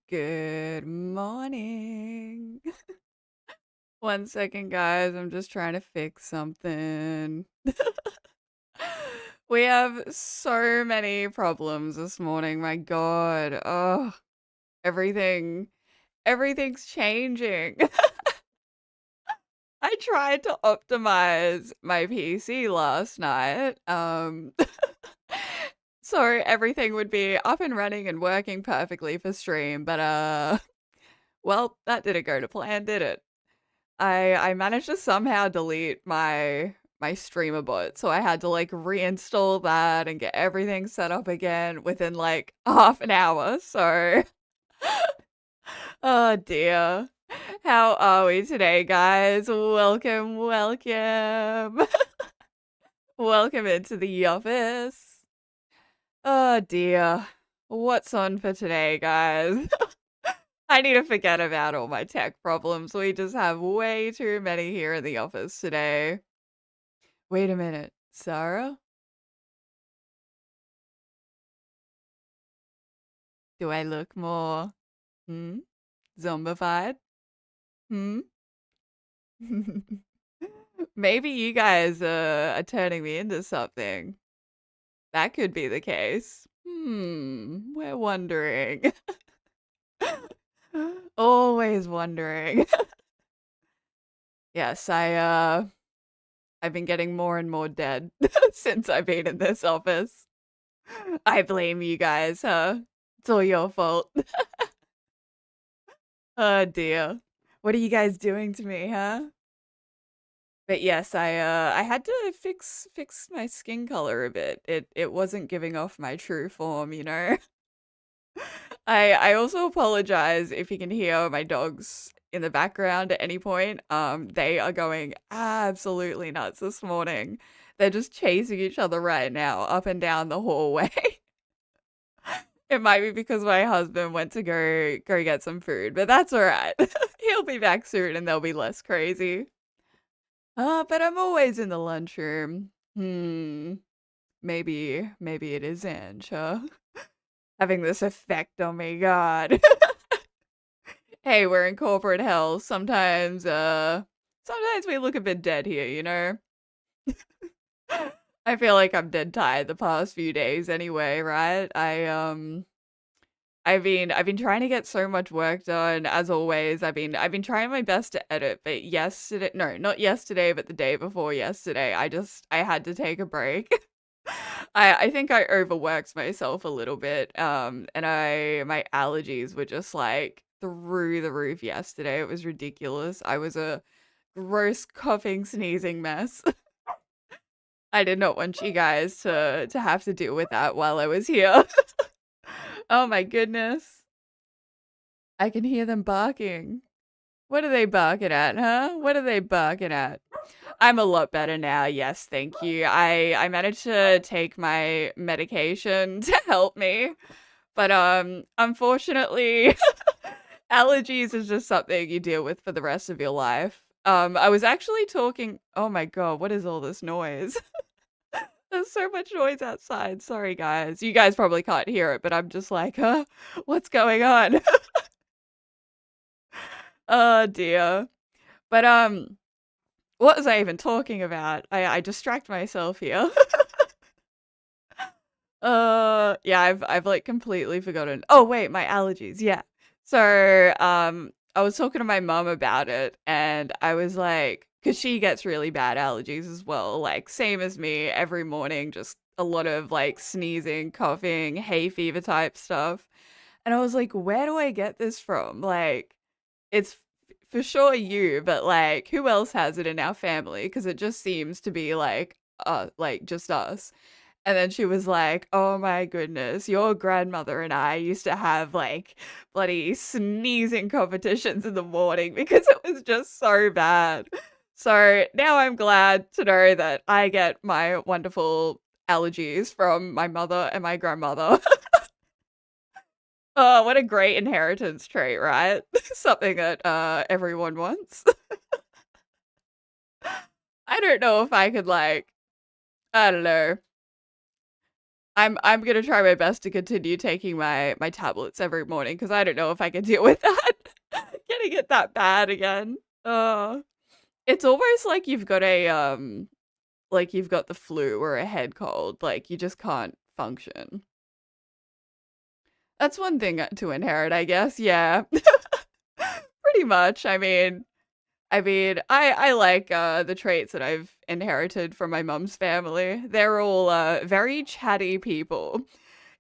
Good morning. One second, guys. I'm just trying to fix something. We have so many problems this morning. My God. Oh, everything's changing. I tried to optimize my PC last night. So everything would be up and running and working perfectly for stream, but well, that didn't go to plan, did it? I managed to somehow delete my streamer bot, so I had to like reinstall that and get everything set up again within like half an hour. So, oh dear. How are we today, guys? Welcome, welcome. Welcome into the office. Oh dear. What's on for today, guys? I need to forget about all my tech problems. We just have way too many here in the office today. Wait a minute. Sara? Do I look more, hmm? Zombified? Hmm? Maybe you guys are turning me into something. That could be the case. We're wondering. Always wondering. Yes, I've been getting more and more dead since I've been in this office. I blame you guys, huh? It's all your fault. Oh dear. What are you guys doing to me, huh? But yes, I had to fix my skin color a bit. It wasn't giving off my true form, you know. I also apologize if you can hear my dogs in the background at any point. They are going absolutely nuts this morning. They're just chasing each other right now up and down the hallway. It might be because my husband went to go get some food, but that's all right. He'll be back soon and they'll be less crazy. But I'm always in the lunchroom. Maybe it is Ange, huh? Having this effect on me, God. Hey, we're in corporate hell. Sometimes we look a bit dead here, you know? I feel like I'm dead tired the past few days anyway, right? I've been trying to get so much work done as always. I've been trying my best to edit, but yesterday, no, not yesterday, but the day before yesterday, I had to take a break. I think I overworked myself a little bit. And my allergies were just like through the roof yesterday. It was ridiculous. I was a gross coughing, sneezing mess. I did not want you guys to have to deal with that while I was here. Oh my goodness. I can hear them barking. What are they barking at, huh? What are they barking at? I'm a lot better now. Yes, thank you. I managed to take my medication to help me. But unfortunately, allergies is just something you deal with for the rest of your life. I was actually talking. Oh my God, what is all this noise? There's so much noise outside. Sorry, guys. You guys probably can't hear it, but I'm just like, huh? What's going on? Oh dear. But what was I even talking about? I distract myself here. Yeah, I've like completely forgotten. Oh wait, my allergies. Yeah. So, I was talking to my mum about it and I was like, cuz she gets really bad allergies as well, like same as me every morning, just a lot of like sneezing, coughing, hay fever type stuff. And I was like, where do I get this from? Like it's for sure you, but like who else has it in our family? Because it just seems to be like just us. And then she was like, "Oh my goodness, your grandmother and I used to have like bloody sneezing competitions in the morning because it was just so bad." So now I'm glad to know that I get my wonderful allergies from my mother and my grandmother. Oh, what a great inheritance trait, right? Something that everyone wants. I don't know if I could like, I don't know. I'm gonna try my best to continue taking my tablets every morning because I don't know if I can deal with that. Getting it that bad again. It's almost like you've got like you've got the flu or a head cold. Like you just can't function. That's one thing to inherit, I guess. Yeah. Pretty much. I like the traits that I've inherited from my mum's family. They're all very chatty people.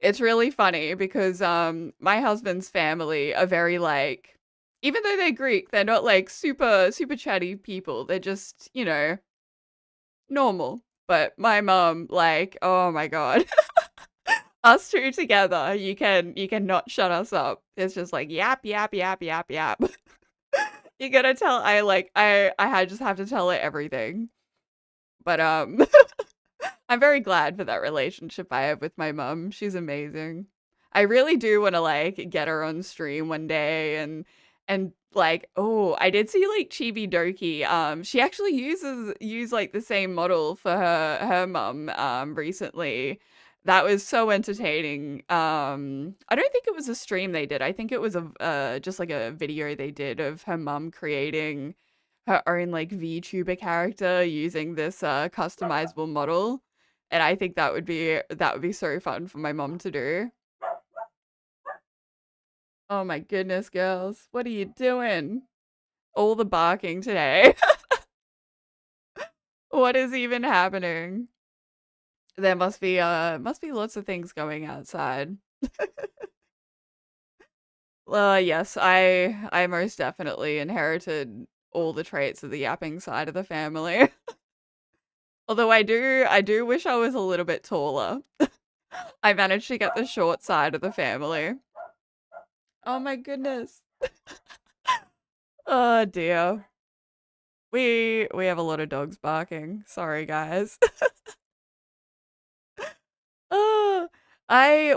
It's really funny because my husband's family are very like, even though they're Greek, they're not like super chatty people. They're just, normal. But my mum, like, oh my god. Us two together, you cannot shut us up. It's just like yap yap yap yap yap. You gotta tell I had just have to tell it everything. But I'm very glad for that relationship I have with my mum. She's amazing. I really do want to like get her on stream one day and like oh I did see like Chibi Doki. She actually use like the same model for her mum recently. That was so entertaining. I don't think it was a stream they did. I think it was a just like a video they did of her mum creating her own like VTuber character using this customizable model. And I think that would be so fun for my mom to do. Oh my goodness, girls. What are you doing? All the barking today. What is even happening? There must be lots of things going outside. Yes, I most definitely inherited all the traits of the yapping side of the family. Although I do wish I was a little bit taller. I managed to get the short side of the family. Oh my goodness. Oh dear. We have a lot of dogs barking. Sorry guys.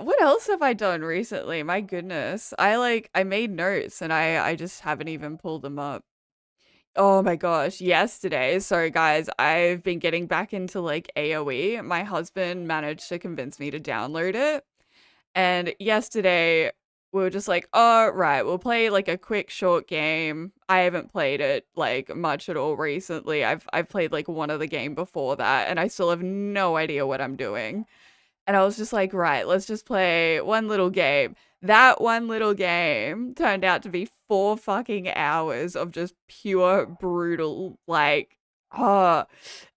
What else have I done recently? My goodness. I made notes and I just haven't even pulled them up. Oh my gosh, yesterday. So guys, I've been getting back into like AoE. My husband managed to convince me to download it. And yesterday we were just like, "Oh, right, we'll play like a quick short game." I haven't played it like much at all recently. I've played like one other game before that and I still have no idea what I'm doing. And I was just like, right, let's just play one little game. That one little game turned out to be 4 fucking hours of just pure brutal, like, oh,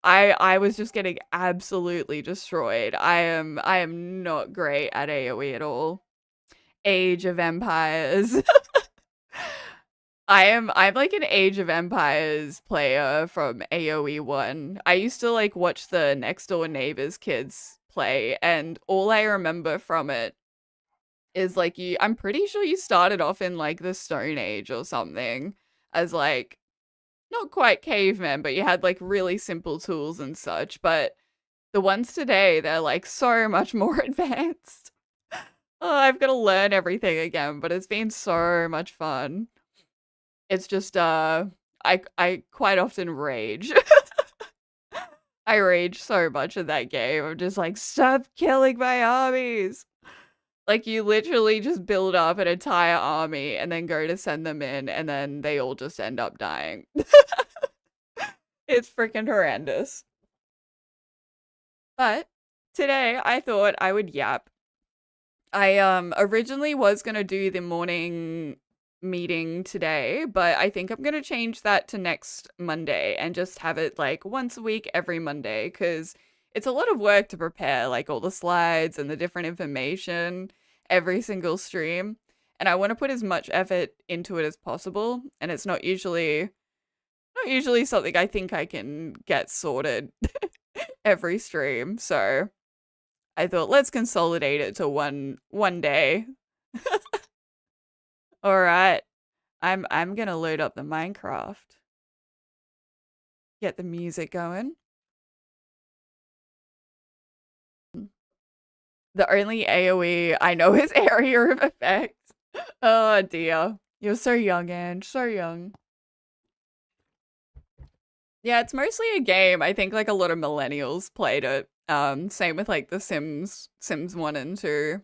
I was just getting absolutely destroyed. I am not great at AoE at all. Age of Empires. I'm like an Age of Empires player from AoE 1. I used to like watch the next door neighbors kids play and all I remember from it is like I'm pretty sure you started off in like the Stone Age or something as like not quite cavemen, but you had like really simple tools and such, but the ones today they're like so much more advanced. Oh, I've got to learn everything again, but it's been so much fun. It's just I quite often rage. I rage so much in that game. I'm just like, stop killing my armies. Like you literally just build up an entire army and then go to send them in and then they all just end up dying. It's freaking horrendous. But today I thought I would yap. I originally was gonna do the morning meeting today, but I think I'm gonna change that to next Monday and just have it like once a week every Monday because it's a lot of work to prepare like all the slides and the different information every single stream. And I want to put as much effort into it as possible. And it's not usually something I think I can get sorted every stream. So I thought let's consolidate it to one day. All right. I'm gonna load up the Minecraft. Get the music going. The only AoE I know is area of effect. Oh dear. You're so young, Ange. So young. Yeah, it's mostly a game. I think like a lot of millennials played it. Same with like the Sims 1 and 2.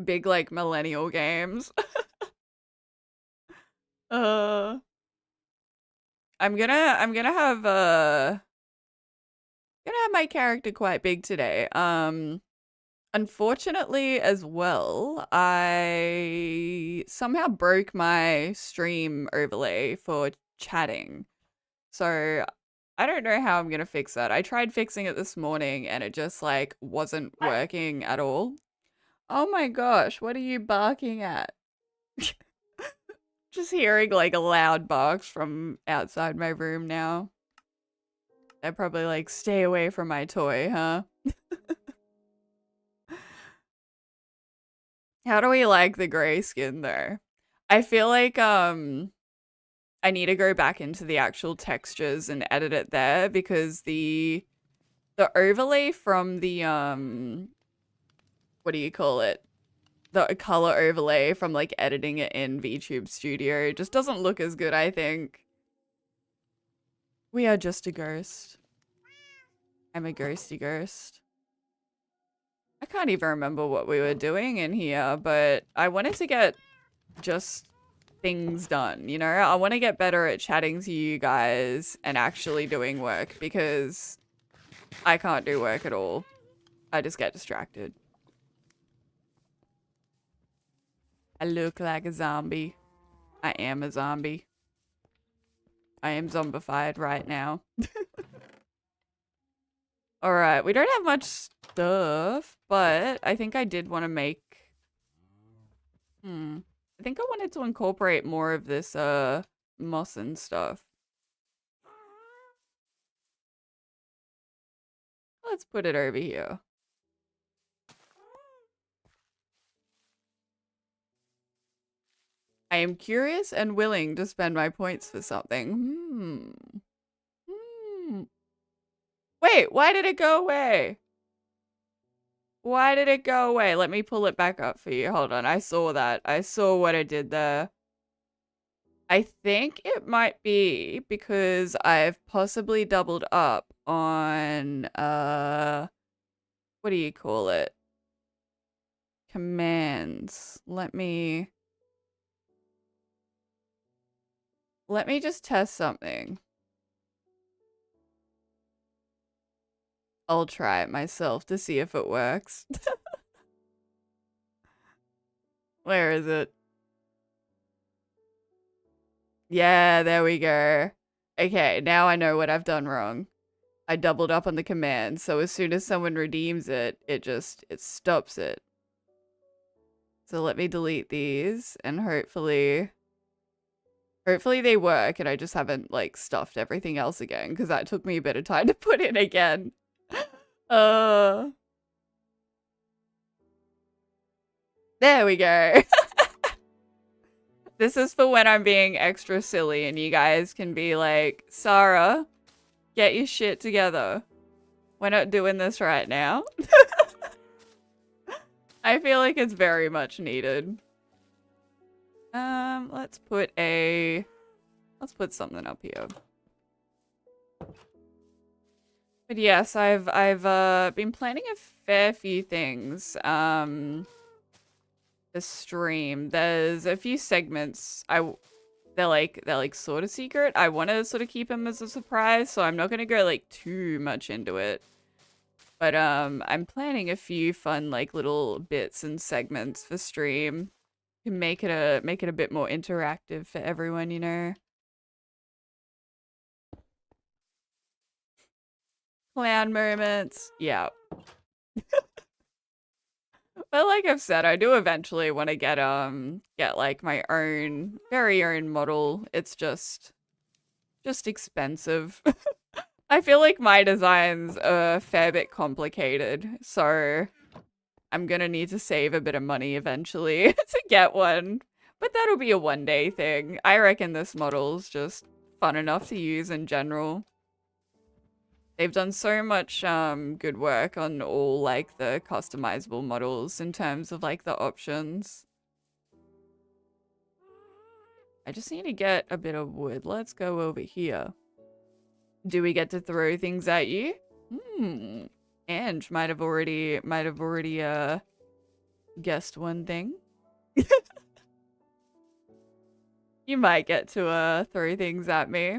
Big like millennial games. uh I'm gonna have my character quite big today. Unfortunately as well, I somehow broke my stream overlay for chatting. So I don't know how I'm gonna fix that. I tried fixing it this morning and it just like wasn't working at all. Oh my gosh, what are you barking at? Just hearing like a loud barks from outside my room now. They're probably like, stay away from my toy, huh? How do we like the gray skin there? I feel like I need to go back into the actual textures and edit it there because the overlay from the what do you call it? The color overlay from like editing it in VTube Studio just doesn't look as good, I think. We are just a ghost. I'm a ghosty ghost. I can't even remember what we were doing in here, but I wanted to get just things done, you know? I want to get better at chatting to you guys and actually doing work because I can't do work at all. I just get distracted. I look like a zombie. I am a zombie. I am zombified right now. Alright, we don't have much stuff, but I think I did want to make... I think I wanted to incorporate more of this, moss and stuff. Let's put it over here. I am curious and willing to spend my points for something. Wait, why did it go away? Why did it go away? Let me pull it back up for you. Hold on. I saw that. I saw what I did there. I think it might be because I've possibly doubled up on, what do you call it? Commands. Let me just test something. I'll try it myself to see if it works. Where is it? Yeah, there we go. Okay, now I know what I've done wrong. I doubled up on the command, so as soon as someone redeems it, it stops it. So let me delete these, and hopefully they work, and I just haven't, like, stuffed everything else again, because that took me a bit of time to put in again. There we go. This is for when I'm being extra silly and you guys can be like, Sara, get your shit together. We're not doing this right now. I feel like it's very much needed. Let's put something up here. But yes, I've been planning a fair few things. The stream. There's a few segments. They're like sort of secret. I want to sort of keep them as a surprise, so I'm not gonna go like too much into it. But I'm planning a few fun like little bits and segments for stream to make it a bit more interactive for everyone, you know. Clown moments. Yeah. But like I've said, I do eventually want to get like my very own model. It's just expensive. I feel like my design's a fair bit complicated, so I'm gonna need to save a bit of money eventually to get one. But that'll be a one-day thing. I reckon this model's just fun enough to use in general. They've done so much good work on all like the customizable models in terms of like the options. I just need to get a bit of wood. Let's go over here. Do we get to throw things at you? Ange might have already guessed one thing. You might get to throw things at me.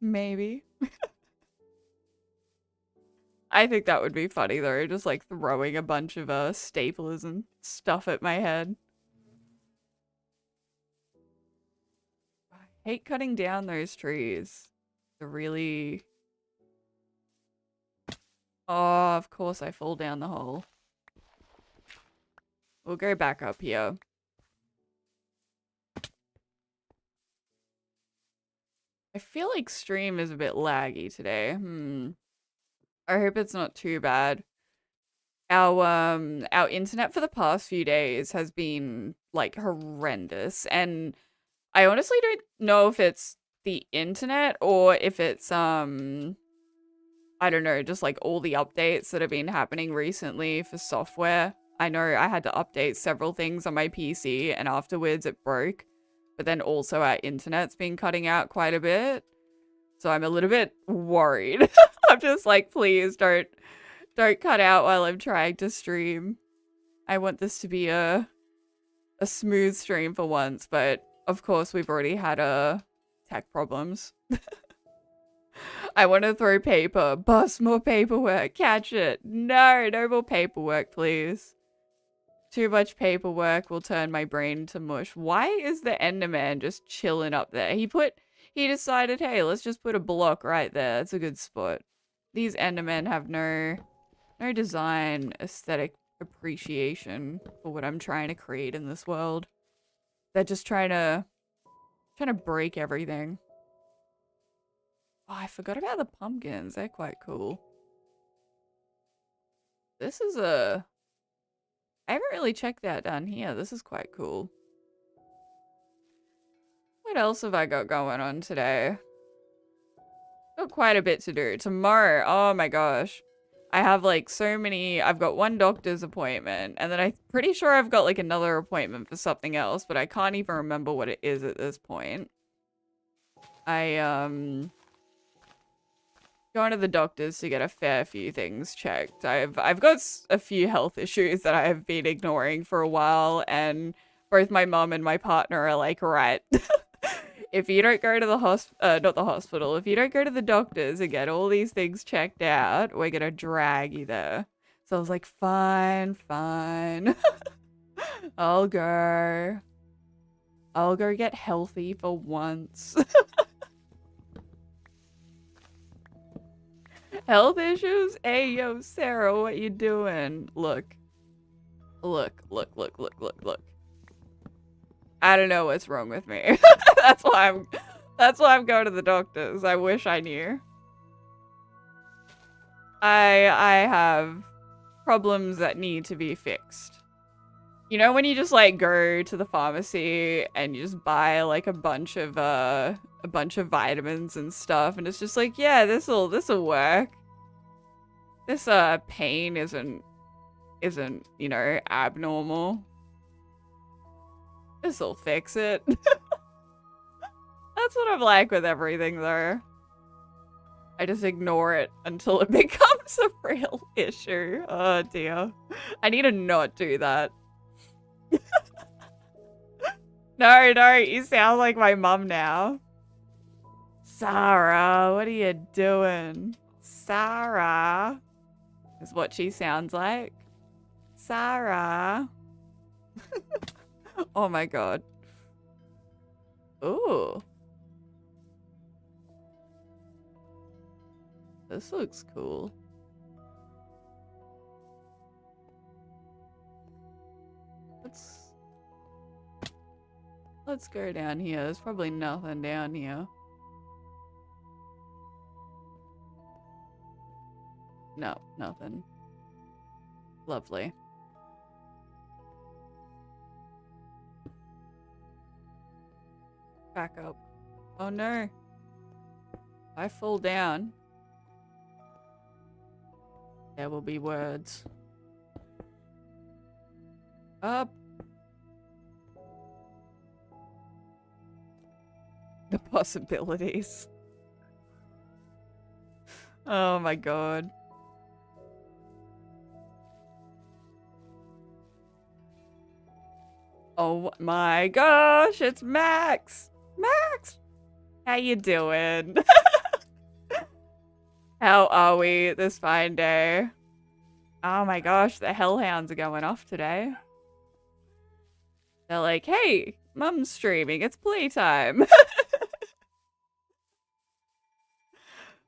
Maybe. I think that would be funny though, just like throwing a bunch of staplers and stuff at my head. I hate cutting down those trees. They're really... Oh, of course I fall down the hole. We'll go back up here. I feel like stream is a bit laggy today. I hope it's not too bad. Our internet for the past few days has been like horrendous, and I honestly don't know if it's the internet or if it's I don't know, just like all the updates that have been happening recently for software. I know I had to update several things on my PC and afterwards it broke. But then also our internet's been cutting out quite a bit. So I'm a little bit worried. I'm just like, please don't cut out while I'm trying to stream. I want this to be a smooth stream for once, but of course we've already had tech problems. I want to throw paper, bust more paperwork, catch it. No more paperwork, please. Too much paperwork will turn my brain to mush. Why is the Enderman just chilling up there? He decided, hey, let's just put a block right there. It's a good spot. These Endermen have no design aesthetic appreciation for what I'm trying to create in this world. They're just trying to break everything. Oh, I forgot about the pumpkins. They're quite cool. This is I haven't really checked that down here. This is quite cool. What else have I got going on today? Got quite a bit to do. Tomorrow, oh my gosh. I have like so many, I've got one doctor's appointment, and then I'm pretty sure I've got like another appointment for something else, but I can't even remember what it is at this point. Going to the doctors to get a fair few things checked. I've got a few health issues that I've been ignoring for a while, and both my mum and my partner are like, right, if you don't go to the not the hospital, if you don't go to the doctors and get all these things checked out, we're gonna drag you there. So I was like, fine. I'll go get healthy for once. Health issues? Hey, yo, Sarah, what you doing? Look. I don't know what's wrong with me. That's why I'm going to the doctors. I wish I knew. I have problems that need to be fixed. You know when you just like go to the pharmacy and you just buy like a bunch of vitamins and stuff, and it's just like, yeah, this'll work. This pain isn't, you know, abnormal. This'll fix it. That's what I'm like with everything though. I just ignore it until it becomes a real issue. Oh dear. I need to not do that. No, you sound like my mum now. Sara, what are you doing? Sara is what she sounds like. Sara. Oh my god. Ooh. This looks cool. Let's go down here. There's probably nothing down here. No, nothing. Lovely. Back up. Oh no. I fall down. There will be words. Up. The possibilities. Oh my god. Oh my gosh, it's Max! Max! How you doing? How are we this fine day? Oh my gosh, the Hellhounds are going off today. They're like, hey, Mum's streaming, it's playtime.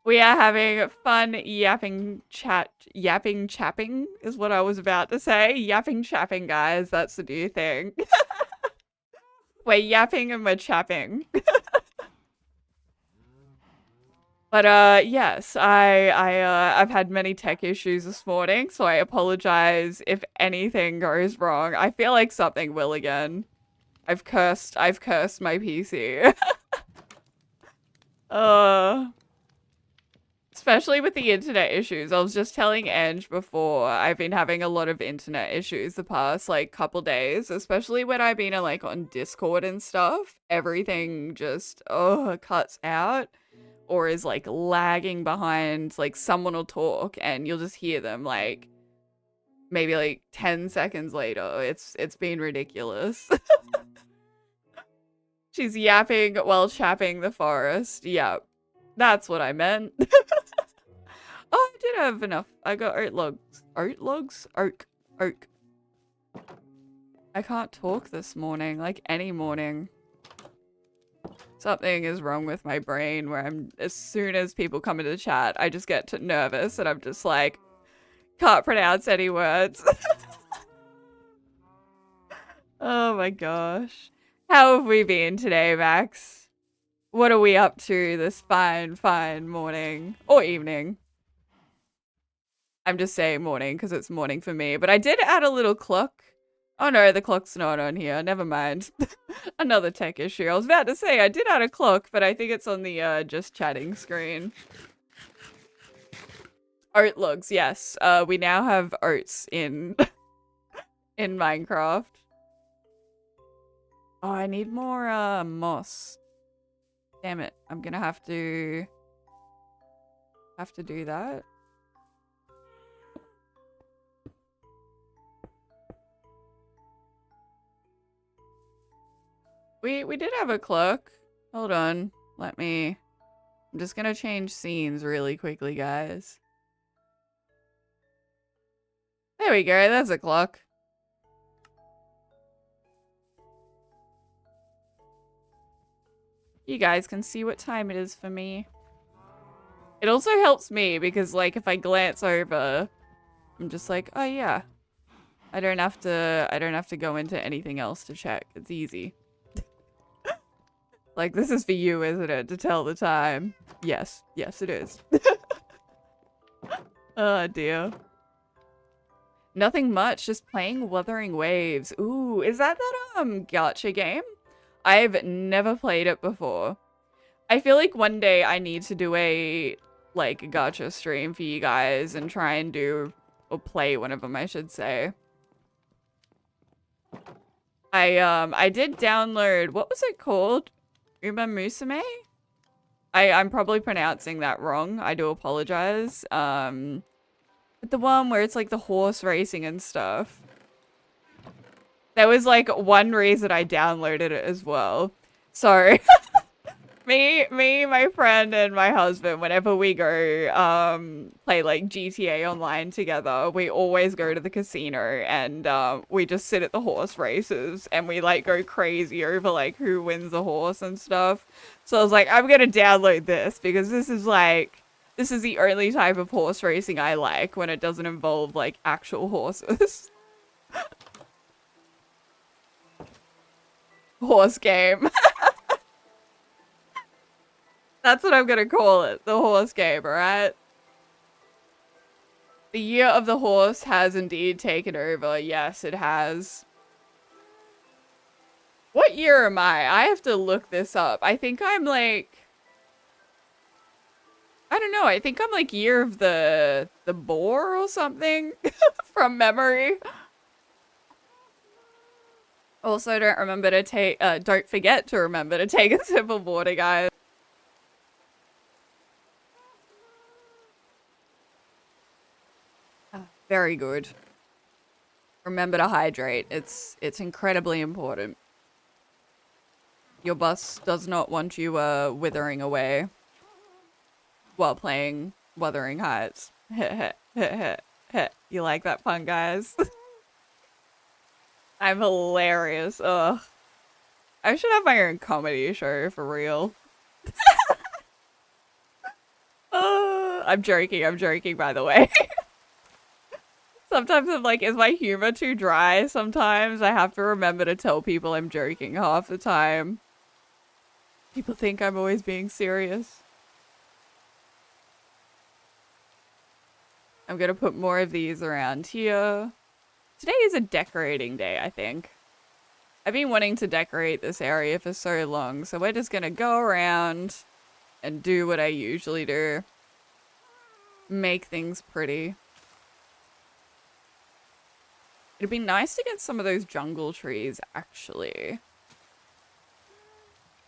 We are having fun yapping chapping is what I was about to say. Yapping chapping, guys, that's the new thing. We're yapping and we're chapping. But yes, I've had many tech issues this morning, so I apologize if anything goes wrong. I feel like something will again. I've cursed my PC. Especially with the internet issues. I was just telling Ange before, I've been having a lot of internet issues the past, like, couple days. Especially when I've been, like, on Discord and stuff. Everything just, cuts out. Or is, like, lagging behind. Like, someone will talk and you'll just hear them, like, maybe, like, 10 seconds later. It's been ridiculous. She's yapping while chapping the forest. Yep. That's what I meant. Oh, I did have enough. I got oat logs. Oat logs? Oak. I can't talk this morning, like any morning. Something is wrong with my brain where as soon as people come into the chat, I just get nervous and I'm just like, can't pronounce any words. Oh my gosh. How have we been today, Max? What are we up to this fine morning or evening? I'm just saying morning because it's morning for me, but I did add a little clock. Oh no, the clock's not on here. Never mind. Another tech issue. I was about to say I did add a clock, but I think it's on the just chatting screen. Oat logs, yes. We now have oats in in Minecraft. Oh, I need more moss. Damn it. I'm gonna have to do that. We did have a clock. Hold on. I'm just gonna change scenes really quickly, guys. There we go. There's a clock. You guys can see what time it is for me. It also helps me because, like, if I glance over, I'm just like, oh yeah. I don't have to go into anything else to check. It's easy. Like, this is for you, isn't it? To tell the time. Yes. Yes, it is. Oh, dear. Nothing much. Just playing Wuthering Waves. Ooh, is that gacha game? I've never played it before. I feel like one day I need to do a, like, gacha stream for you guys and try and do, or play one of them, I should say. I did download, what was it called? Uma Musume? I'm probably pronouncing that wrong. I do apologize. But the one where it's like the horse racing and stuff. There was like one reason I downloaded it as well. So me, my friend, and my husband, whenever we go play like GTA Online together, we always go to the casino and we just sit at the horse races and we like go crazy over like who wins the horse and stuff. So I was like, I'm gonna download this because this is the only type of horse racing I like when it doesn't involve like actual horses. Horse game. That's what I'm gonna call it. The horse game, alright? The year of the horse has indeed taken over. Yes, it has. What year am I? I have to look this up. I think I'm like... I don't know. I think I'm like year of the boar or something from memory. Also, don't forget to remember to take a sip of water, guys. Very good. Remember to hydrate. It's incredibly important. Your boss does not want you withering away while playing Wuthering Heights. You like that pun, guys? I'm hilarious. Ugh. I should have my own comedy show for real. I'm joking, by the way. Sometimes I'm like, is my humor too dry? Sometimes I have to remember to tell people I'm joking half the time. People think I'm always being serious. I'm gonna put more of these around here. Today is a decorating day, I think. I've been wanting to decorate this area for so long, so we're just gonna go around and do what I usually do. Make things pretty. It'd be nice to get some of those jungle trees, actually.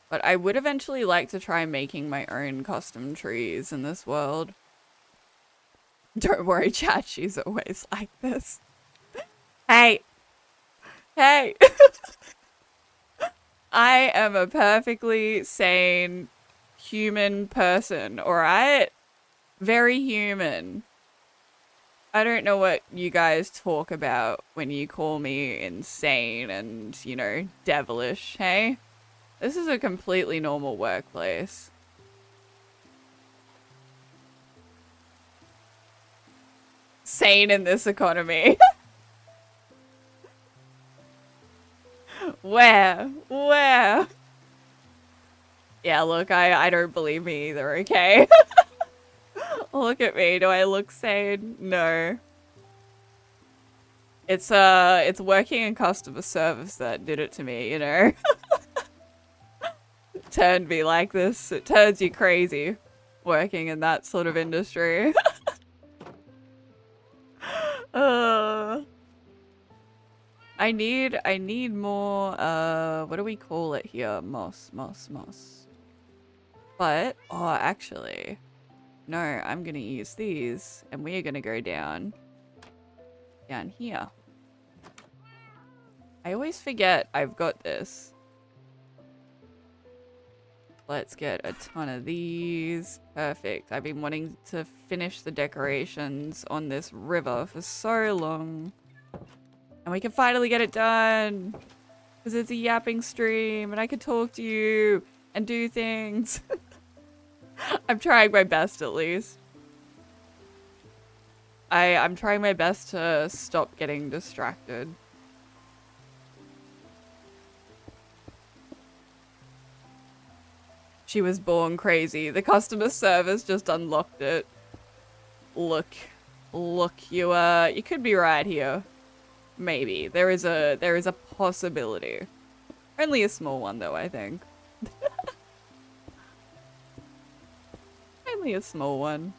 But I would eventually like to try making my own custom trees in this world. Don't worry, chat, she's always like this. Hey! Hey! I am a perfectly sane human person, alright? Very human. I don't know what you guys talk about when you call me insane and, you know, devilish, hey? This is a completely normal workplace. Sane in this economy. Where? Where? Yeah, look, I don't believe me either, okay? Look at me. Do I look sane? No. It's working in customer service that did it to me, you know? Turned me like this. It turns you crazy working in that sort of industry. I need more, what do we call it here? Moss. But, oh, actually, no, I'm gonna use these, and we are gonna go down here. I always forget I've got this. Let's get a ton of these. Perfect. I've been wanting to finish the decorations on this river for so long. And we can finally get it done. Because it's a yapping stream and I can talk to you and do things. I'm trying my best at least. I'm trying my best to stop getting distracted. She was born crazy. The customer service just unlocked it. Look, you could be right here. Maybe there is a possibility. Only a small one though, I think. Only a small one.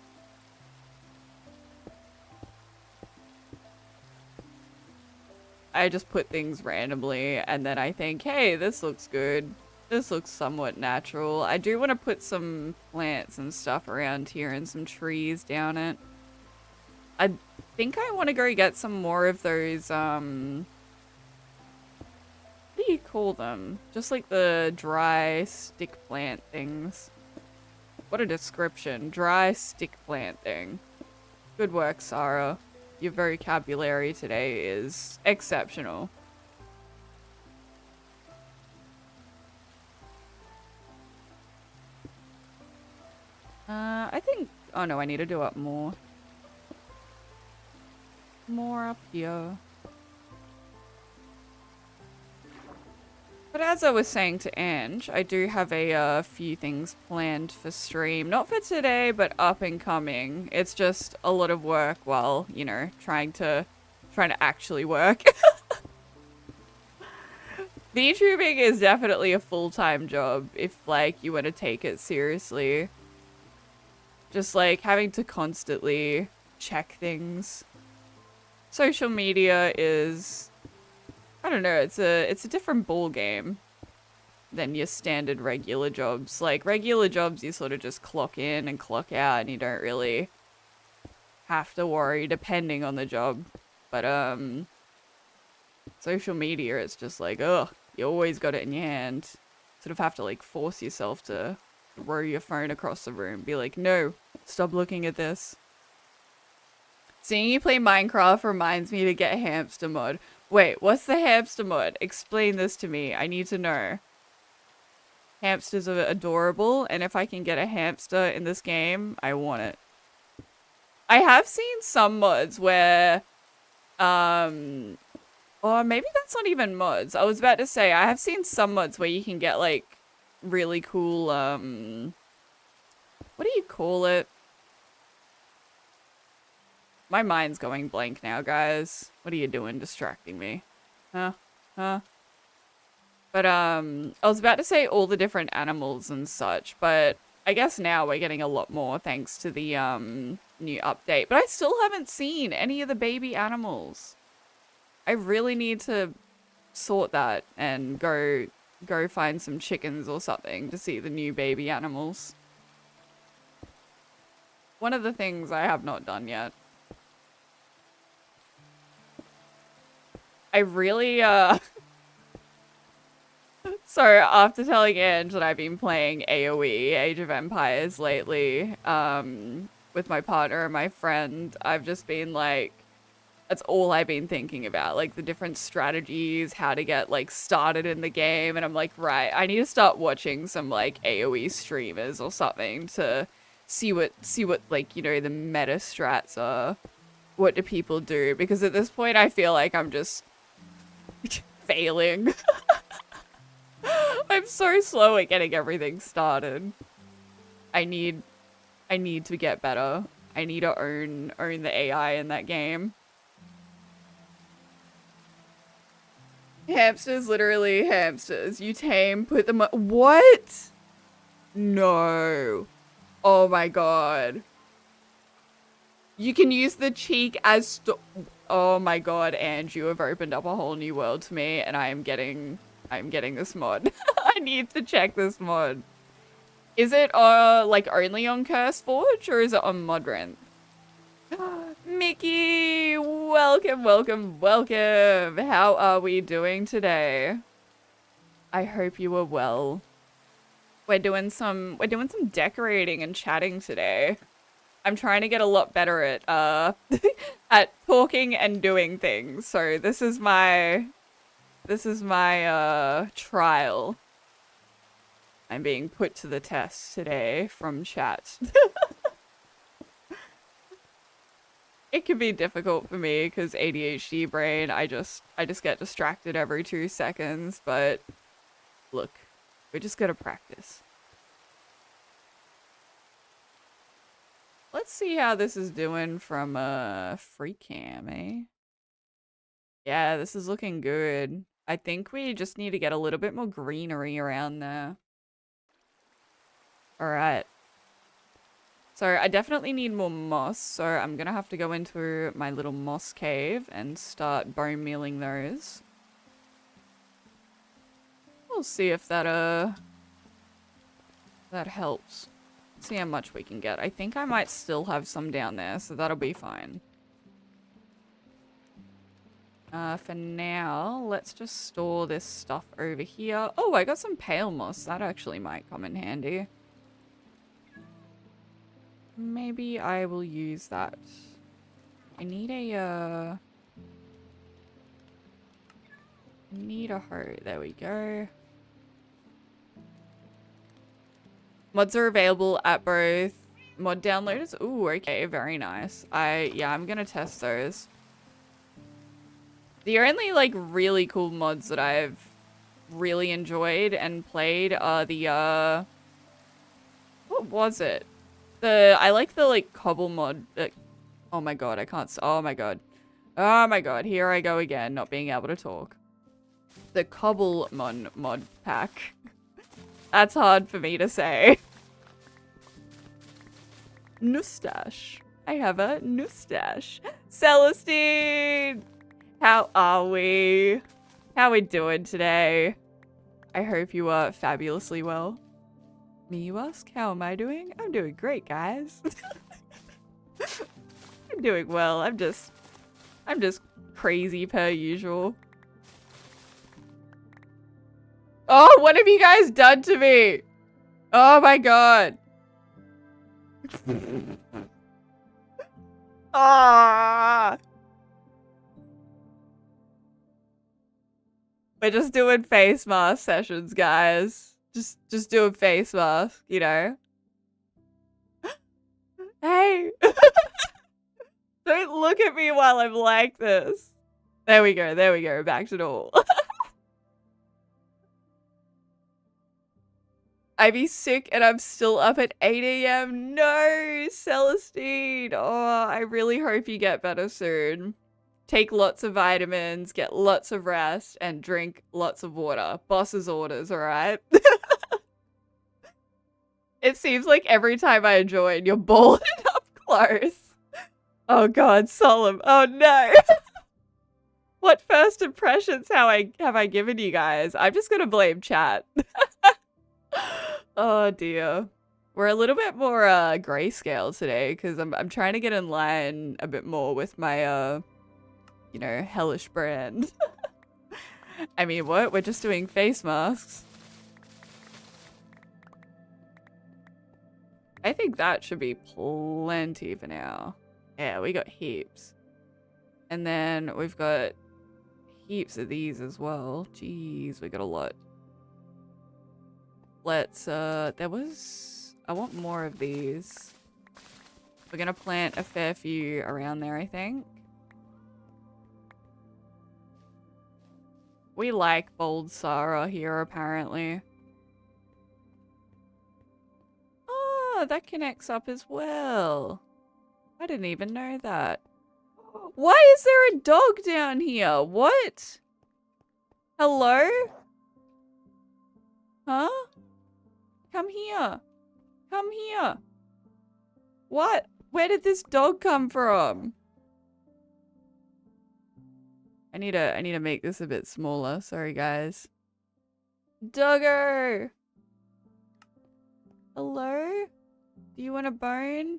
I just put things randomly and then I think, hey, this looks good. This looks somewhat natural. I do want to put some plants and stuff around here and some trees down it. I think I want to go get some more of those, what do you call them? Just like the dry stick plant things. What a description. Dry stick plant thing. Good work, Sara. Your vocabulary today is exceptional. I think... Oh no, I need to do up more. More up here. But as I was saying to Ange, I do have a few things planned for stream. Not for today, but up and coming. It's just a lot of work while, you know, trying to actually work. VTubing is definitely a full-time job if, like, you want to take it seriously. Just, like, having to constantly check things. Social media is... I don't know, it's a different ball game than your standard regular jobs. Like, regular jobs, you sort of just clock in and clock out and you don't really have to worry depending on the job. But social media, it's just like, ugh, you always got it in your hand. Sort of have to like force yourself to throw your phone across the room. Be like, no, stop looking at this. Seeing you play Minecraft reminds me to get a hamster mod. Wait, what's the hamster mod? Explain this to me. I need to know. Hamsters are adorable, and if I can get a hamster in this game, I want it. I have seen some mods where, or maybe that's not even mods. I was about to say, I have seen some mods where you can get, like, really cool, what do you call it? My mind's going blank now, guys. What are you doing distracting me? Huh? But, I was about to say all the different animals and such, but I guess now we're getting a lot more thanks to the, new update. But I still haven't seen any of the baby animals. I really need to sort that and go find some chickens or something to see the new baby animals. One of the things I have not done yet. I really, So after telling Ange that I've been playing AoE, Age of Empires, lately, with my partner and my friend, I've just been like, that's all I've been thinking about, like the different strategies, how to get like started in the game, and I'm like, right, I need to start watching some like AoE streamers or something to see what like, you know, the meta strats are. What do people do? Because at this point I feel like I'm just failing. I'm so slow at getting everything started. I need to get better. I need to own the AI in that game. Hamsters, literally hamsters. You tame, put them up. What? No. Oh my god. You can use the cheek as oh my god, and you have opened up a whole new world to me, and I'm getting this mod. I need to check this mod. Is it like only on CurseForge or is it on Modrent? Mickey, welcome. How are we doing today? I hope you are well. We're doing some decorating and chatting today. I'm trying to get a lot better at at talking and doing things. So this is my trial. I'm being put to the test today from chat. It can be difficult for me because ADHD brain, I just get distracted every 2 seconds, but look, we just gotta practice. Let's see how this is doing from free cam, eh? Yeah, this is looking good. I think we just need to get a little bit more greenery around there. Alright. So I definitely need more moss, so I'm gonna have to go into my little moss cave and start bone mealing those. We'll see if that helps. See how much we can get. I think I might still have some down there, so that'll be fine. For now, let's just store this stuff over here. Oh, I got some pale moss. That actually might come in handy. Maybe I will use that. I need a hoe. There we go. Mods are available at both mod downloaders. Ooh, okay, very nice. Yeah, I'm gonna test those. The only like really cool mods that I've really enjoyed and played are the what was it? I like the like cobble mod. Oh my god, I can't. Oh my god. Oh my god, here I go again, not being able to talk. The cobble mod pack. That's hard for me to say. Mustache. I have a mustache. Celestine! How are we? How we doing today? I hope you are fabulously well. Me, you ask? How am I doing? I'm doing great, guys. I'm doing well. I'm just crazy per usual. Oh, what have you guys done to me? Oh my god. Ah. We're just doing face mask sessions, guys. Just doing face mask, you know. Hey. Don't look at me while I'm like this. There we go, back to normal. I be sick and I'm still up at 8 AM. No, Celestine. Oh, I really hope you get better soon. Take lots of vitamins, get lots of rest, and drink lots of water. Boss's orders, alright? It seems like every time I join, you're balling up close. Oh god, solemn. Oh no. What first impressions have I given you guys? I'm just gonna blame chat. Oh dear. We're a little bit more grayscale today because I'm trying to get in line a bit more with my you know, hellish brand. I mean, what? We're just doing face masks. I think that should be plenty for now. Yeah, we got heaps. And then we've got heaps of these as well. Jeez, we got a lot. Let's, I want more of these. We're gonna plant a fair few around there, I think. We like bold Sara here, apparently. Oh, that connects up as well. I didn't even know that. Why is there a dog down here? What? Hello? Huh? Come here. Come here. What? Where did this dog come from? I need to make this a bit smaller. Sorry, guys. Doggo! Hello? Do you want a bone?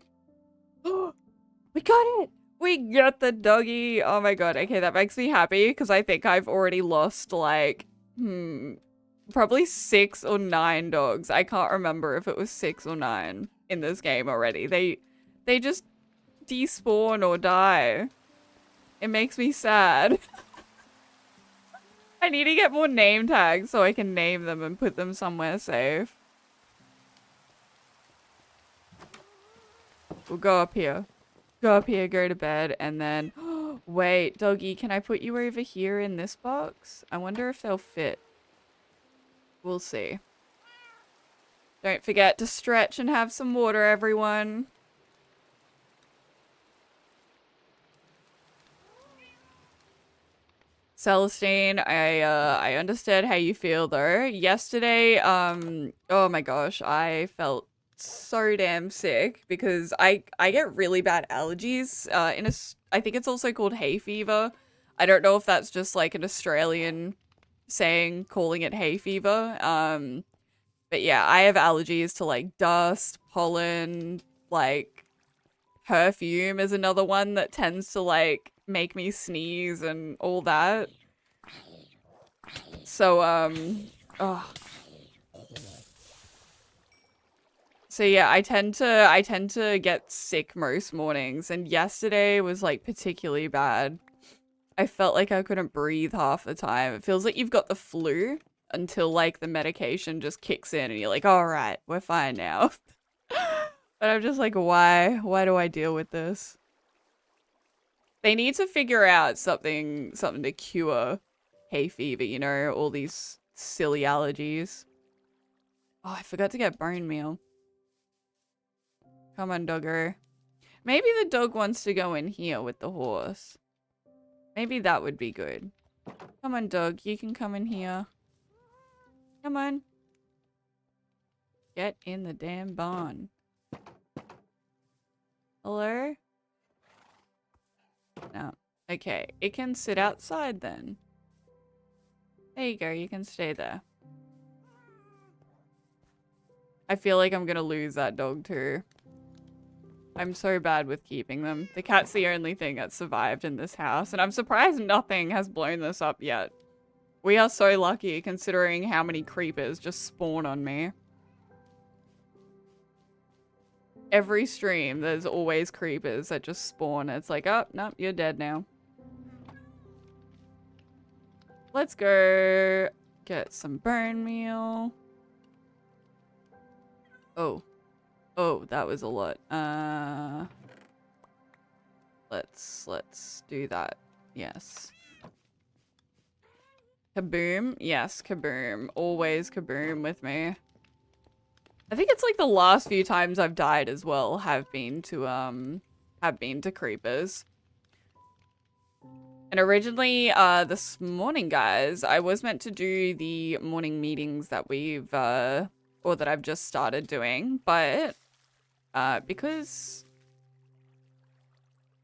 We got it! We got the doggy! Oh my god. Okay, that makes me happy because I think I've already lost like, probably 6 or 9 dogs. I can't remember if it was 6 or 9 in this game already. They just despawn or die. It makes me sad. I need to get more name tags so I can name them and put them somewhere safe. We'll go up here. Go up here, go to bed, and then... Wait, doggy, can I put you over here in this box? I wonder if they'll fit. We'll see. Don't forget to stretch and have some water, everyone. Celestine, I understand how you feel though. Yesterday, oh my gosh, I felt so damn sick because I get really bad allergies. I think it's also called hay fever. I don't know if that's just like an Australian saying, calling it hay fever. But yeah, I have allergies to like dust, pollen, like perfume is another one that tends to like make me sneeze and all that. So, oh. So yeah, I tend to get sick most mornings, and yesterday was like particularly bad. I felt like I couldn't breathe half the time. It feels like you've got the flu until like the medication just kicks in and you're like, all right, we're fine now. But I'm just like, why? Why do I deal with this? They need to figure out something to cure hay fever, you know, all these silly allergies. Oh, I forgot to get bone meal. Come on, doggo. Maybe the dog wants to go in here with the horse. Maybe that would be good. Come on, dog. You can come in here. Come on. Get in the damn barn. Hello? No. Okay. It can sit outside then. There you go. You can stay there. I feel like I'm gonna lose that dog too. I'm so bad with keeping them. The cat's the only thing that survived in this house, and I'm surprised nothing has blown this up yet. We are so lucky considering how many creepers just spawn on me. Every stream, there's always creepers that just spawn. It's like, oh, no, you're dead now. Let's go get some bone meal. Oh. Oh, that was a lot. Let's do that. Yes. Kaboom. Yes, kaboom. Always kaboom with me. I think it's like the last few times I've died as well have been to creepers. And originally, this morning, guys, I was meant to do the morning meetings that we've, or that I've just started doing, but, because,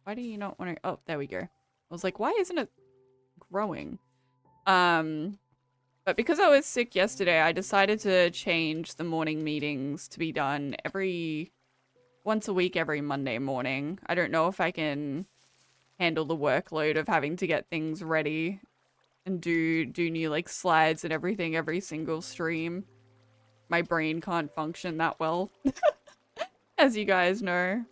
why do you not want to, oh, there we go. I was like, why isn't it growing? But because I was sick yesterday, I decided to change the morning meetings to be done once a week, every Monday morning. I don't know if I can handle the workload of having to get things ready and do new like slides and everything every single stream. My brain can't function that well, as you guys know.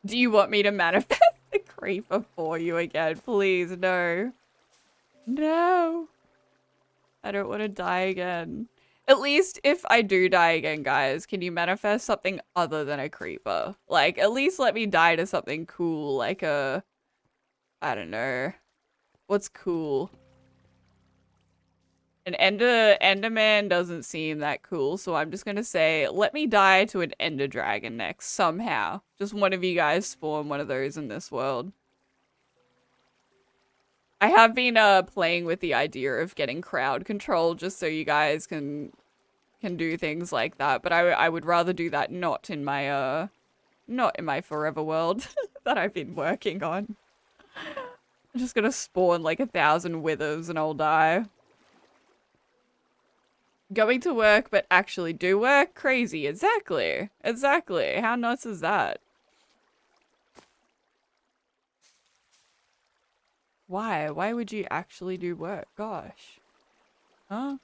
Do you want me to manifest the creeper for you again? Please, no. No. I don't want to die again. At least if I do die again, guys, can you manifest something other than a creeper? Like, at least let me die to something cool, like a... I don't know. What's cool? An Enderman doesn't seem that cool, so I'm just gonna say, let me die to an Ender Dragon next, somehow. Just one of you guys spawn one of those in this world. I have been playing with the idea of getting crowd control just so you guys can do things like that, but I would rather do that not in my forever world that I've been working on. I'm just gonna spawn like 1,000 withers and I'll die. Going to work but actually do work? Crazy. Exactly. Exactly. How nuts is that? Why? Why would you actually do work? Gosh. Huh?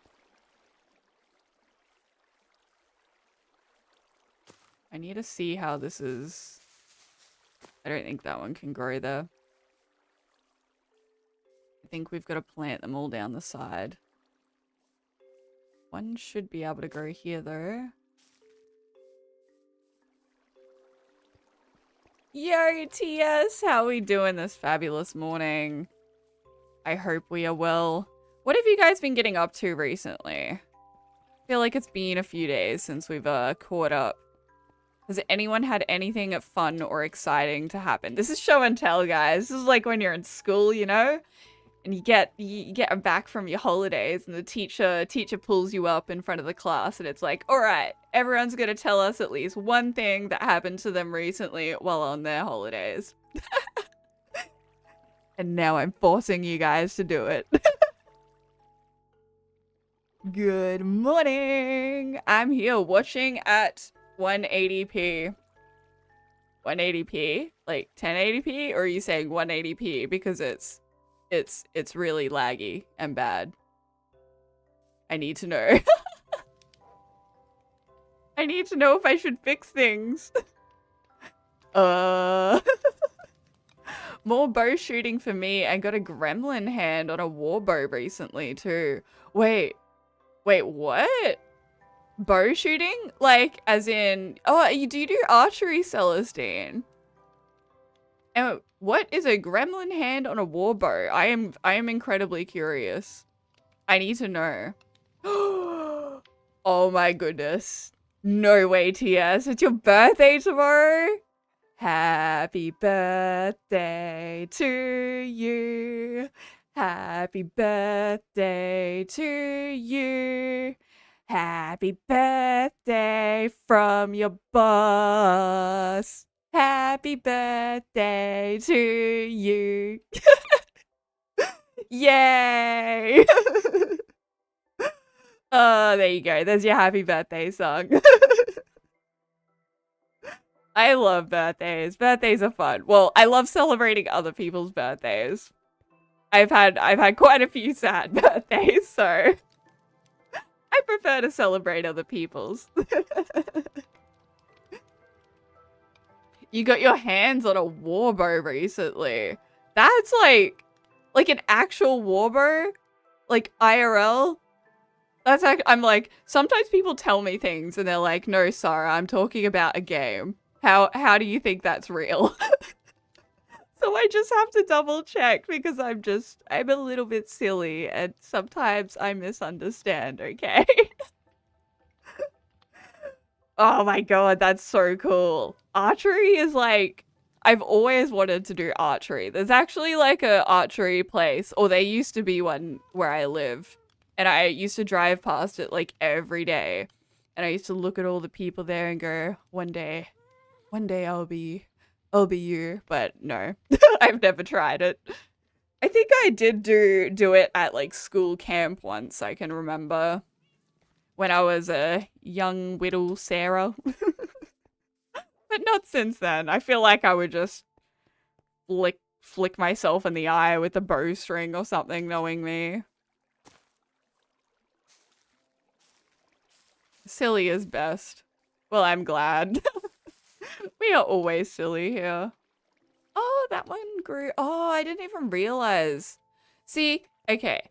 I need to see how this is. I don't think that one can grow there. I think we've got to plant them all down the side. One should be able to grow here though. Yo, TS! How are we doing this fabulous morning? I hope we are well. What have you guys been getting up to recently? I feel like it's been a few days since we've caught up. Has anyone had anything fun or exciting to happen? This is show and tell, guys. This is like when you're in school, you know? And you get back from your holidays and the teacher pulls you up in front of the class and it's like, all right, everyone's going to tell us at least one thing that happened to them recently while on their holidays. And now I'm forcing you guys to do it. Good morning. I'm here watching at 180p. 180p? Like 1080p? Or are you saying 180p because it's really laggy and bad? I need to know. I need to know if I should fix things. More bow shooting for me. I got a gremlin hand on a war bow recently too. Wait, what? Bow shooting? Like, as in, oh, do you do archery, Celestine? And what is a gremlin hand on a war bow? I am incredibly curious. I need to know. Oh my goodness. No way, TS. It's your birthday tomorrow? Happy birthday to you. Happy birthday to you. Happy birthday from your boss. Happy birthday to you. Yay. Oh, there you go. There's your happy birthday song. I love birthdays. Birthdays are fun. Well, I love celebrating other people's birthdays. I've had quite a few sad birthdays, so I prefer to celebrate other people's. You got your hands on a warbow recently. That's like an actual warbow? Like IRL? That's like, I'm like, sometimes people tell me things and they're like, no, Sara, I'm talking about a game. How do you think that's real? So I just have to double check because I'm a little bit silly and sometimes I misunderstand, okay? Oh my god, that's so cool. Archery is like, I've always wanted to do archery. There's actually like a archery place, or there used to be one where I live. And I used to drive past it like every day. And I used to look at all the people there and go, one day I'll be you. But no, I've never tried it. I think I did do it at like school camp once, I can remember. When I was a young little Sara. But not since then. I feel like I would just flick myself in the eye with a bowstring or something, knowing me. Silly is best. Well, I'm glad. We are always silly here. Oh, that one grew. Oh, I didn't even realize. See, okay.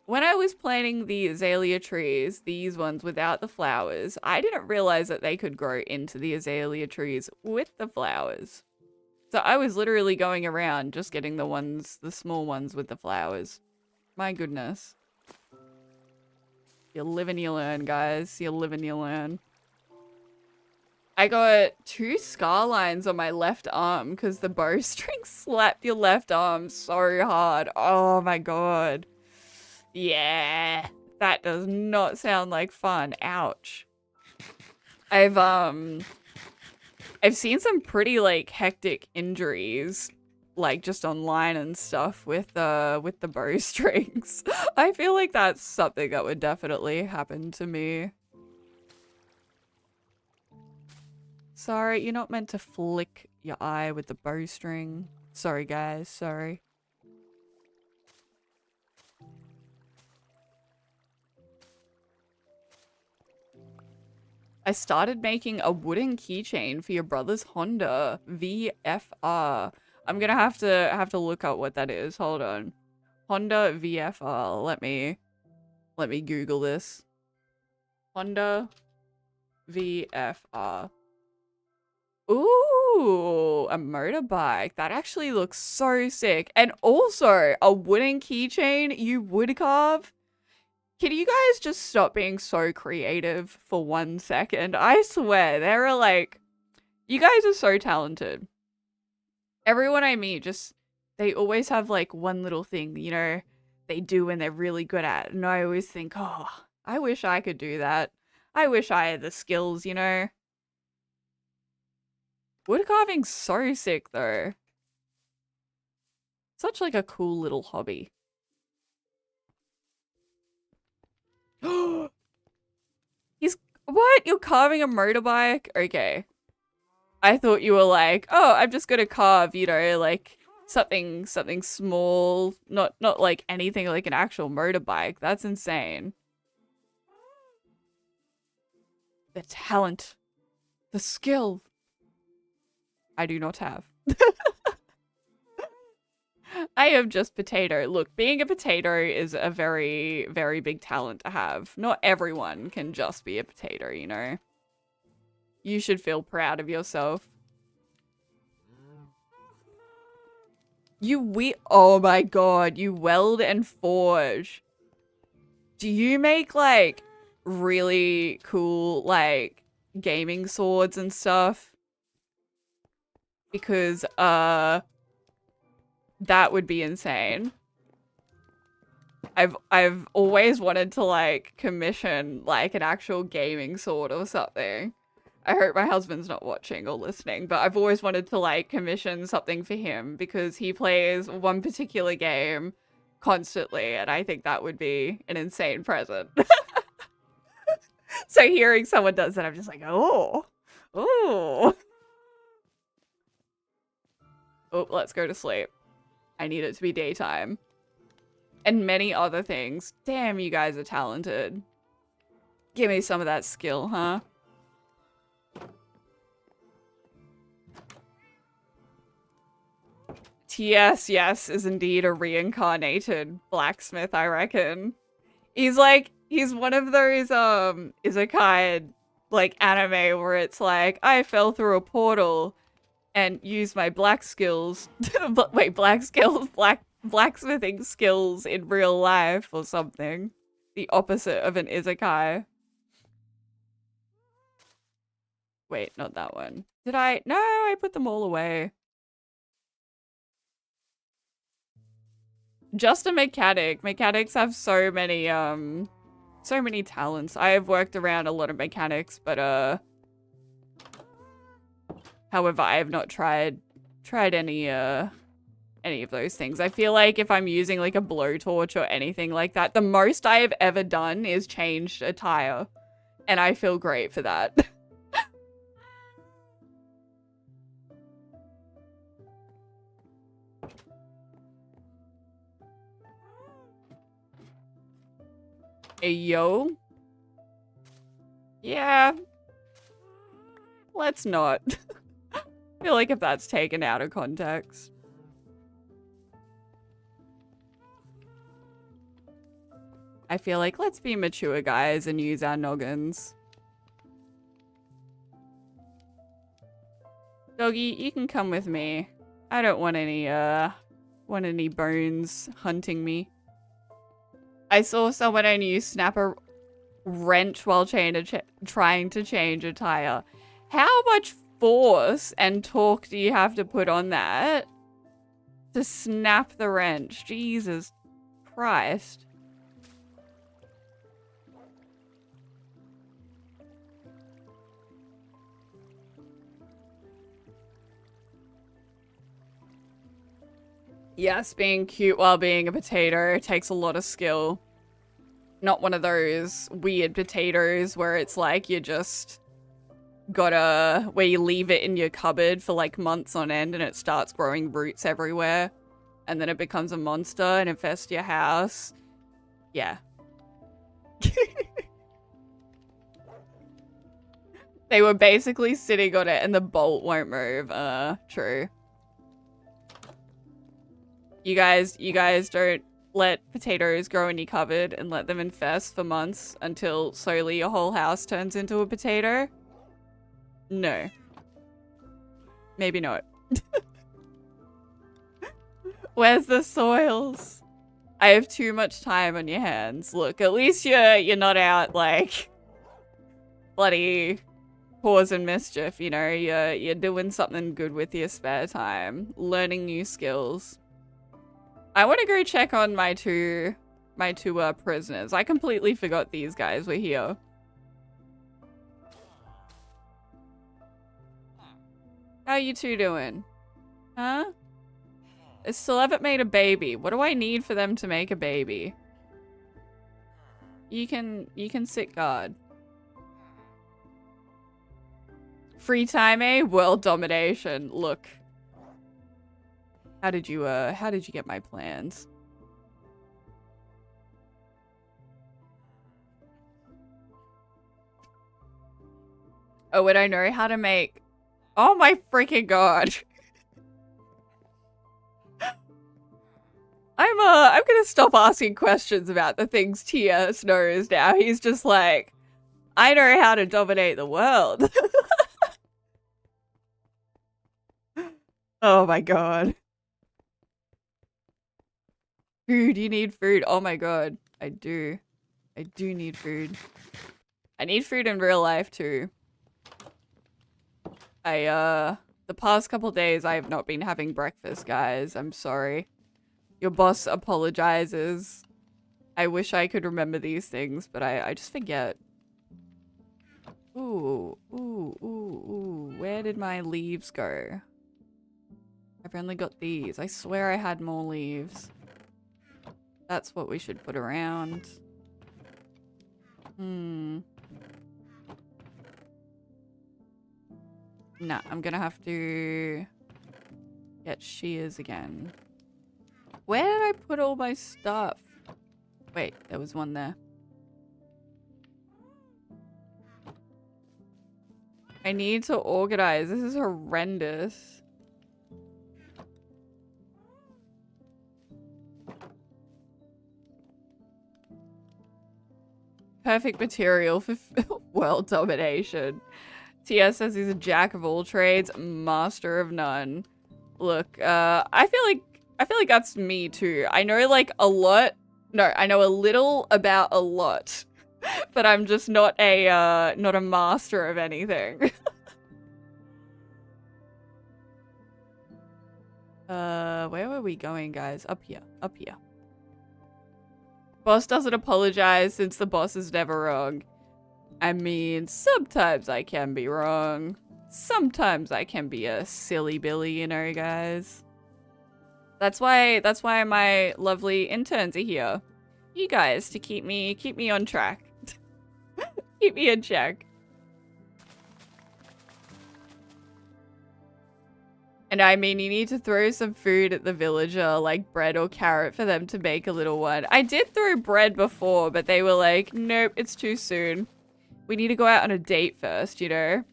When I was planting the azalea trees, these ones without the flowers, I didn't realize that they could grow into the azalea trees with the flowers. So I was literally going around just getting the small ones with the flowers. My goodness. You live and you learn, guys. You live and you learn. I got 2 scar lines on my left arm because the bowstring slapped your left arm so hard. Oh my god. Yeah, that does not sound like fun. Ouch. I've seen some pretty like hectic injuries, like just online and stuff with the bowstrings. I feel like that's something that would definitely happen to me. Sorry, you're not meant to flick your eye with the bowstring. Sorry, guys. Sorry. I started making a wooden keychain for your brother's Honda VFR. I'm gonna have to look up what that is. Hold on. Honda VFR. Let me Google this. Honda VFR. Ooh, a motorbike. That actually looks so sick. And also, a wooden keychain you would carve. Can you guys just stop being so creative for 1 second? I swear, there are like... You guys are so talented. Everyone I meet they always have like one little thing, you know, they do and they're really good at. And I always think, oh, I wish I could do that. I wish I had the skills, you know. Wood carving's so sick though. Such like a cool little hobby. What? You're carving a motorbike? Okay. I thought you were like, oh, I'm just gonna carve, you know, like something small, not like anything like an actual motorbike. That's insane. The talent, the skill, I do not have. I am just potato. Look, being a potato is a very, very big talent to have. Not everyone can just be a potato, you know. You should feel proud of yourself. Oh my god, you weld and forge. Do you make like really cool like gaming swords and stuff? Because that would be insane. I've always wanted to like commission like an actual gaming sword or something. I hope my husband's not watching or listening, but I've always wanted to like commission something for him because he plays one particular game constantly and I think that would be an insane present. So hearing someone does that, I'm just like, oh. Oh, let's go to sleep. I need it to be daytime. And many other things. Damn, you guys are talented. Give me some of that skill, huh? TS, yes, is indeed a reincarnated blacksmith, I reckon. He's like, he's one of those, isekai, like, anime where it's like, I fell through a portal and used my black skills, wait, blacksmithing skills in real life or something. The opposite of an isekai. Wait, not that one. Did I? No, I put them all away. Just a mechanic. Mechanics have so many talents. I have worked around a lot of mechanics, but however, I have not tried any of those things. I feel like if I'm using like a blowtorch or anything like that, the most I have ever done is changed a tire, and I feel great for that. Hey, yo. Yeah. Let's not. I feel like if that's taken out of context. I feel like let's be mature, guys, and use our noggins. Doggy, you can come with me. I don't want any bones hunting me. I saw someone I knew snap a wrench while trying to change a tire. How much force and torque do you have to put on that to snap the wrench? Jesus Christ. Yes, being cute while being a potato takes a lot of skill. Not one of those weird potatoes where it's like you just gotta, where you leave it in your cupboard for like months on end and it starts growing roots everywhere. And then it becomes a monster and infests your house. Yeah. They were basically sitting on it and the bolt won't move. True. You guys don't let potatoes grow in your cupboard and let them infest for months until slowly your whole house turns into a potato? No. Maybe not. Where's the soils? I have too much time on your hands. Look, at least you're not out like bloody causing mischief, you know? You're doing something good with your spare time, learning new skills. I want to go check on my two prisoners. I completely forgot these guys were here. How you two doing? Huh? I still haven't made a baby. What do I need for them to make a baby? You can sit guard. Free time, eh? World domination. Look. How did you get my plans? Oh, would I know how to make... Oh my freaking god. I'm gonna stop asking questions about the things TS knows now. He's just like, I know how to dominate the world. Oh my god. Food, you need food. Oh my god. I do. I do need food. I need food in real life too. The past couple days I have not been having breakfast, guys. I'm sorry. Your boss apologizes. I wish I could remember these things, but I just forget. Ooh, ooh, ooh, ooh. Where did my leaves go? I've only got these. I swear I had more leaves. That's what we should put around. Nah, I'm gonna have to Yet she is again. Where did I put all my stuff? Wait, there was one there. I need to organize. This is horrendous. Perfect material for world domination. TS says he's a jack of all trades, master of none. Look, I feel like that's me too. I know like a lot. No, I know a little about a lot. But I'm just not a master of anything. Where were we going, guys? Up here. Up here. Boss doesn't apologize since the boss is never wrong. I mean, sometimes I can be wrong. Sometimes I can be a silly Billy, you know, guys. That's why my lovely interns are here. You guys to keep me on track. Keep me in check. And I mean, you need to throw some food at the villager, like bread or carrot for them to make a little one. I did throw bread before, but they were like, nope, it's too soon. We need to go out on a date first, you know?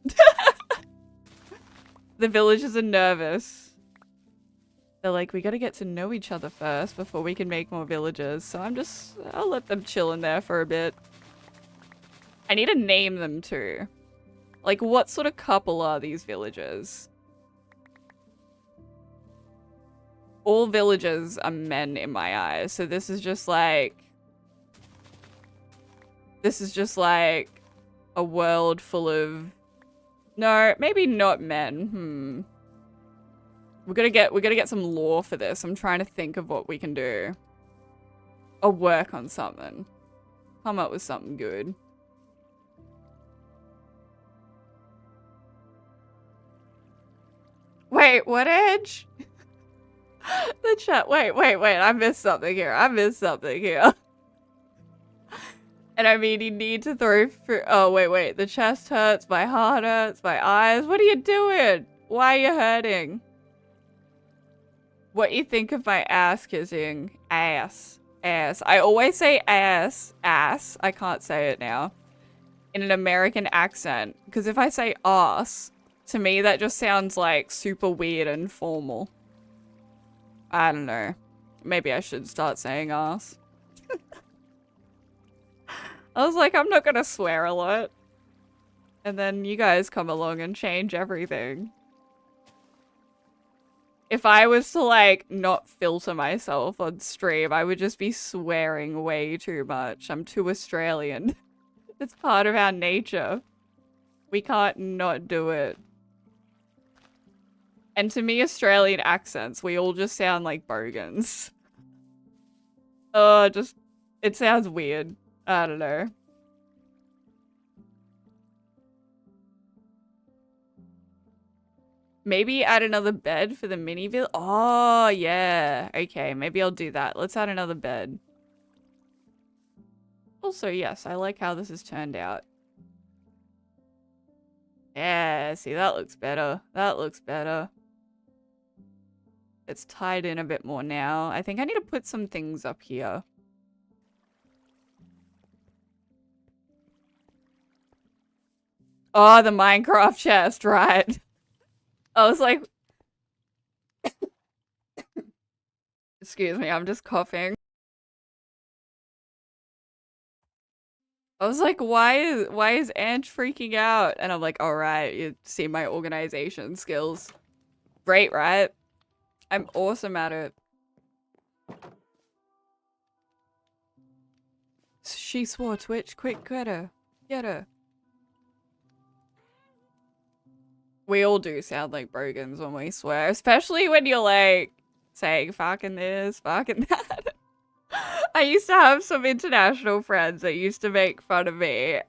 The villagers are nervous. They're like, we gotta get to know each other first before we can make more villagers. So I'll let them chill in there for a bit. I need to name them too. Like, what sort of couple are these villagers? All villagers are men in my eyes, so this is just like a world full of... No, maybe not men. We're gonna get some lore for this. I'm trying to think of what we can do. Or work on something. Come up with something good. Wait, what, Edge? The chat. Wait. I missed something here. And I mean, you need to throw for... Oh, wait. The chest hurts. My heart hurts. My eyes. What are you doing? Why are you hurting? What you think of my ass kissing? Ass. I always say ass. I can't say it now. In an American accent. Because if I say ass, to me that just sounds like super weird and formal. I don't know. Maybe I should start saying ass. I was like, I'm not gonna swear a lot. And then you guys come along and change everything. If I was to, like, not filter myself on stream, I would just be swearing way too much. I'm too Australian. It's part of our nature. We can't not do it. And to me, Australian accents, we all just sound like bogans. It sounds weird. I don't know. Maybe add another bed for the mini village. Oh, yeah. Okay, maybe I'll do that. Let's add another bed. Also, yes, I like how this has turned out. Yeah, see, that looks better. That looks better. It's tied in a bit more now. I think I need to put some things up here. Oh, the Minecraft chest, right. I was like... Excuse me, I'm just coughing. I was like, why is Ange freaking out? And I'm like, alright, you see my organization skills. Great, right? I'm awesome at it. She swore Twitch. Quick, get her. Get her. We all do sound like brogans when we swear. Especially when you're like saying fucking this, fucking that. I used to have some international friends that used to make fun of me.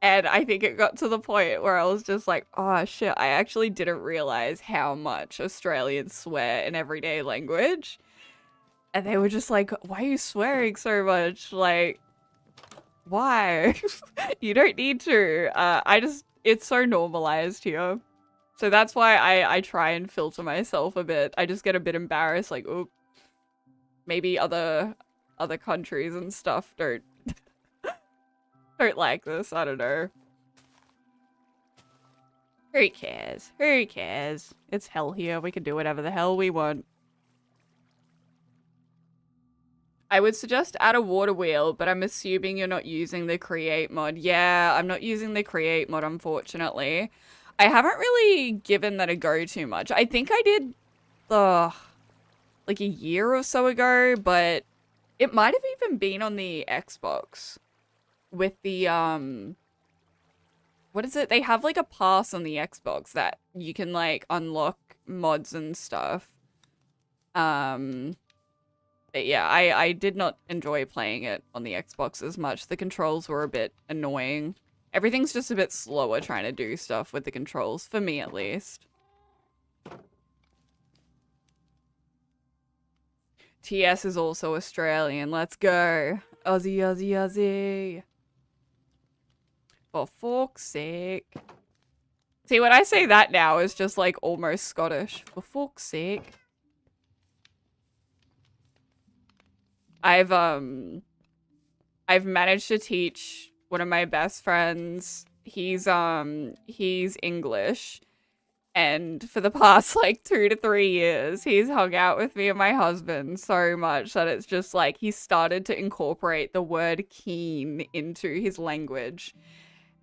And I think it got to the point where I was just like, oh shit, I actually didn't realize how much Australians swear in everyday language. And they were just like, why are you swearing so much? Like, why? You don't need to. It's so normalized here. So that's why I try and filter myself a bit. I just get a bit embarrassed, like, oop, maybe other countries and stuff don't like this. I don't know. Who cares? Who cares? It's hell here. We can do whatever the hell we want. I would suggest add a water wheel, but I'm assuming you're not using the create mod. Yeah, I'm not using the create mod, unfortunately. I haven't really given that a go too much. I think I did like a year or so ago, but it might have even been on the Xbox with the what is it? They have like a pass on the Xbox that you can like unlock mods and stuff. But yeah, I did not enjoy playing it on the Xbox as much. The controls were a bit annoying. Everything's just a bit slower trying to do stuff with the controls, for me at least. TS is also Australian. Let's go. Aussie, Aussie, Aussie. For fuck's sake. See, when I say that now, it's just like almost Scottish. For fuck's sake. I've managed to teach one of my best friends. He's English. And for the past like 2 to 3 years, he's hung out with me and my husband so much that it's just like he started to incorporate the word keen into his language.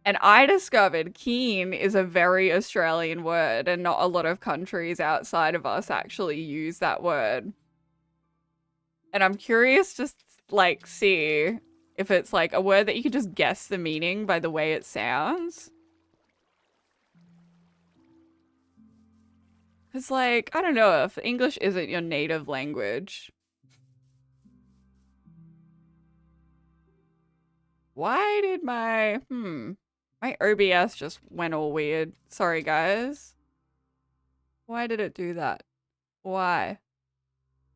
And I discovered keen is a very Australian word, and not a lot of countries outside of us actually use that word. And I'm curious to like see if it's like a word that you could just guess the meaning by the way it sounds. It's like, I don't know, if English isn't your native language. Why did my OBS just went all weird? Sorry, guys. Why did it do that? Why?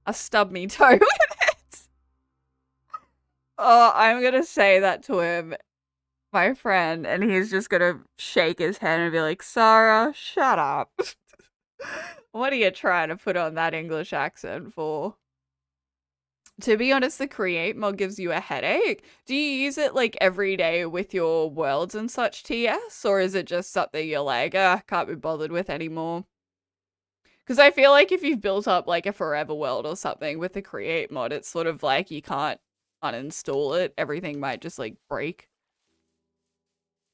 I stubbed me toe with it. Oh, I'm gonna say that to him, my friend, and he's just gonna shake his head and be like, Sara, shut up. What are you trying to put on that English accent for? To be honest, the create mod gives you a headache. Do you use it like every day with your worlds and such, TS? Or is it just something you're like, can't be bothered with anymore? Because I feel like if you've built up like a forever world or something with the create mod, it's sort of like you can't uninstall it. Everything might just like break.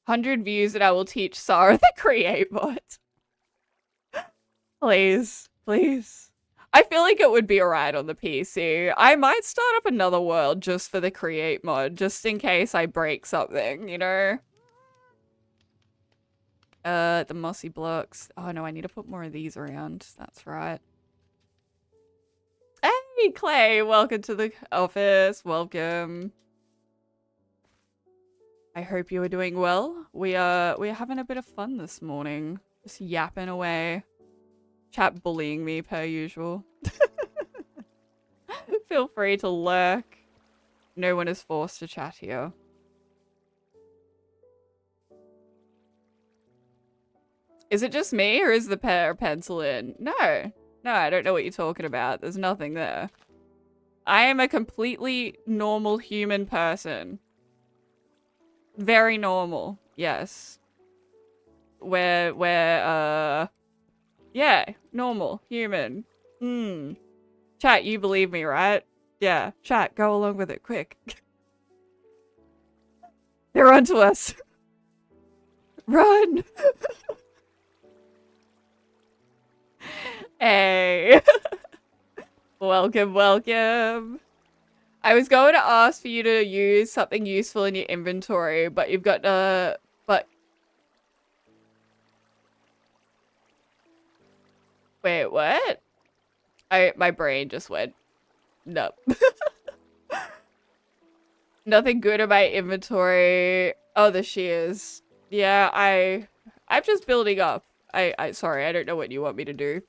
100 views and I will teach Sara the create mod. Please, please. I feel like it would be alright on the PC. I might start up another world just for the create mod, just in case I break something, you know? The mossy blocks. Oh no, I need to put more of these around. That's right. Hey, Clay, welcome to the office. Welcome. I hope you are doing well. We're having a bit of fun this morning. Just yapping away. Chat bullying me per usual. Feel free to lurk. No one is forced to chat here. Is it just me or is the pencil in? No. No, I don't know what you're talking about. There's nothing there. I am a completely normal human person. Very normal. Yes. Yeah, normal, human. Chat, you believe me, right? Yeah, chat, go along with it, quick. They're onto us. Run! Hey. Welcome, welcome. I was going to ask for you to use something useful in your inventory, but you've got Wait, what? My brain just went, nope. Nothing good in my inventory. Oh, the shears. Yeah, I'm just building up. Sorry, I don't know what you want me to do.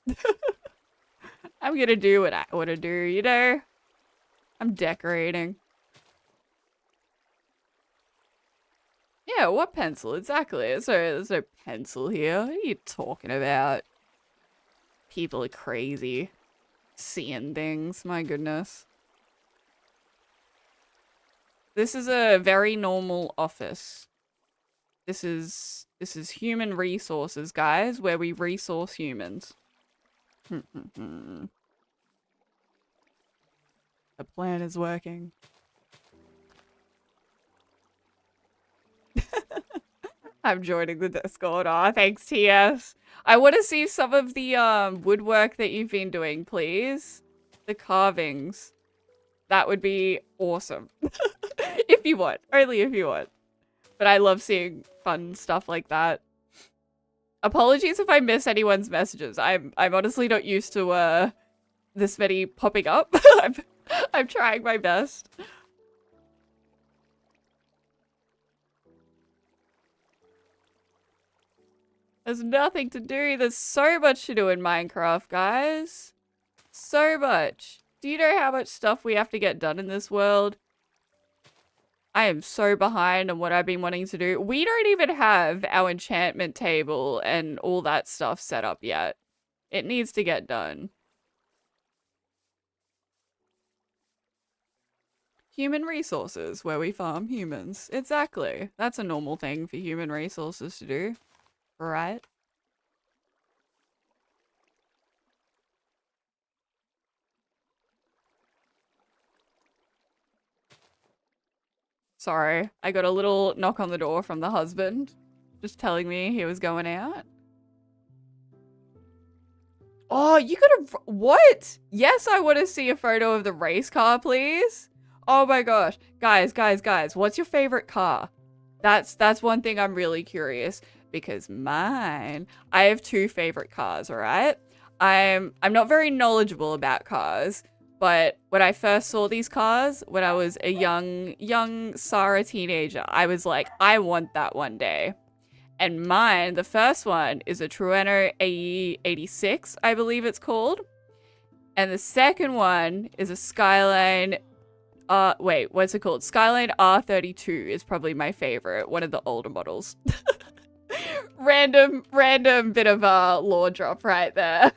I'm gonna do what I want to do, you know? I'm decorating. Yeah, what pencil? Exactly. There's no pencil here. What are you talking about? People are crazy. Seeing things. My goodness. This is a very normal office. This is human resources, guys, where we resource humans. The plan is working. I'm joining the Discord. Aw, thanks, TS. I want to see some of the woodwork that you've been doing, please. The carvings. That would be awesome. If you want. Only if you want. But I love seeing fun stuff like that. Apologies if I miss anyone's messages. I'm honestly not used to this many popping up. I'm trying my best. There's nothing to do. There's so much to do in Minecraft, guys. So much. Do you know how much stuff we have to get done in this world? I am so behind on what I've been wanting to do. We don't even have our enchantment table and all that stuff set up yet. It needs to get done. Human resources, where we farm humans. Exactly. That's a normal thing for human resources to do. Right? Sorry, I got a little knock on the door from the husband. Just telling me he was going out. Oh, you could have... What? Yes, I want to see a photo of the race car, please. Oh my gosh. Guys, what's your favorite car? That's one thing I'm really curious. Because mine... I have two favorite cars, alright? I'm not very knowledgeable about cars. But when I first saw these cars, when I was a young Sara teenager, I was like, I want that one day. And mine, the first one, is a Trueno AE86, I believe it's called. And the second one is a Skyline, wait, what's it called? Skyline R32 is probably my favorite, one of the older models. Random bit of a lore drop right there.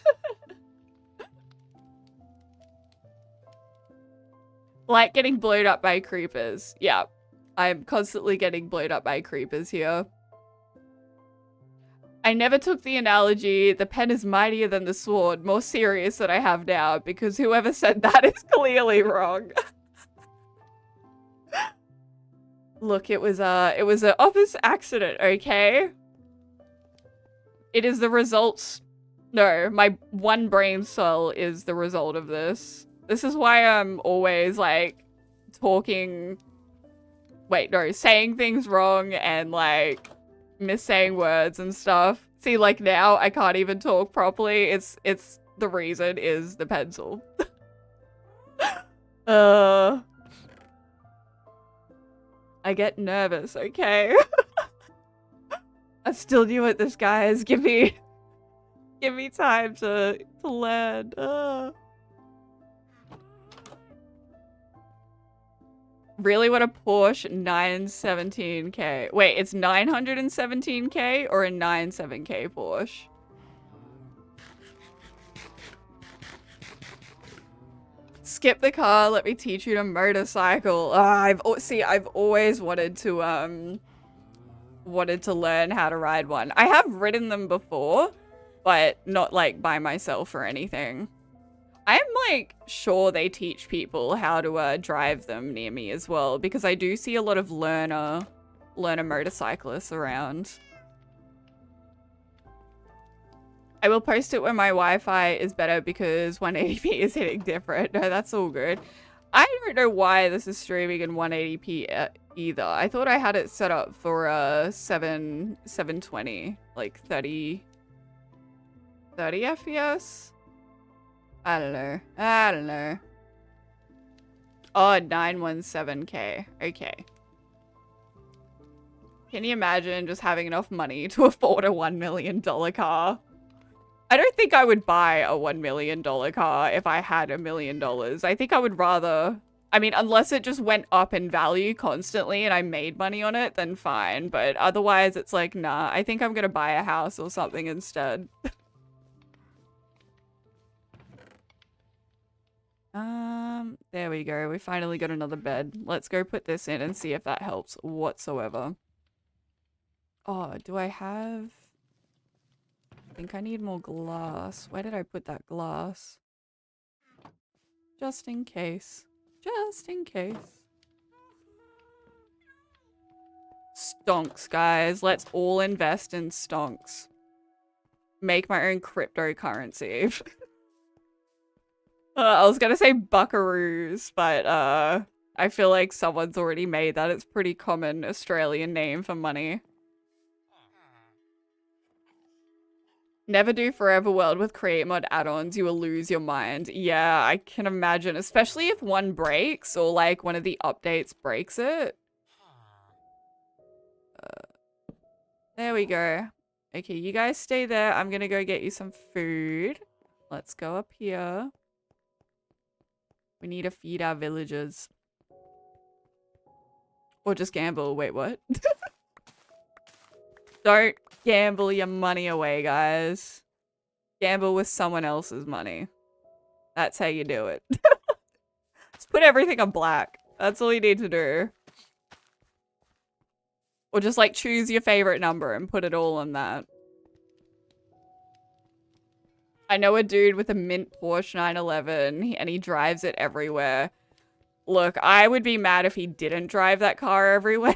Like getting blown up by creepers. Yeah, I'm constantly getting blown up by creepers here. I never took the analogy, the pen is mightier than the sword, more serious than I have now, because whoever said that is clearly wrong. Look, it was an office accident, okay? It is the results. No, my one brain cell is the result of this. This is why I'm always, like, saying things wrong and, like, missaying words and stuff. See, like, now I can't even talk properly. It's the reason is the pencil. I get nervous, okay? I'm still new at this, guys. Give me time to learn. Really want a Porsche 917K. Wait, it's 917K or a 97K Porsche? Skip the car, let me teach you to motorcycle. I've always wanted to learn how to ride one. I have ridden them before, but not like by myself or anything. I'm like sure they teach people how to drive them near me as well, because I do see a lot of learner motorcyclists around. I will post it when my Wi-Fi is better because 180p is hitting different. No, that's all good. I don't know why this is streaming in 180p either. I thought I had it set up for 720, like 30 FPS. I don't know. Oh, 917K. Okay. Can you imagine just having enough money to afford a $1 million car? I don't think I would buy a $1 million car if I had $1 million. I think I would rather I mean, unless it just went up in value constantly and I made money on it, then fine. But otherwise, it's like, nah, I think I'm gonna buy a house or something instead. There we go. We finally got another bed. Let's go put this in and see if that helps whatsoever. Oh, do I have... I think I need more glass. Where did I put that glass? Just in case. Just in case. Stonks, guys. Let's all invest in stonks. Make my own cryptocurrency. I was gonna say buckaroos, but I feel like someone's already made that. It's a pretty common Australian name for money. Never do Forever World with Create Mod add-ons. You will lose your mind. Yeah, I can imagine. Especially if one breaks or like one of the updates breaks it. There we go. Okay, you guys stay there. I'm gonna go get you some food. Let's go up here. We need to feed our villagers. Or just gamble. Wait, what? Don't gamble your money away, guys. Gamble with someone else's money. That's how you do it. Just put everything on black. That's all you need to do. Or just like choose your favorite number and put it all on that. I know a dude with a mint Porsche 911 and he drives it everywhere. Look, I would be mad if he didn't drive that car everywhere.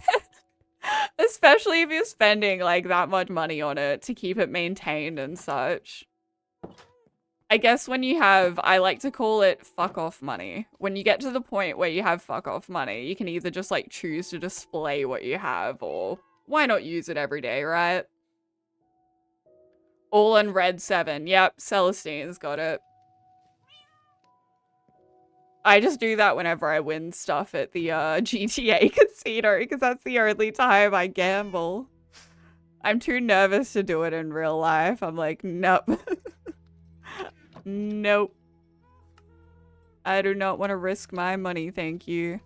Especially if you're spending like that much money on it to keep it maintained and such. I guess when you have, I like to call it fuck off money. When you get to the point where you have fuck off money, you can either just like choose to display what you have or why not use it every day, right? All in red 7. Yep, Celestine's got it. I just do that whenever I win stuff at the GTA casino because that's the only time I gamble. I'm too nervous to do it in real life. I'm like, nope. Nope. I do not want to risk my money, thank you.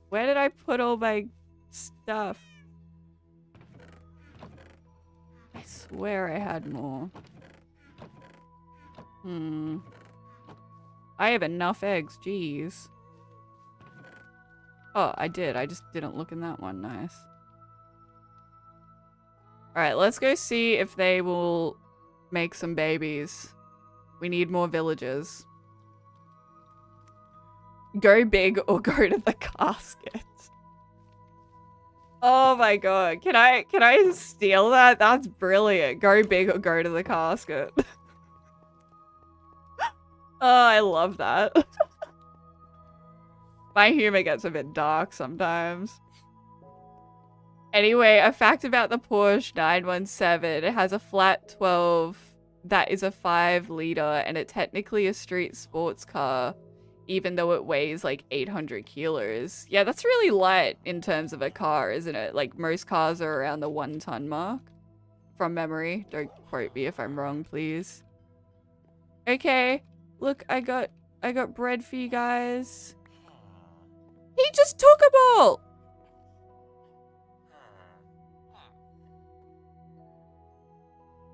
Where did I put all my stuff? I swear I had more. I have enough eggs, jeez. Oh, I did. I just didn't look in that one. Nice. Alright, let's go see if they will make some babies. We need more villagers. Go big or go to the casket. Oh my god. Can I steal that? That's brilliant. Go big or go to the casket. Oh, I love that. My humor gets a bit dark sometimes. Anyway, a fact about the Porsche 917. It has a flat 12 that is a 5-liter and it's technically a street sports car, even though it weighs like 800 kilos. Yeah, that's really light in terms of a car, isn't it? Like most cars are around the 1-ton mark. From memory. Don't quote me if I'm wrong, please. Okay. Look, I got bread for you guys. He just took them all!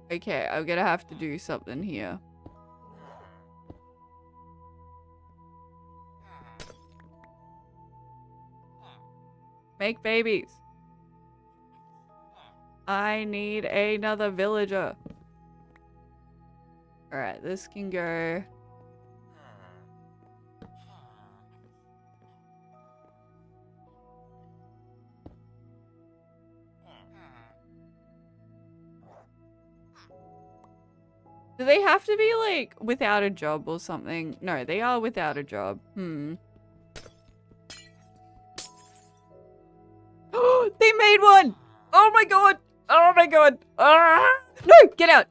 Okay, I'm gonna have to do something here. Make babies. I need another villager. Alright, this can go. Do they have to be, like, without a job or something? No, they are without a job. They made one! Oh my god! Oh my god! Ah! No! Get out!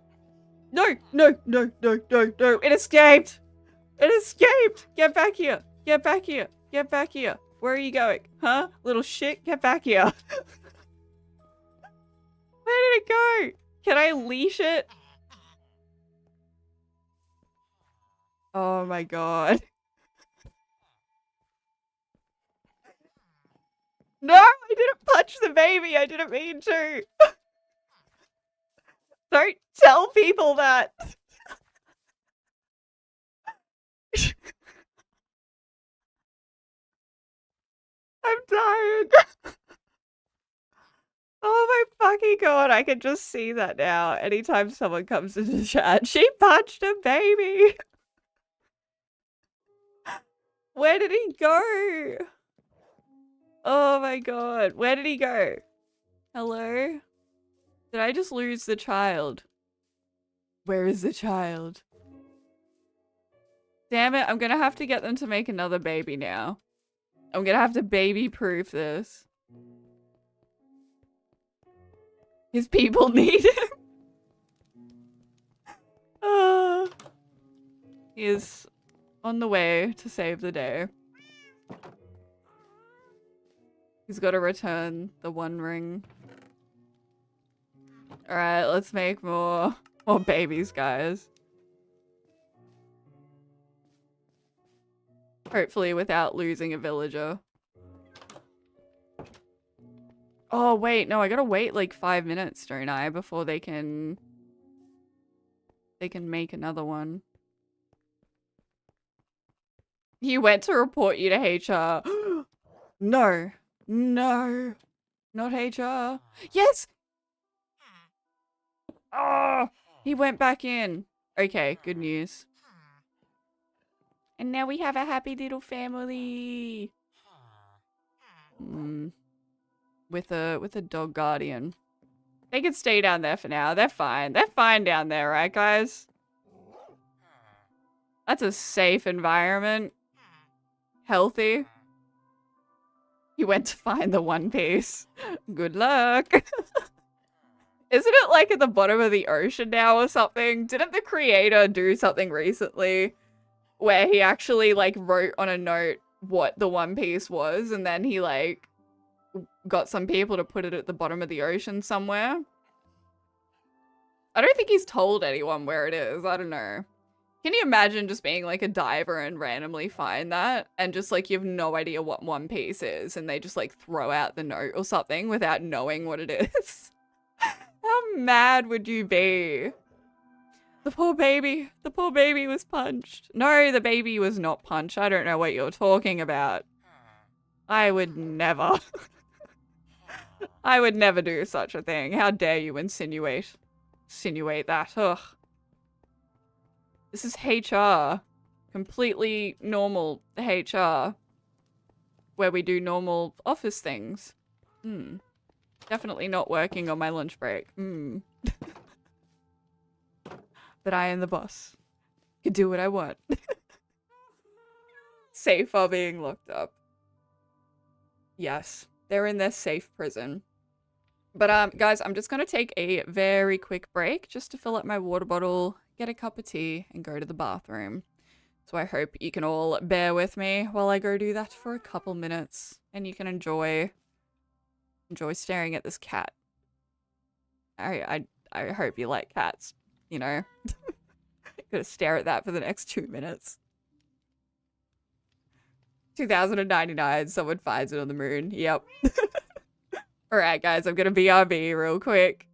No! No! No! No! No! No! It escaped! It escaped! Get back here! Get back here! Get back here! Where are you going? Huh? Little shit? Get back here! Where did it go? Can I leash it? Oh my god. No, I didn't punch the baby. I didn't mean to. Don't tell people that. I'm dying. Oh my fucking god, I can just see that now. Anytime someone comes into the chat, she punched a baby. Where did he go? Oh my god, where did he go? Hello? Did I just lose the child? Where is the child? Damn it, I'm gonna have to get them to make another baby now. I'm gonna have to baby-proof this. His people need him. He is on the way to save the day. He's got to return the One Ring. Alright, let's make more babies, guys. Hopefully without losing a villager. Oh, wait. No, I gotta wait like 5 minutes, don't I? Before they can make another one. He went to report you to HR. No. No. Not HR. Yes! Oh! He went back in. Okay, good news. And now we have a happy little family. With a dog guardian. They can stay down there for now. They're fine. They're fine down there, right, guys? That's a safe environment. Healthy. He went to find the One Piece. Good luck. Isn't it like at the bottom of the ocean now or something? Didn't the creator do something recently where he actually like wrote on a note what the One Piece was and then he like got some people to put it at the bottom of the ocean somewhere? I don't think he's told anyone where it is. I don't know. Can you imagine just being like a diver and randomly find that and just like you have no idea what One Piece is and they just like throw out the note or something without knowing what it is? How mad would you be? The poor baby. The poor baby was punched. No, the baby was not punched. I don't know what you're talking about. I would never. I would never do such a thing. How dare you insinuate that? Ugh. This is HR. Completely normal HR. Where we do normal office things. Definitely not working on my lunch break. But I am the boss. Can do what I want. Safe while being locked up. Yes. They're in their safe prison. But guys, I'm just gonna take a very quick break just to fill up my water bottle, get a cup of tea, and go to the bathroom. So I hope you can all bear with me while I go do that for a couple minutes. And you can enjoy staring at this cat. I hope you like cats, you know? Gotta stare at that for the next 2 minutes. 2099, someone finds it on the moon. Yep. Alright, guys, I'm gonna BRB real quick.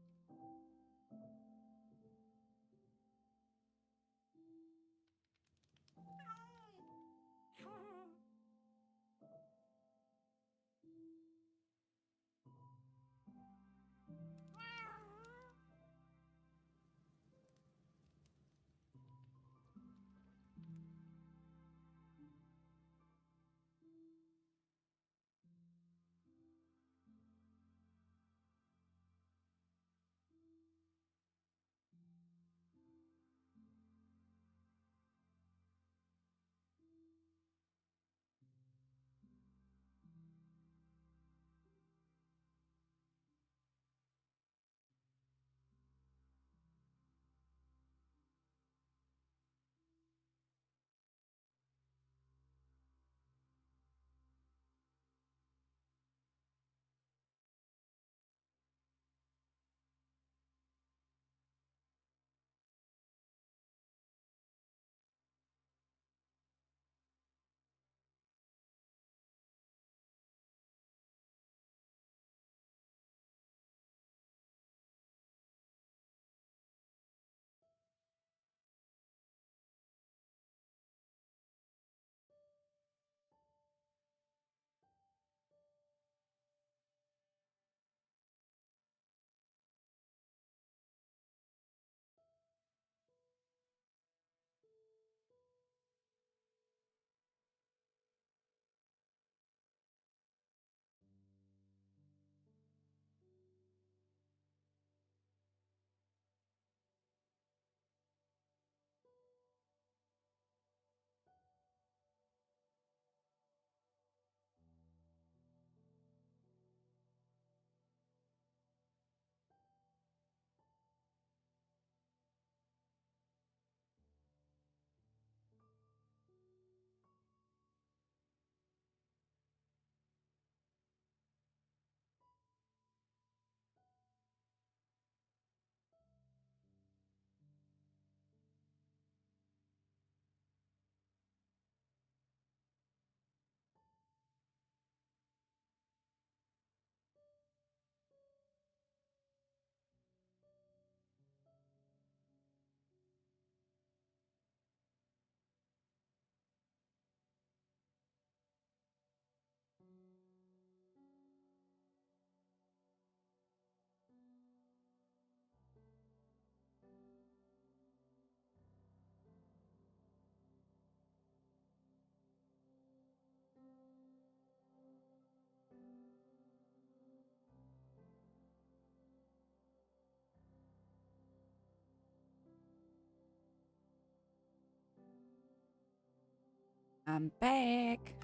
I'm back.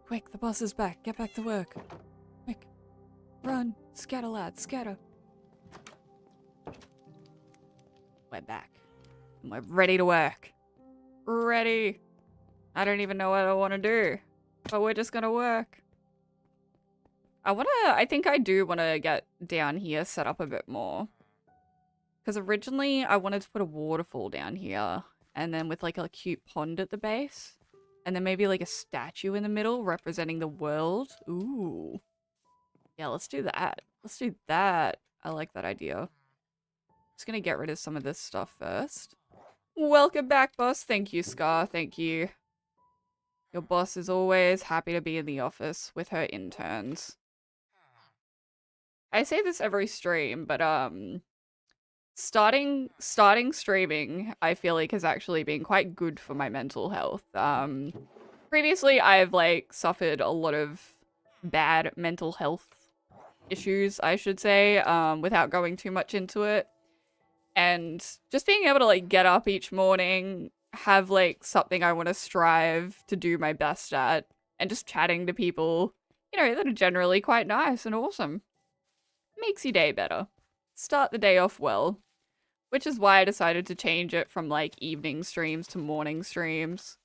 Quick, the boss is back. Get back to work. Quick. Run. Scatter, lads. Scatter. We're back. And we're ready to work. Ready. I don't even know what I want to do. But we're just gonna work. I think I do want to get down here set up a bit more. Because originally I wanted to put a waterfall down here. And then with like a cute pond at the base. And then maybe like a statue in the middle representing the world. Ooh. Yeah, let's do that. Let's do that. I like that idea. Just gonna get rid of some of this stuff first. Welcome back, boss. Thank you, Scar. Thank you. Your boss is always happy to be in the office with her interns. I say this every stream, but starting streaming, I feel like has actually been quite good for my mental health. Previously I've like suffered a lot of bad mental health issues, I should say, without going too much into it. And just being able to like get up each morning, have like something I want to strive to do my best at, and just chatting to people, you know, that are generally quite nice and awesome. Makes your day better. Start the day off well. Which is why I decided to change it from like evening streams to morning streams.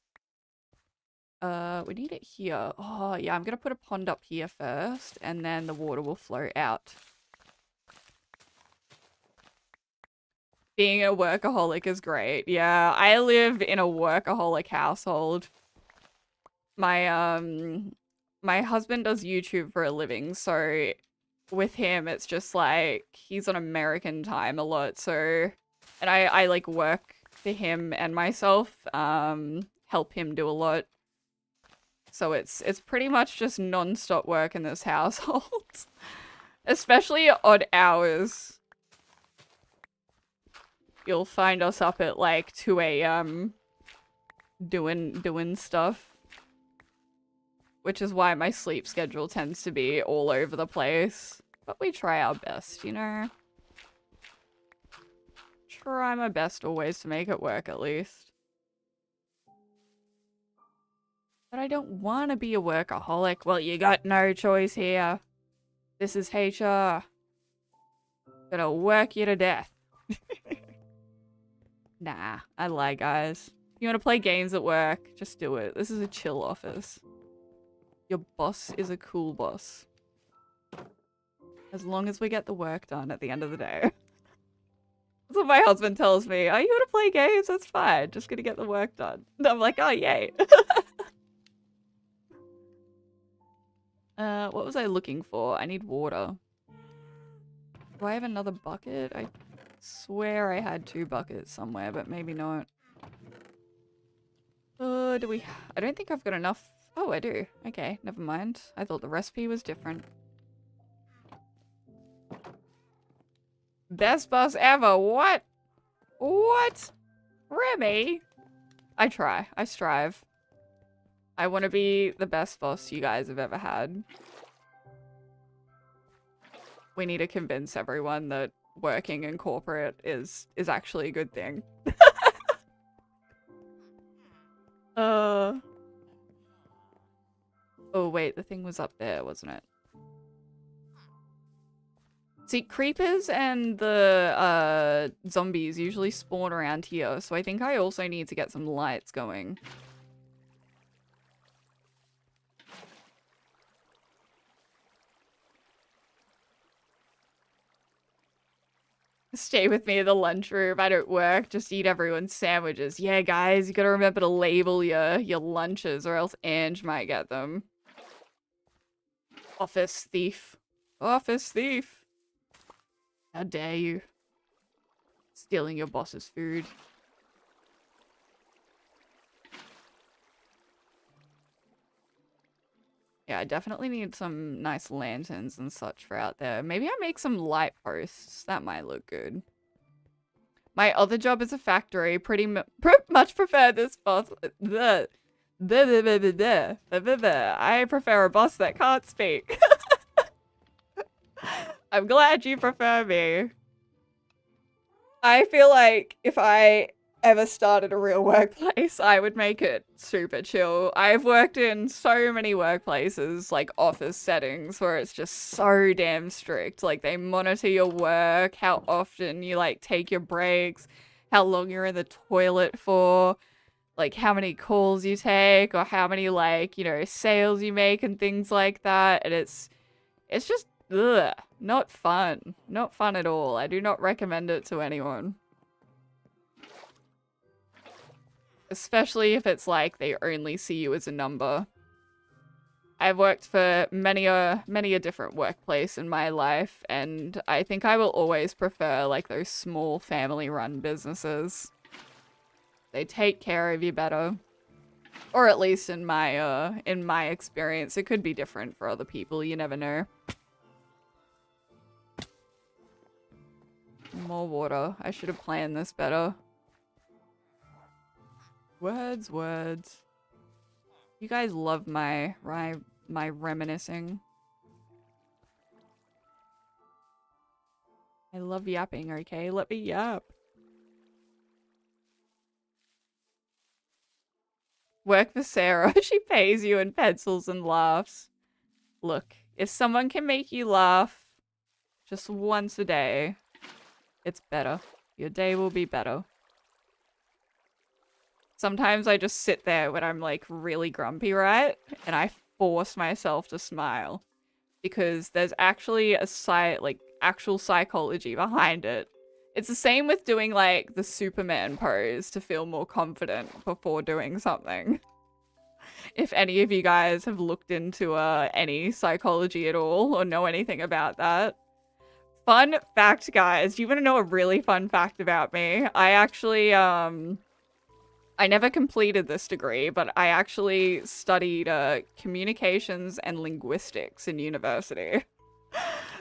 We need it here. Oh yeah, I'm gonna put a pond up here first, and then the water will flow out. Being a workaholic is great. Yeah, I live in a workaholic household. My husband does YouTube for a living, so with him it's just like he's on American time a lot, so and I like work for him and myself, help him do a lot. So it's pretty much just non-stop work in this household. Especially odd hours. You'll find us up at like 2 AM doing stuff. Which is why my sleep schedule tends to be all over the place. But we try our best, you know? Try my best always to make it work at least. But I don't want to be a workaholic. Well, you got no choice here. This is HR. Gonna work you to death. Nah, I lie, guys. If you want to play games at work, just do it. This is a chill office. Your boss is a cool boss. As long as we get the work done at the end of the day. That's what my husband tells me. Oh, you want to play games? That's fine. Just gonna get the work done. And I'm like, oh, yay. What was I looking for? I need water. Do I have another bucket? I swear I had 2 buckets somewhere, but maybe not. Do we... I don't think I've got enough. Oh, I do. Okay, never mind. I thought the recipe was different. Best boss ever. What? What? Remy? I try. I strive. I want to be the best boss you guys have ever had. We need to convince everyone that working in corporate is actually a good thing. Oh wait, the thing was up there, wasn't it? See, creepers and the zombies usually spawn around here, so I think I also need to get some lights going. Stay with me in the lunchroom. I don't work. Just eat everyone's sandwiches. Yeah, guys, you gotta remember to label your lunches or else Ange might get them. Office thief. Office thief. How dare you. Stealing your boss's food. Yeah, I definitely need some nice lanterns and such for out there. Maybe I make some light posts. That might look good. My other job is a factory. Much prefer this boss. I prefer a boss that can't speak. I'm glad you prefer me. I feel like if I ever started a real workplace, I would make it super chill. I've worked in so many workplaces, like office settings, where it's just so damn strict. Like, they monitor your work, how often you, like, take your breaks, how long you're in the toilet for, like, how many calls you take, or how many, like, you know, sales you make and things like that. And it's just, ugh, not fun. Not fun at all. I do not recommend it to anyone. Especially if it's like they only see you as a number. I've worked for many a different workplace in my life, and I think I will always prefer like those small family-run businesses. They take care of you better. Or at least in my experience. It could be different for other people, you never know. More water. I should have planned this better. Words. You guys love my reminiscing. I love yapping, okay? Let me yap. Work for Sara. She pays you in pencils and laughs. Look, if someone can make you laugh just once a day, it's better. Your day will be better. Sometimes I just sit there when I'm like really grumpy, right? And I force myself to smile because there's actually a actual psychology behind it. It's the same with doing like the Superman pose to feel more confident before doing something. If any of you guys have looked into any psychology at all or know anything about that. Fun fact, guys. Do you want to know a really fun fact about me? I actually, I never completed this degree, but I actually studied communications and linguistics in university.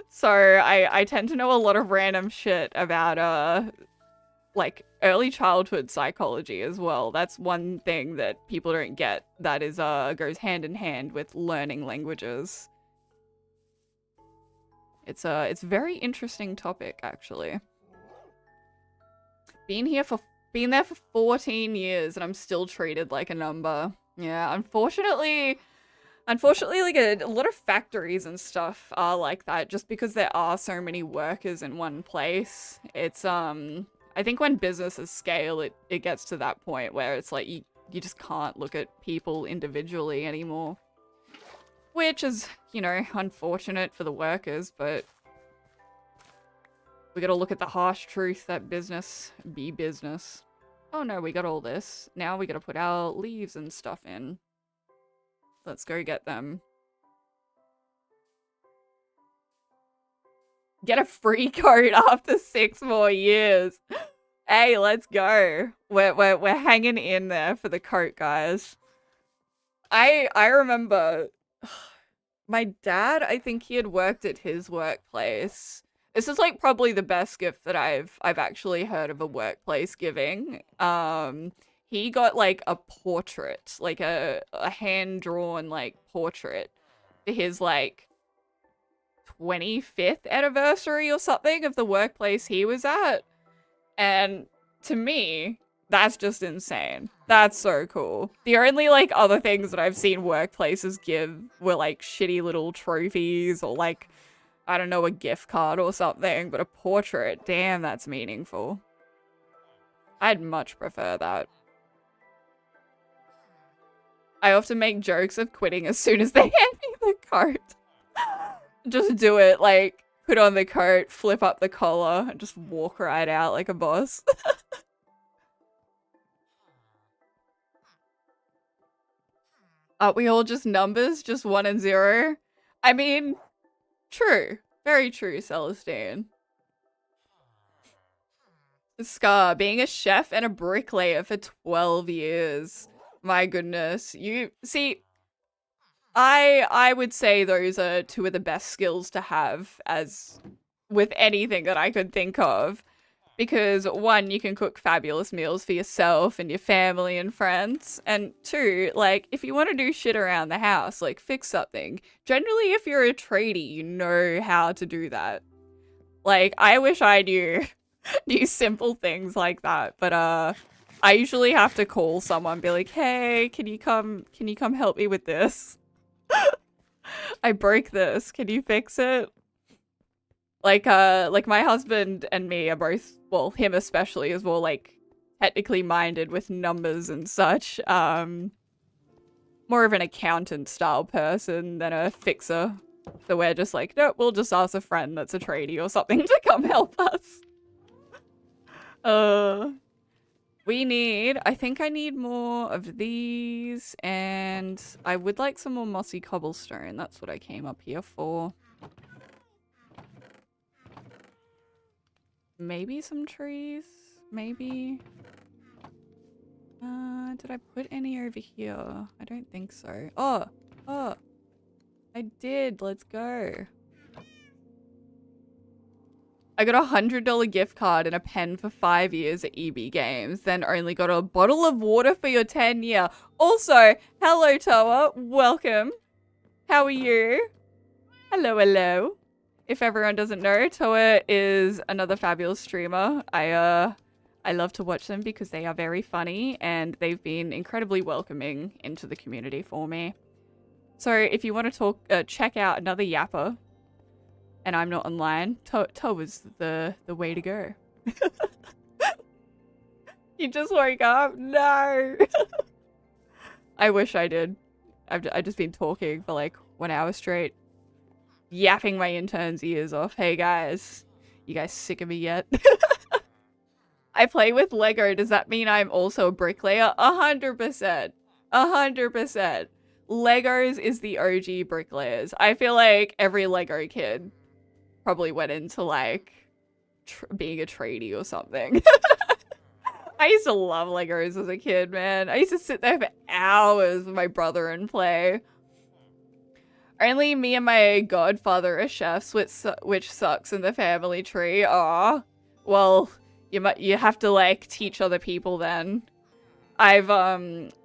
So I tend to know a lot of random shit about like early childhood psychology as well. That's one thing that people don't get that is goes hand in hand with learning languages. It's a very interesting topic, actually. Been there for 14 years and I'm still treated like a number. Yeah, unfortunately, like a lot of factories and stuff are like that just because there are so many workers in one place. It's, I think when businesses scale, it gets to that point where it's like you just can't look at people individually anymore. Which is, you know, unfortunate for the workers, but we gotta look at the harsh truth that business be business. Oh no, we got all this. Now we gotta put our leaves and stuff in. Let's go get them. Get a free coat after 6 more years. Hey, let's go. We're hanging in there for the coat, guys. I remember my dad, I think he had worked at his workplace. This is like probably the best gift that I've actually heard of a workplace giving. He got like a portrait, like a hand-drawn like portrait for his like 25th anniversary or something of the workplace he was at. And to me, that's just insane. That's so cool. The only like other things that I've seen workplaces give were like shitty little trophies or like, I don't know, a gift card or something, but a portrait, damn, that's meaningful. I'd much prefer that. I often make jokes of quitting as soon as they hand me the coat. Just do it, like, put on the coat, flip up the collar, and just walk right out like a boss. Aren't we all just numbers? Just 1 and 0? I mean, true. Very true, Celestine. Scar, being a chef and a bricklayer for 12 years. My goodness. You see, I would say those are 2 of the best skills to have as with anything that I could think of. Because 1, you can cook fabulous meals for yourself and your family and friends. And 2, like, if you want to do shit around the house, like fix something, generally if you're a tradie, you know how to do that. Like, I wish I knew simple things like that. But I usually have to call someone, be like, hey, can you come help me with this? I broke this. Can you fix it? Like my husband and me are both, well, him especially is more like technically minded with numbers and such. More of an accountant style person than a fixer. So we're just like, no, we'll just ask a friend that's a tradie or something to come help us. I think I need more of these, and I would like some more mossy cobblestone. That's what I came up here for. Maybe some trees? Maybe? Did I put any over here? I don't think so. Oh! I did! Let's go! I got a $100 gift card and a pen for 5 years at EB Games, then only got a bottle of water for your 10-year. Also, hello Toa, welcome. How are you? Hello, hello. If everyone doesn't know, Toa is another fabulous streamer. I love to watch them because they are very funny and they've been incredibly welcoming into the community for me. So if you want to talk, check out another yapper, and I'm not online, Toa's the way to go. You just woke up? No! I wish I did. I've just been talking for like 1 hour straight. Yapping my intern's ears off. Hey guys, you guys sick of me yet? I play with Lego. Does that mean I'm also a bricklayer? 100%. 100%. Legos is the OG bricklayers. I feel like every Lego kid probably went into like being a tradie or something. I used to love Legos as a kid, man. I used to sit there for hours with my brother and play. Only me and my godfather are chefs, which sucks in the family tree. Aw. Well, you have to like teach other people then. My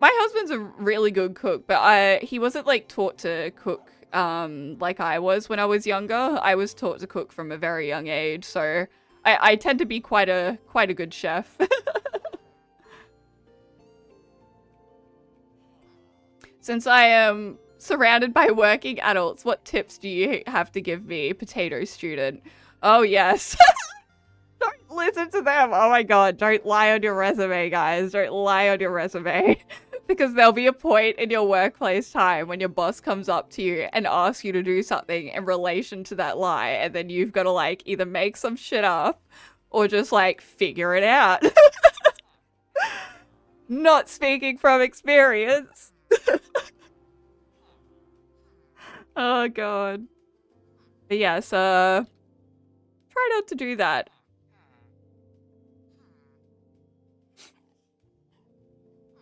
husband's a really good cook, but he wasn't like taught to cook like I was when I was younger. I was taught to cook from a very young age, so I tend to be quite a good chef. Since I am surrounded by working adults, what tips do you have to give me, potato student? Oh yes. Don't listen to them. Oh my god, don't lie on your resume, guys. Don't lie on your resume. Because there'll be a point in your workplace time when your boss comes up to you and asks you to do something in relation to that lie, and then you've got to like either make some shit up or just like figure it out. Not speaking from experience. Oh god. But yes, try not to do that.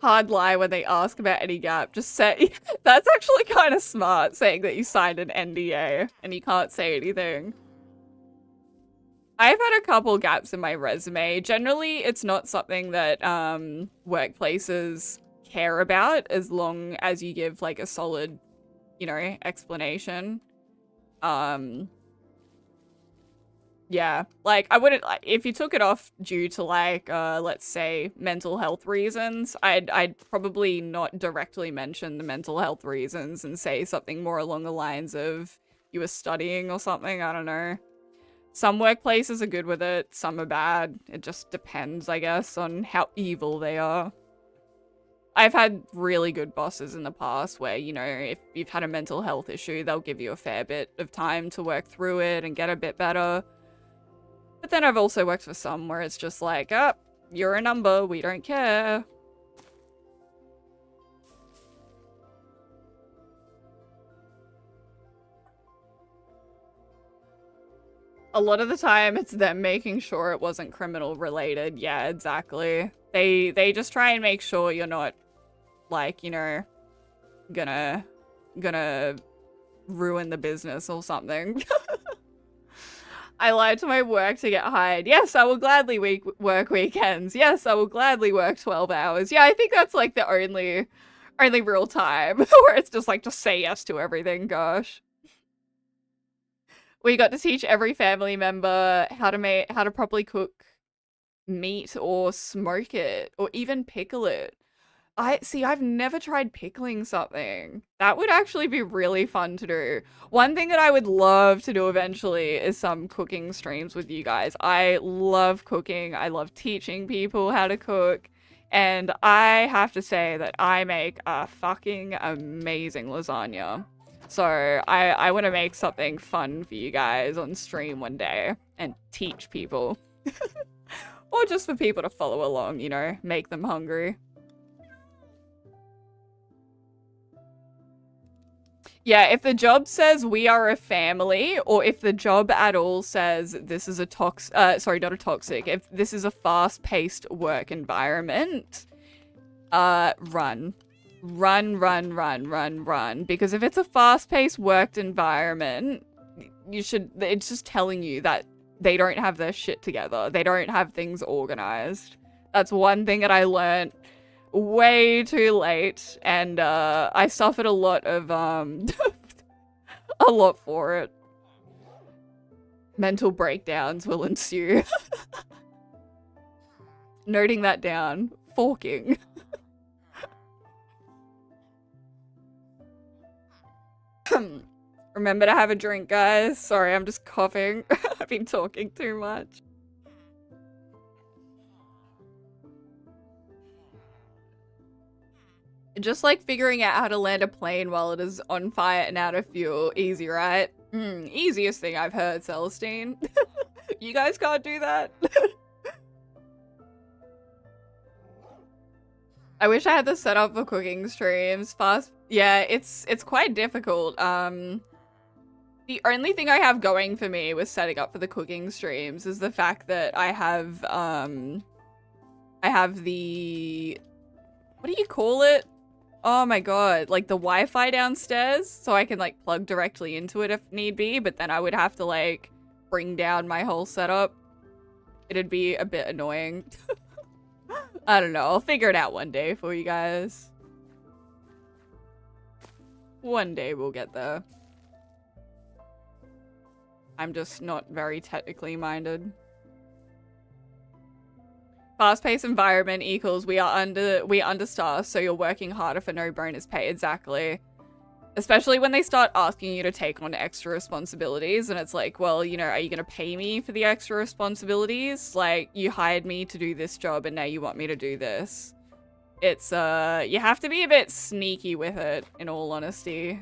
Hard lie when they ask about any gap. Just say, that's actually kind of smart, saying that you signed an NDA and you can't say anything. I've had a couple gaps in my resume. Generally, it's not something that workplaces care about as long as you give like a solid, you know, explanation. Yeah, like I wouldn't, if you took it off due to like let's say mental health reasons, I'd probably not directly mention the mental health reasons and say something more along the lines of you were studying or something. I don't know. Some workplaces are good with it, some are bad. It just depends, I guess, on how evil they are. I've had really good bosses in the past where, you know, if you've had a mental health issue, they'll give you a fair bit of time to work through it and get a bit better. But then I've also worked for some where it's just like, oh, you're a number, we don't care. A lot of the time it's them making sure it wasn't criminal related. Yeah, exactly. They just try and make sure you're not like, you know, gonna ruin the business or something. I lied to my work to get hired. Yes, I will gladly work weekends. Yes, I will gladly work 12 hours. Yeah, I think that's like the only real time where it's just like, just say yes to everything, gosh. We got to teach every family member how to properly cook meat or smoke it or even pickle it. I've never tried pickling something. That would actually be really fun to do. One thing that I would love to do eventually is some cooking streams with you guys. I love cooking. I love teaching people how to cook. And I have to say that I make a fucking amazing lasagna. So I want to make something fun for you guys on stream one day and teach people. Or just for people to follow along, you know, make them hungry. Yeah, if the job says we are a family, or if the job at all says this is a sorry, not a toxic, if this is a fast-paced work environment, run. Run. Because if it's a fast-paced worked environment, it's just telling you that they don't have their shit together. They don't have things organized. That's one thing that I learned way too late, and I suffered a lot of a lot for it. Mental breakdowns will ensue. Noting that down. Forking. Remember to have a drink, guys. Sorry, I'm just coughing. I've been talking too much. Just like figuring out how to land a plane while it is on fire and out of fuel. Easy, right? Easiest thing I've heard, Celestine. You guys can't do that? I wish I had the setup for cooking streams. Yeah, it's quite difficult. The only thing I have going for me with setting up for the cooking streams is the fact that I have the... What do you call it? Oh my god, like the Wi-Fi downstairs, so I can like plug directly into it if need be, but then I would have to like bring down my whole setup. It'd be a bit annoying. I don't know, I'll figure it out one day for you guys. One day we'll get there. I'm just not very technically minded. Fast-paced environment equals we're understaffed, so you're working harder for no bonus pay. Exactly. Especially when they start asking you to take on extra responsibilities, and it's like, well, you know, are you gonna pay me for the extra responsibilities? Like, you hired me to do this job, and now you want me to do this. It's, you have to be a bit sneaky with it, in all honesty.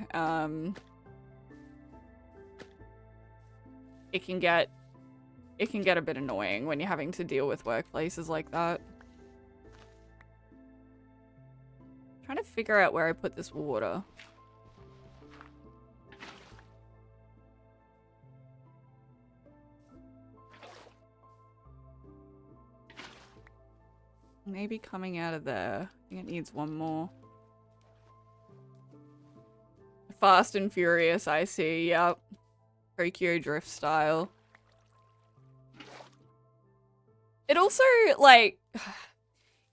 It can get a bit annoying when you're having to deal with workplaces like that. I'm trying to figure out where I put this water. Maybe coming out of there. I think it needs one more. Fast and Furious, I see. Yep. Tokyo Drift style. It also, like,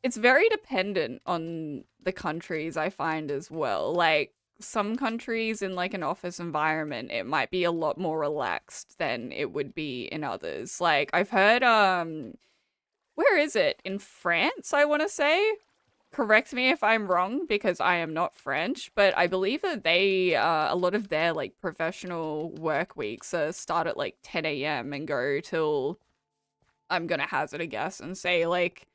it's very dependent on the countries, I find, as well. Like, some countries in, like, an office environment, it might be a lot more relaxed than it would be in others. Like, I've heard, where is it? In France, I want to say? Correct me if I'm wrong, because I am not French, but I believe that they, a lot of their, like, professional work weeks start at, like, 10 a.m. and go till... I'm gonna hazard a guess and say like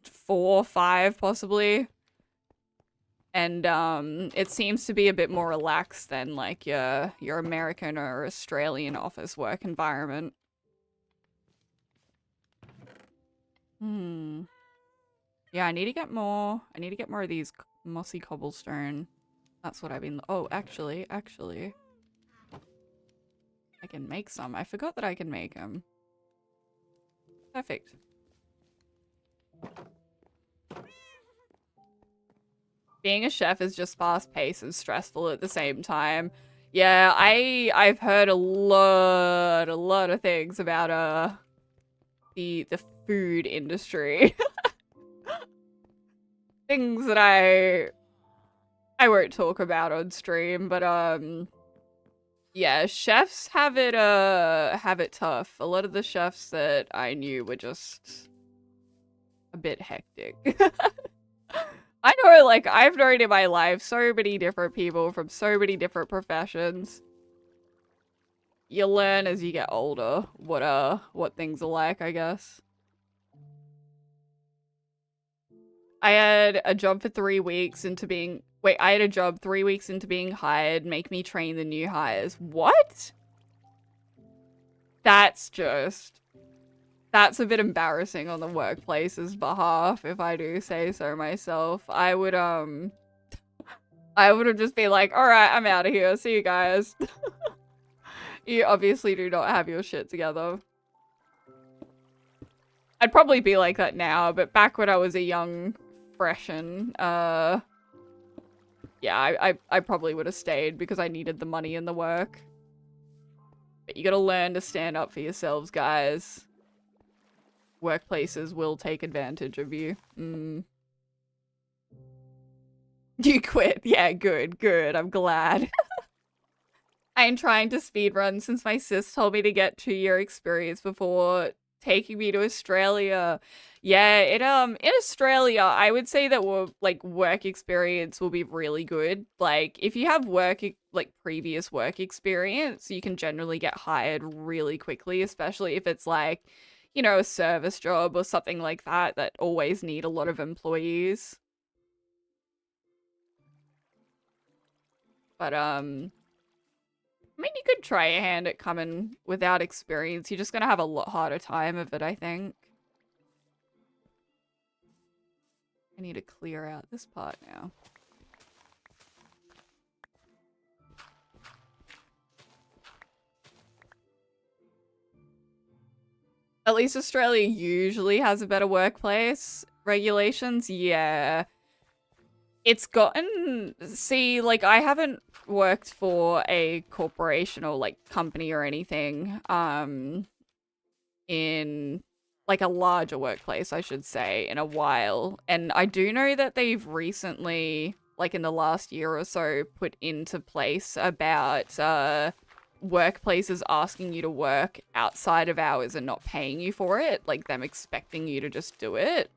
4 or 5 possibly. And it seems to be a bit more relaxed than like your American or Australian office work environment. Yeah, I need to get more of these mossy cobblestone. That's what I've been... Oh, actually. I can make some. I forgot that I can make them. Perfect. Being a chef is just fast-paced and stressful at the same time. Yeah, I've heard a lot of things about the food industry. Things that I won't talk about on stream, but yeah, chefs have it tough. A lot of the chefs that I knew were just a bit hectic. I know, like, I've known in my life so many different people from so many different professions. You learn as you get older what things are like, I guess. I had a job for 3 weeks into being... Wait, I had a job 3 weeks into being hired, make me train the new hires. What? That's just... That's a bit embarrassing on the workplace's behalf, if I do say so myself. I would have just been like, alright, I'm out of here. See you guys. You obviously do not have your shit together. I'd probably be like that now, but back when I was a young freshen, yeah, I probably would have stayed because I needed the money and the work. But you gotta learn to stand up for yourselves, guys. Workplaces will take advantage of you. You quit. Yeah, good, good. I'm glad. I'm trying to speedrun since my sis told me to get 2-year experience before taking me to Australia. Yeah, in Australia, I would say that work experience will be really good. Like, if you have previous work experience, you can generally get hired really quickly, especially if it's like, you know, a service job or something like that always need a lot of employees. But, I mean, you could try a hand at coming without experience. You're just gonna have a lot harder time of it, I think. I need to clear out this part now. At least Australia usually has a better workplace regulations. Yeah. It's gotten... See, like, I haven't worked for a corporation or, like, company or anything, in, like, a larger workplace, I should say, in a while. And I do know that they've recently, like, in the last year or so, put into place about, workplaces asking you to work outside of hours and not paying you for it, like them expecting you to just do it.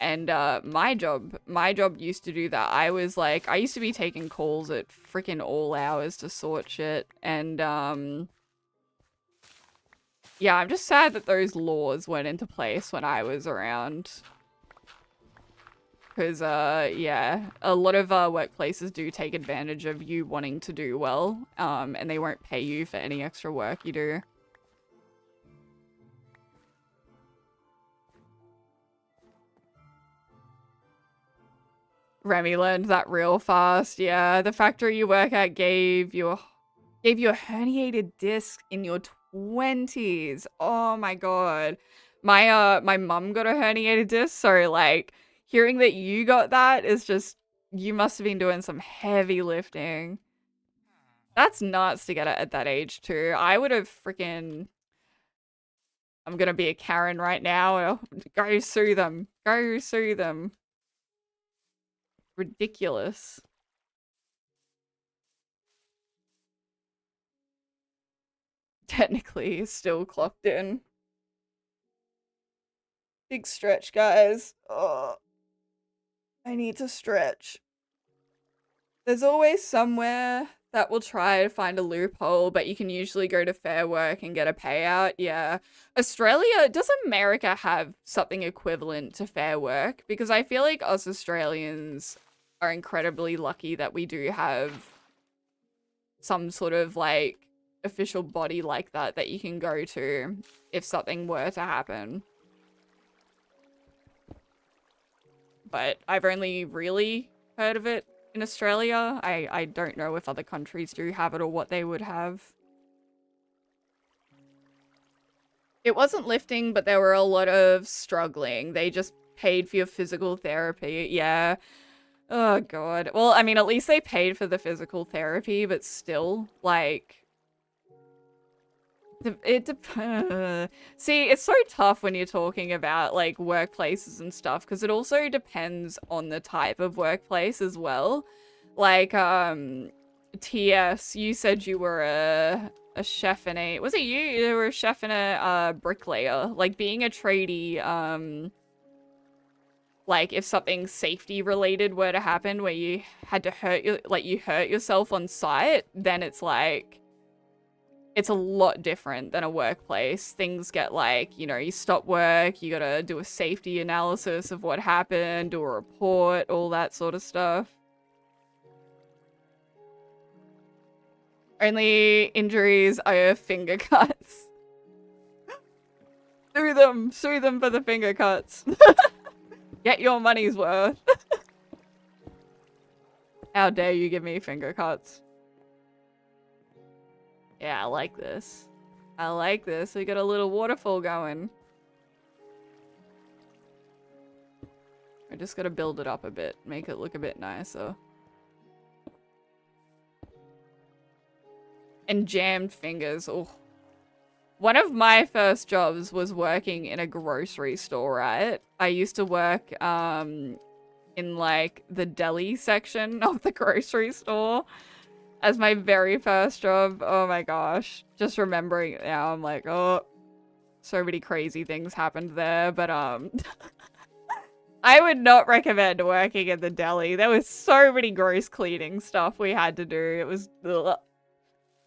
And my job used to do that. I used to be taking calls at freaking all hours to sort shit. And yeah, I'm just sad that those laws went into place when I was around. Because, yeah, a lot of workplaces do take advantage of you wanting to do well, and they won't pay you for any extra work you do. Remy learned that real fast, yeah. The factory you work at gave you a herniated disc in your 20s. Oh my god. My mum got a herniated disc, so, like... Hearing that you got that is just, you must have been doing some heavy lifting. That's nuts to get it at that age too. I would have freaking... I'm gonna be a Karen right now. Go sue them. Go sue them. Ridiculous. Technically, still clocked in. Big stretch, guys. Oh. I need to stretch. There's always somewhere that will try to find a loophole, but you can usually go to Fair Work and get a payout. Yeah. Australia, does America have something equivalent to Fair Work? Because I feel like us Australians are incredibly lucky that we do have some sort of, like, official body like that you can go to if something were to happen. But I've only really heard of it in Australia. I don't know if other countries do have it or what they would have. It wasn't lifting, but there were a lot of struggling. They just paid for your physical therapy. Yeah. Oh, God. Well, I mean, at least they paid for the physical therapy, but still, like... See, it's so tough when you're talking about, like, workplaces and stuff, because it also depends on the type of workplace as well. Like, TS, you said you were a chef in a... Was it you? You were a chef in a bricklayer. Like, being a tradie, like if something safety related were to happen where you had to hurt you hurt yourself on site, then it's like it's a lot different than a workplace. Things get like, you know, you stop work, you gotta do a safety analysis of what happened, do a report, all that sort of stuff. Only injuries are finger cuts. Sue them for the finger cuts. Get your money's worth. How dare you give me finger cuts? Yeah, I like this. I like this. We got a little waterfall going. I just gotta build it up a bit, make it look a bit nicer. And jammed fingers. Oh. One of my first jobs was working in a grocery store, right? I used to work in like the deli section of the grocery store as my very first job. Oh my gosh. Just remembering it now, I'm like, oh, so many crazy things happened there. But I would not recommend working in the deli. There was so many gross cleaning stuff we had to do. It was ugh.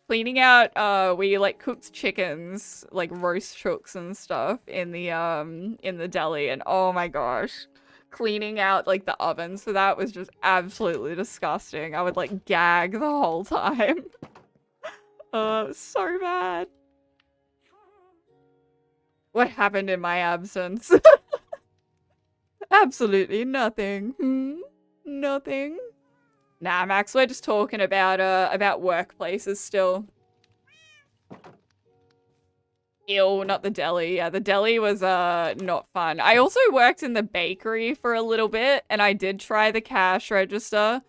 Cleaning out, we like cooked chickens, like roast chooks and stuff in the deli, and oh my gosh, cleaning out like the ovens for that was just absolutely disgusting. I would like gag the whole time. Oh, it was so bad. What happened in my absence? Absolutely nothing. Nothing. Nah, Max, we're just talking about workplaces still. Ew, not the deli. Yeah, the deli was not fun. I also worked in the bakery for a little bit, and I did try the cash register,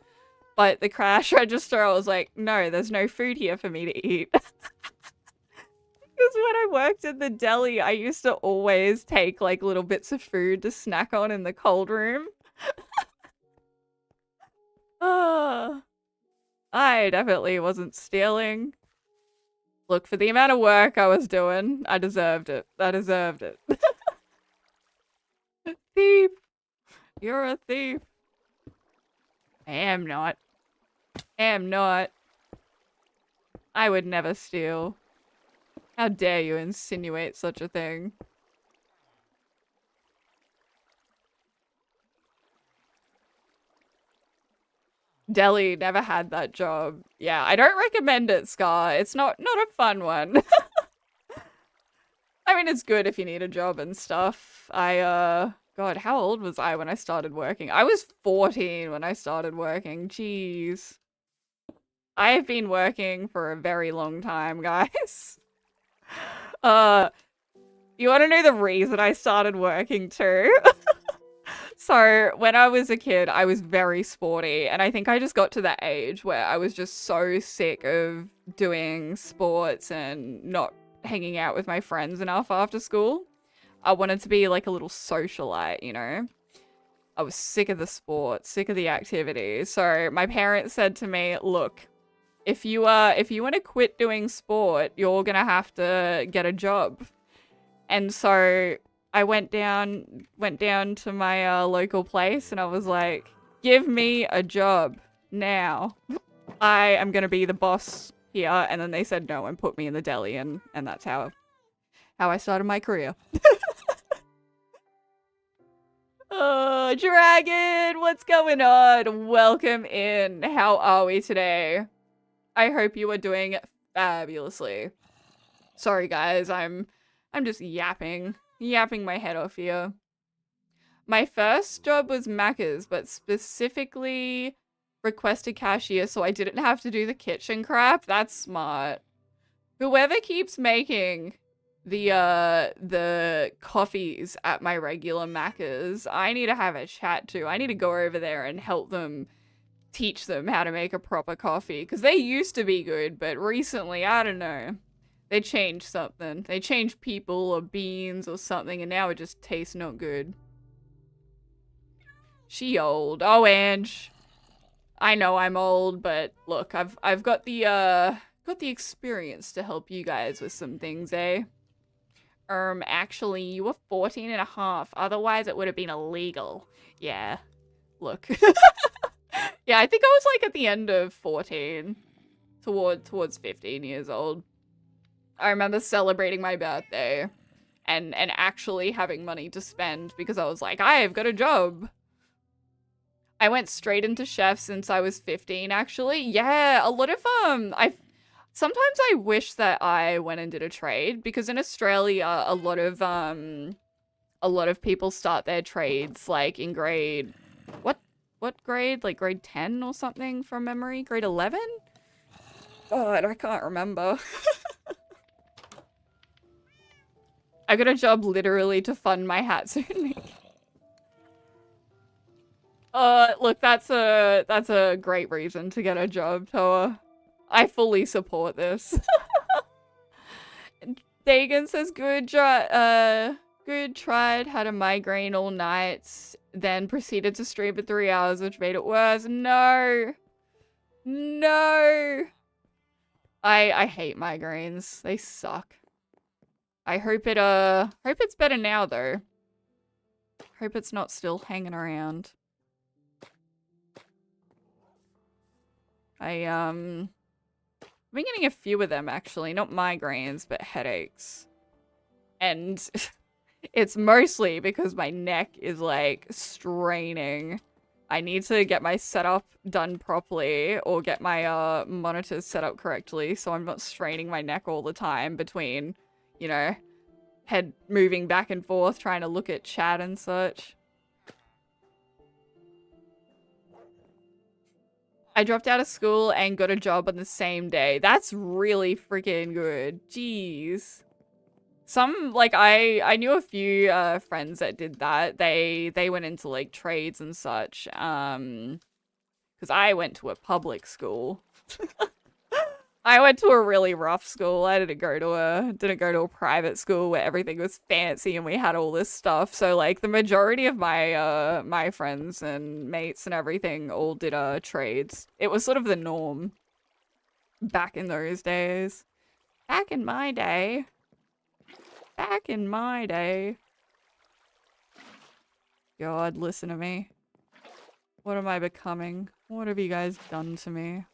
but the cash register, I was like, no, there's no food here for me to eat. Because when I worked in the deli, I used to always take like little bits of food to snack on in the cold room. I definitely wasn't stealing. Look, for the amount of work I was doing, I deserved it. I deserved it. Thief! You're a thief. I am not. I am not. I would never steal. How dare you insinuate such a thing? Deli never had that job. Yeah, I don't recommend it, Scar. It's not a fun one. I mean, it's good if you need a job and stuff. God, how old was I when I started working? I was 14 when I started working. Jeez. I have been working for a very long time, guys. You want to know the reason I started working too? So, when I was a kid, I was very sporty, and I think I just got to that age where I was just so sick of doing sports and not hanging out with my friends enough after school. I wanted to be like a little socialite, you know? I was sick of the sport, sick of the activities. So, my parents said to me, look, if you want to quit doing sport, you're gonna have to get a job. And so I went down to my local place and I was like, give me a job now. I am going to be the boss here. And then they said no and put me in the deli, and that's how I started my career. Oh, Dragon, what's going on? Welcome in. How are we today? I hope you are doing fabulously. Sorry guys, I'm just yapping my head off here. My first job was Macca's, but specifically requested cashier, so I didn't have to do the kitchen crap. That's smart. Whoever keeps making the coffees at my regular Macca's, I need to have a chat to. I need to go over there and help them, teach them how to make a proper coffee, because they used to be good, but recently, I don't know. They changed something. They changed people or beans or something, and now it just tastes not good. She old. Oh, Ange. I know I'm old, but look, I've got the experience to help you guys with some things, eh? Actually, you were 14 and a half. Otherwise, it would have been illegal. Yeah. Look. Yeah, I think I was like at the end of 14. Towards 15 years old. I remember celebrating my birthday and actually having money to spend because I was like, I've got a job. I went straight into chef since I was 15, actually. Yeah, a lot of, sometimes I wish that I went and did a trade because in Australia, a lot of people start their trades like in grade, what grade? Like grade 10 or something from memory? Grade 11? God, I can't remember. I got a job literally to fund my Hatsune. Look, that's a great reason to get a job, Toa. I fully support this. Dagan says, good tried, had a migraine all night, then proceeded to stream for 3 hours, which made it worse. No. No. I hate migraines. They suck. I hope it's better now though. Hope it's not still hanging around. I've been getting a few of them actually, not migraines, but headaches. And it's mostly because my neck is like straining. I need to get my setup done properly or get my monitors set up correctly so I'm not straining my neck all the time between, you know, head moving back and forth trying to look at chat and such. I dropped out of school and got a job on the same day. That's really freaking good. Jeez. Some, like, I knew a few friends that did that. They went into, like, trades and such. Because I went to a public school. I went to a really rough school. I didn't go to a private school where everything was fancy and we had all this stuff. So, like, the majority of my my friends and mates and everything all did trades. It was sort of the norm back in those days. Back in my day. Back in my day. God, listen to me. What am I becoming? What have you guys done to me?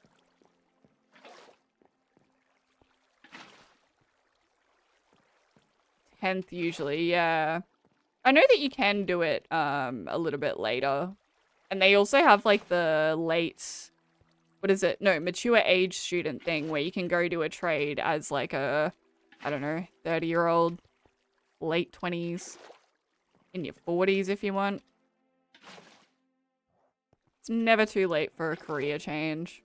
10th usually, yeah. I know that you can do it a little bit later. And they also have like the late, what is it? No, mature age student thing where you can go do a trade as like a, I don't know, 30-year-old. Late 20s, in your 40s if you want. It's never too late for a career change.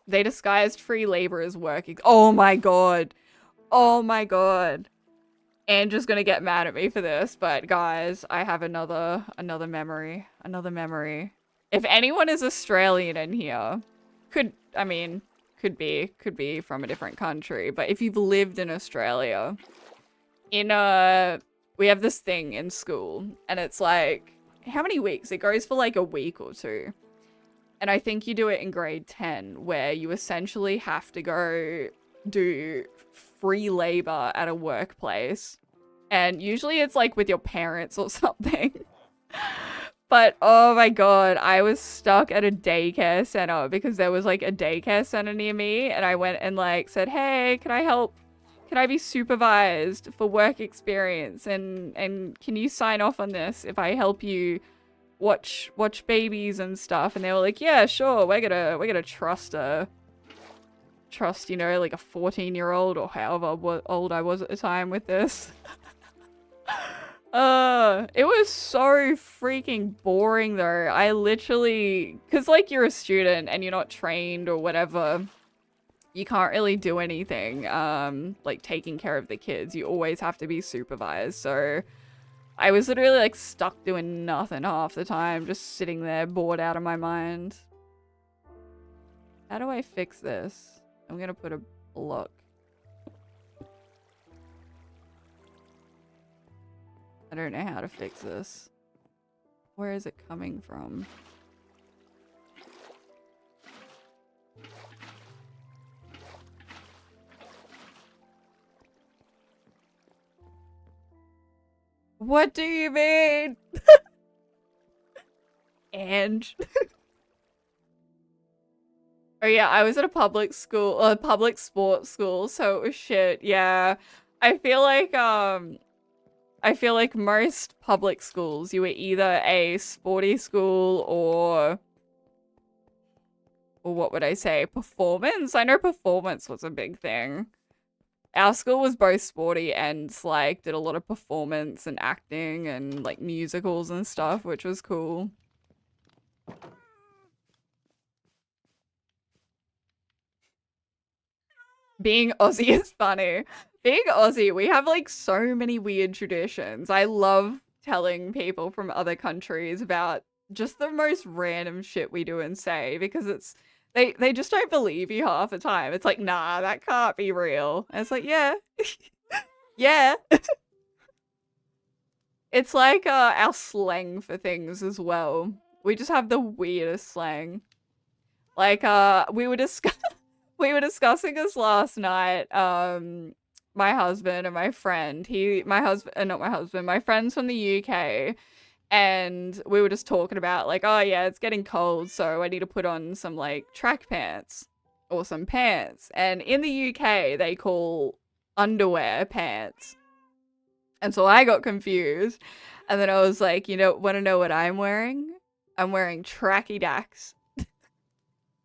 They disguised free labor as work. Oh my god. Oh my god. Andrew's gonna get mad at me for this, but guys, I have another memory. Another memory. If anyone is Australian in here, could be from a different country, but if you've lived in Australia, we have this thing in school, and it's like, how many weeks? It goes for like a week or two. And I think you do it in grade 10, where you essentially have to go do free labor at a workplace. And usually it's like with your parents or something. But oh my god, I was stuck at a daycare center because there was like a daycare center near me, and I went and like said, hey, can I help? Can I be supervised for work experience? And can you sign off on this if I help you watch babies and stuff? And they were like, yeah, sure, we're gonna trust, you know, like a 14-year-old or however old I was at the time with this. It was so freaking boring though. I literally, cause like you're a student and you're not trained or whatever, you can't really do anything, like taking care of the kids. You always have to be supervised. So I was literally like stuck doing nothing half the time, just sitting there bored out of my mind. How do I fix this? I'm gonna put a block. I don't know how to fix this. Where is it coming from? What do you mean? And oh yeah, I was at a public school, a public sports school, so it was shit. Yeah. I feel like most public schools, you were either a sporty school or what would I say? Performance? I know performance was a big thing. Our school was both sporty and like did a lot of performance and acting and like musicals and stuff, which was cool. Being Aussie is funny. Being Aussie, we have like so many weird traditions. I love telling people from other countries about just the most random shit we do and say because they just don't believe you half the time. It's like, nah, that can't be real. And it's like, yeah. Yeah. It's like our slang for things as well. We just have the weirdest slang. Like we were discussing this last night. My husband and my friend. My friend's from the UK. And we were just talking about like, oh yeah, it's getting cold, so I need to put on some like track pants or some pants. And in the UK, they call underwear pants. And so I got confused. And then I was like, want to know what I'm wearing? I'm wearing tracky dacks.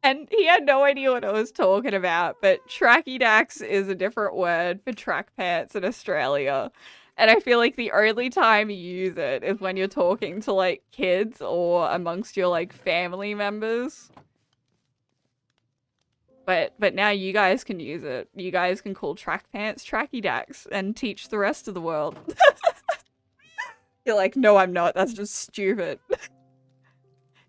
And he had no idea what I was talking about, but tracky dacks is a different word for track pants in Australia. And I feel like the only time you use it is when you're talking to like kids or amongst your like family members. But now you guys can use it. You guys can call track pants tracky dacks and teach the rest of the world. You're like, no, I'm not. That's just stupid.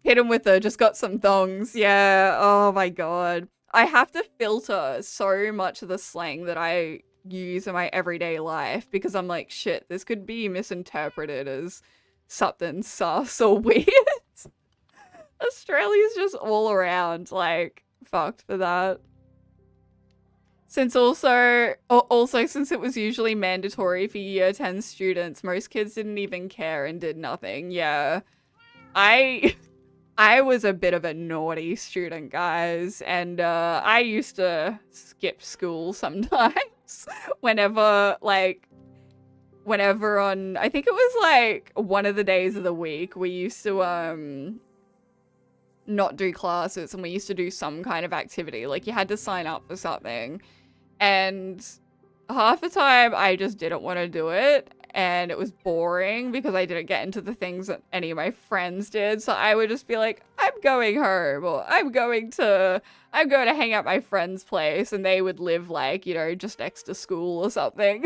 Hit him with just got some thongs. Yeah. Oh my god. I have to filter so much of the slang that I use in my everyday life because I'm like, shit, this could be misinterpreted as something sus or weird. Australia's just all around like fucked for that. Since also since it was usually mandatory for year 10 students, most kids didn't even care and did nothing. Yeah. I was a bit of a naughty student, guys, and I used to skip school sometimes whenever on, I think it was like one of the days of the week, we used to not do classes and we used to do some kind of activity. Like you had to sign up for something, and half the time I just didn't want to do it. And it was boring because I didn't get into the things that any of my friends did. So I would just be like, I'm going home, or I'm going to hang out at my friend's place, and they would live like, just next to school or something.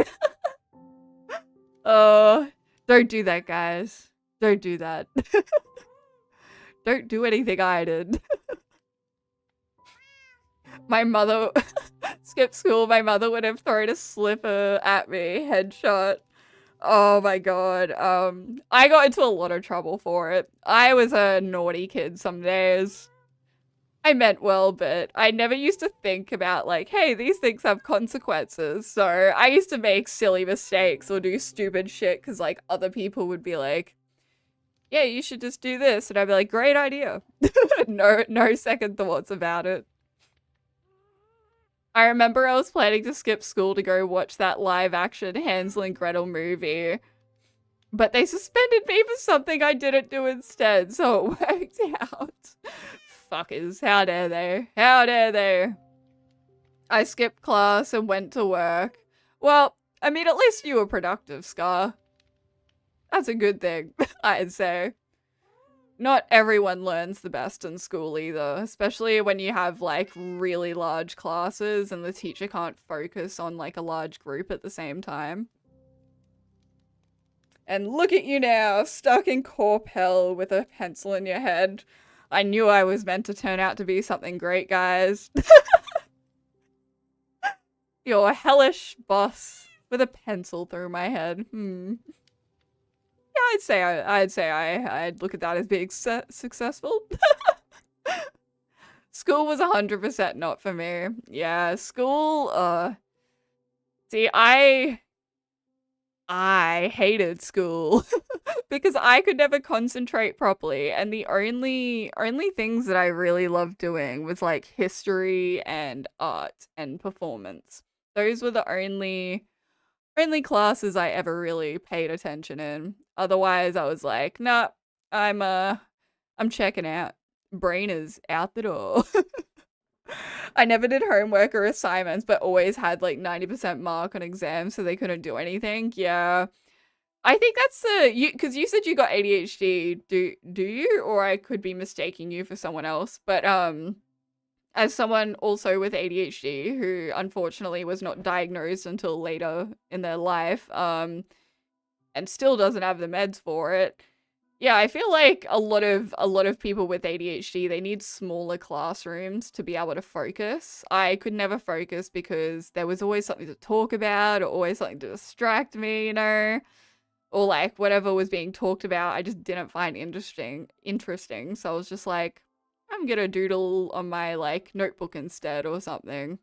Oh, don't do that, guys. Don't do that. Don't do anything I did. My mother skipped school. My mother would have thrown a slipper at me, headshot. Oh my god. I got into a lot of trouble for it. I was a naughty kid some days. I meant well, but I never used to think about like, hey, these things have consequences. So I used to make silly mistakes or do stupid shit because like other people would be like, yeah, you should just do this. And I'd be like, great idea. No second thoughts about it. I remember I was planning to skip school to go watch that live action Hansel and Gretel movie, but they suspended me for something I didn't do instead, so it worked out. Fuckers, how dare they? How dare they? I skipped class and went to work. Well, I mean, at least you were productive, Scar. That's a good thing, I'd say. Not everyone learns the best in school either, especially when you have like really large classes and the teacher can't focus on like a large group at the same time. And look at you now, stuck in corp hell with a pencil in your head. I knew I was meant to turn out to be something great, guys. You're a hellish boss with a pencil through my head. Yeah, I'd say I'd look at that as being successful. School was 100% not for me. Yeah, school, see, I hated school because I could never concentrate properly, and the only things that I really loved doing was like history and art and performance. Those were the only classes I ever really paid attention in. Otherwise, I was like, nah, I'm uh I'm checking out. Brain is out the door. I never did homework or assignments, but always had like 90% mark on exams, so they couldn't do anything. Yeah. I think that's the you because you said you got ADHD. Do you? Or I could be mistaking you for someone else. But as someone also with ADHD who unfortunately was not diagnosed until later in their life, and still doesn't have the meds for it. Yeah, I feel like a lot of people with ADHD, they need smaller classrooms to be able to focus. I could never focus because there was always something to talk about or always something to distract me, or like whatever was being talked about, I just didn't find interesting. So I was just like, I'm gonna doodle on my like notebook instead or something.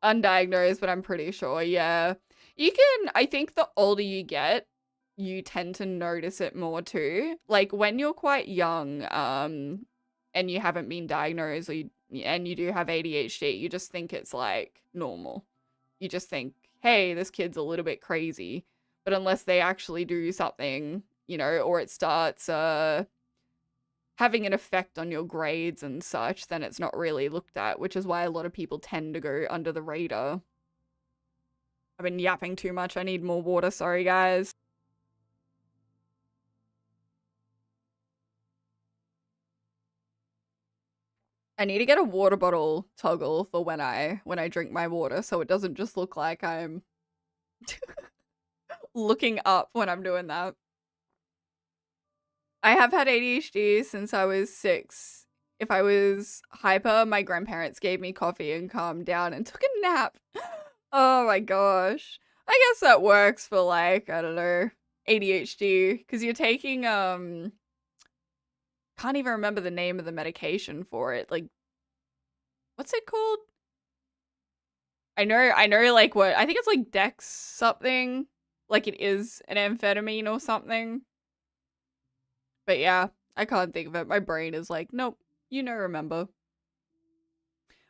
Undiagnosed, but I'm pretty sure, yeah. I think the older you get, you tend to notice it more too. Like when you're quite young, and you haven't been diagnosed and you do have ADHD, you just think it's like normal. You just think, hey, this kid's a little bit crazy. But unless they actually do something, or it starts having an effect on your grades and such, then it's not really looked at, which is why a lot of people tend to go under the radar. I've been yapping too much. I need more water. Sorry, guys. I need to get a water bottle toggle for when I drink my water so it doesn't just look like I'm looking up when I'm doing that. I have had ADHD since I was 6. If I was hyper, my grandparents gave me coffee and calmed down and took a nap. Oh my gosh. I guess that works for like, I don't know, ADHD because you're taking can't even remember the name of the medication for it. Like what's it called? I know like what I think it's like Dex something. Like it is an amphetamine or something. But yeah, I can't think of it. My brain is like, nope, remember.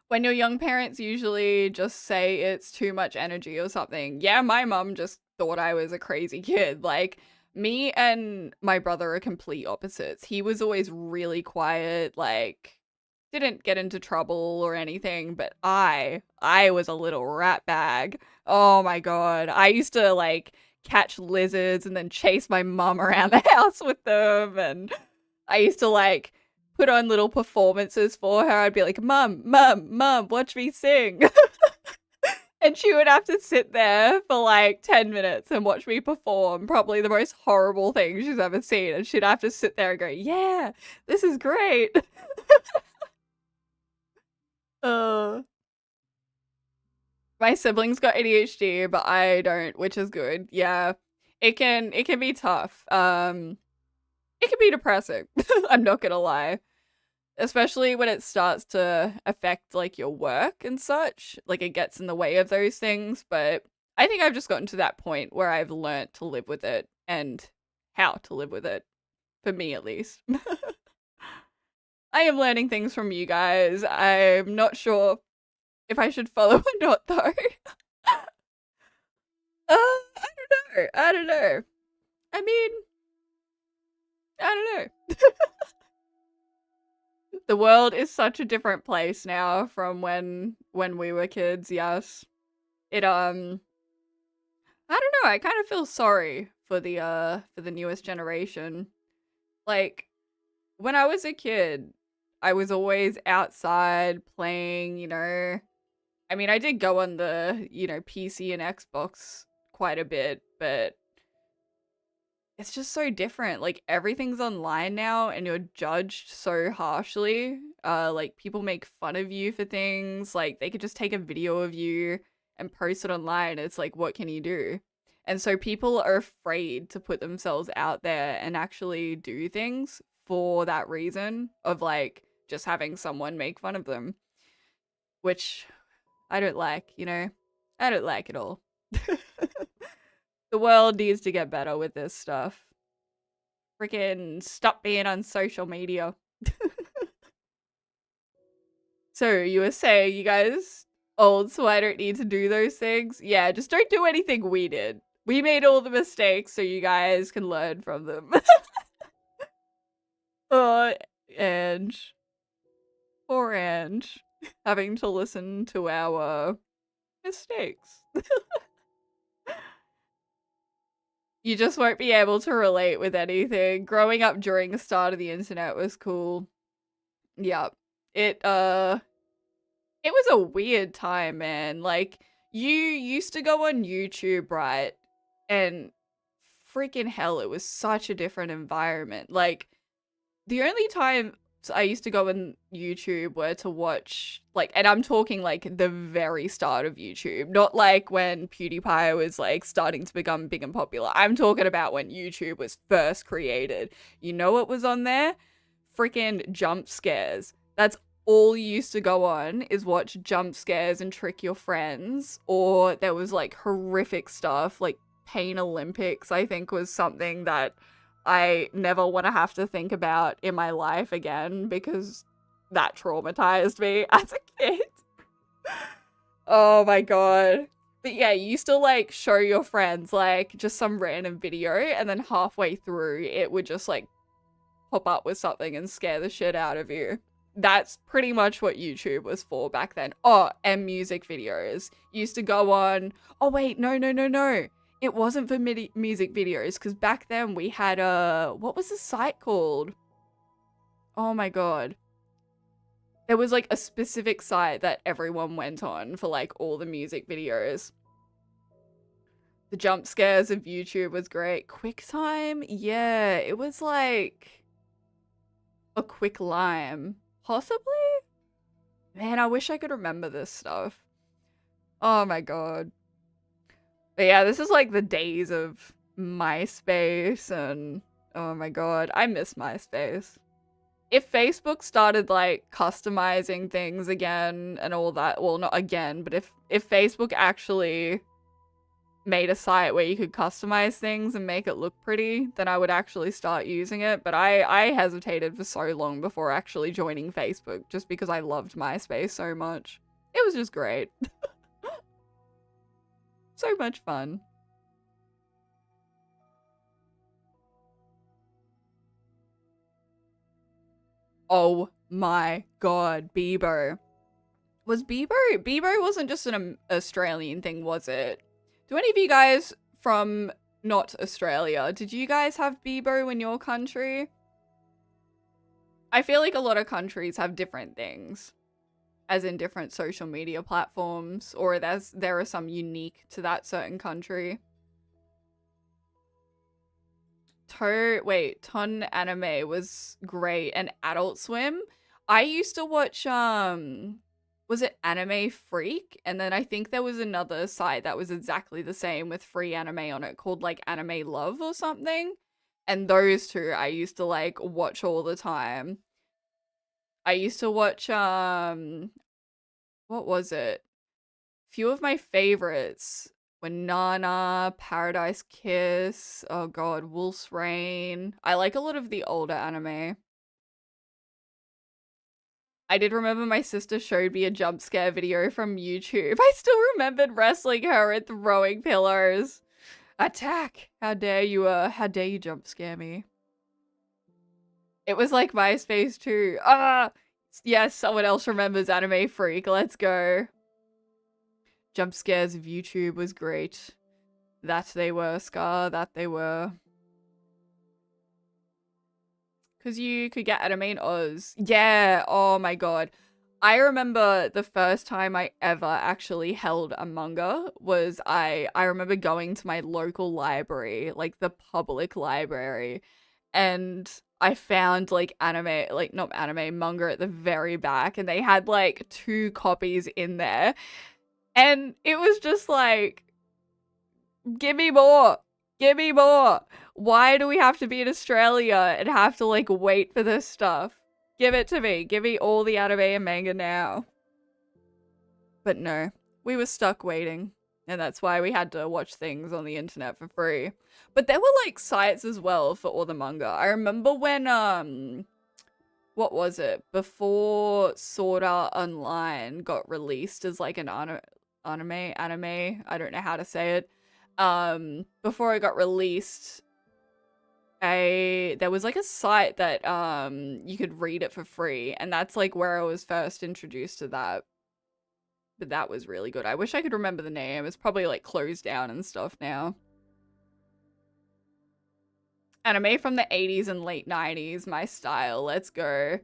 When your young parents usually just say it's too much energy or something. Yeah, my mum just thought I was a crazy kid. Like, me and my brother are complete opposites. He was always really quiet, like, didn't get into trouble or anything, but I was a little rat bag. Oh my god. I used to, like, catch lizards and then chase my mum around the house with them, and I used to, like, put on little performances for her. I'd be like, Mum, Mum, Mum, watch me sing. And she would have to sit there for like 10 minutes and watch me perform probably the most horrible thing she's ever seen. And she'd have to sit there and go, yeah, this is great. uh, my siblings got ADHD, but I don't, which is good. Yeah. It can be tough. It can be depressing. I'm not gonna lie. Especially when it starts to affect like your work and such, like it gets in the way of those things. But I think I've just gotten to that point where I've learnt to live with it and how to live with it, for me at least. I am learning things from you guys. I'm not sure if I should follow or not though. I don't know. I don't know. I mean, I don't know. The world is such a different place now from when we were kids, yes. It I don't know, I kind of feel sorry for the newest generation. Like when I was a kid, I was always outside playing, I mean, I did go on the, PC and Xbox quite a bit, but it's just so different. Like everything's online now and you're judged so harshly. Like people make fun of you for things. Like they could just take a video of you and post it online. It's like, what can you do? And so people are afraid to put themselves out there and actually do things for that reason of like just having someone make fun of them, which I don't like, I don't like at all. The world needs to get better with this stuff. Freaking stop being on social media. So you were saying you guys old, so I don't need to do those things? Yeah, just don't do anything we did. We made all the mistakes so you guys can learn from them. And poor Ange having to listen to our mistakes. You just won't be able to relate with anything. Growing up during the start of the internet was cool. Yep. It was a weird time, man. Like, you used to go on YouTube, right? And freaking hell, it was such a different environment. Like, the only time I used to go on YouTube were to watch, like, and I'm talking like the very start of YouTube, not like when PewDiePie was like starting to become big and popular. I'm talking about when YouTube was first created. You know what was on there? Freaking jump scares. That's all you used to go on, is watch jump scares and trick your friends. Or there was like horrific stuff, like Pain Olympics, I think was something that I never want to have to think about in my life again, because that traumatized me as a kid. Oh my god. But yeah, you used to like show your friends like just some random video, and then halfway through it would just like pop up with something and scare the shit out of you. That's pretty much what YouTube was for back then. Oh, and music videos. You used to go on... Oh wait, no. It wasn't for music videos, because back then we had what was the site called? Oh my god. There was like a specific site that everyone went on for like all the music videos. The jump scares of YouTube was great. QuickTime? Yeah, it was like a Quick Lime. Possibly? Man, I wish I could remember this stuff. Oh my god. But yeah, this is like the days of MySpace, and oh my god, I miss MySpace. If Facebook started like customizing things again and all that, well, not again, but if Facebook actually made a site where you could customize things and make it look pretty, then I would actually start using it. But I hesitated for so long before actually joining Facebook, just because I loved MySpace so much. It was just great. So much fun. Oh my god, Bebo. Was Bebo? Bebo wasn't just an Australian thing, was it? Do any of you guys from not Australia, did you guys have Bebo in your country? I feel like a lot of countries have different things, as in different social media platforms, or there are some unique to that certain country. Ton Anime was great, and Adult Swim. I used to watch was it Anime Freak? And then I think there was another site that was exactly the same with free anime on it, called like Anime Love or something. And those two I used to like watch all the time. I used to watch what was it? Few of my favorites were Nana, Paradise Kiss, oh god, Wolf's Rain. I like a lot of the older anime. I did remember my sister showed me a jump scare video from YouTube. I still remembered wrestling her and throwing pillows. Attack! How dare you jump scare me? It was like MySpace too. Ah! Yes, someone else remembers Anime Freak. Let's go. Jump scares of YouTube was great. That they were, Scar. That they were. Because you could get anime in Oz. Yeah, oh my god. I remember the first time I ever actually held a manga was I remember going to my local library, like the public library, and I found like anime, like not anime, manga at the very back, and they had like 2 copies in there. And it was just like, give me more. Give me more. Why do we have to be in Australia and have to like wait for this stuff? Give it to me. Give me all the anime and manga now. But no, we were stuck waiting. And that's why we had to watch things on the internet for free. But there were like sites as well for all the manga. I remember when what was it? Before Sword Art Online got released as like an anime, I don't know how to say it. Before it got released, there was like a site that you could read it for free, and that's like where I was first introduced to that. But that was really good. I wish I could remember the name. It's probably like closed down and stuff now. Anime from the 80s and late 90s, my style. Let's go.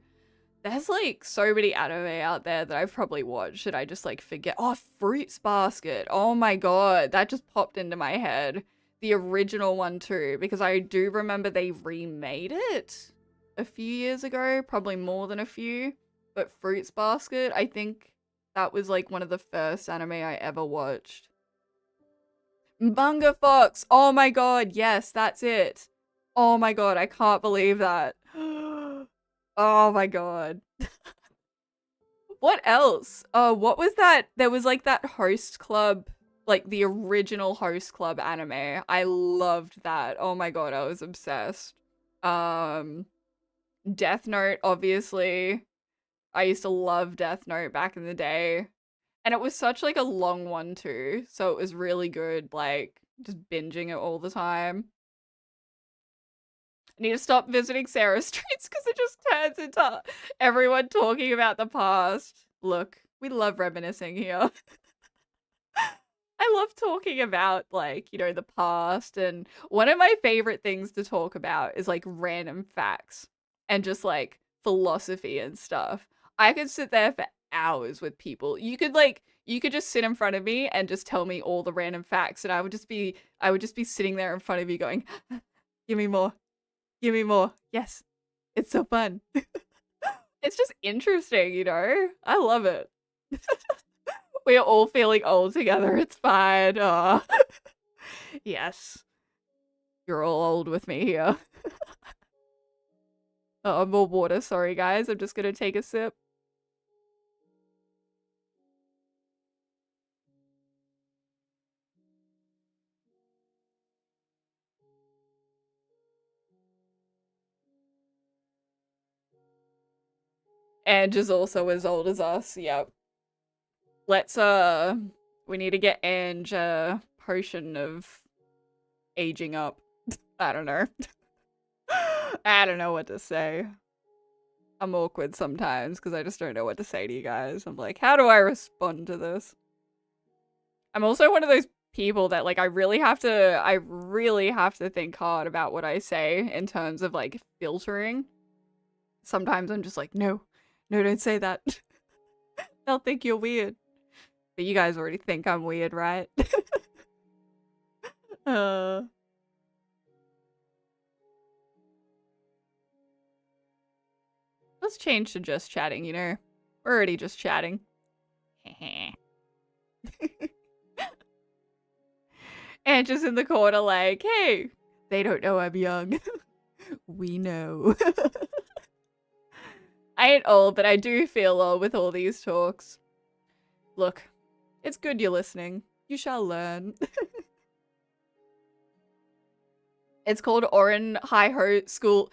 There's like so many anime out there that I've probably watched that I just like forget. Oh, Fruits Basket. Oh my god, that just popped into my head. The original one too, because I do remember they remade it a few years ago, probably more than a few. But Fruits Basket, I think that was like one of the first anime I ever watched. Manga Fox! Oh my god, yes, that's it. Oh my god, I can't believe that. Oh my god. What else? Oh, what was that? There was like that Host Club, like the original Host Club anime. I loved that. Oh my god, I was obsessed. Death Note, obviously. I used to love Death Note back in the day. And it was such like a long one too. So it was really good, like just binging it all the time. I need to stop visiting Sarah's streets because it just turns into everyone talking about the past. Look, we love reminiscing here. I love talking about like, you know, the past, and one of my favorite things to talk about is like random facts and just like philosophy and stuff. I could sit there for hours with people. You could just sit in front of me and just tell me all the random facts, and I would just be sitting there in front of you going, give me more. Give me more. Yes. It's so fun. It's just interesting, you know? I love it. We are all feeling old together. It's fine. Aw. Yes. You're all old with me here. More water. Sorry, guys. I'm just gonna take a sip. Ange is also as old as us. Yep. Let's, we need to get Ange a potion of aging up. I don't know. I don't know what to say. I'm awkward sometimes because I just don't know what to say to you guys. I'm like, how do I respond to this? I'm also one of those people that like I really have to think hard about what I say in terms of like filtering. Sometimes I'm just like, no, don't say that. They'll think you're weird. But you guys already think I'm weird, right? Let's change to just chatting, you know? We're already just chatting. And just in the corner like, hey, they don't know I'm young. We know. I ain't old, but I do feel old with all these talks. Look, it's good you're listening. You shall learn. It's called Oran High School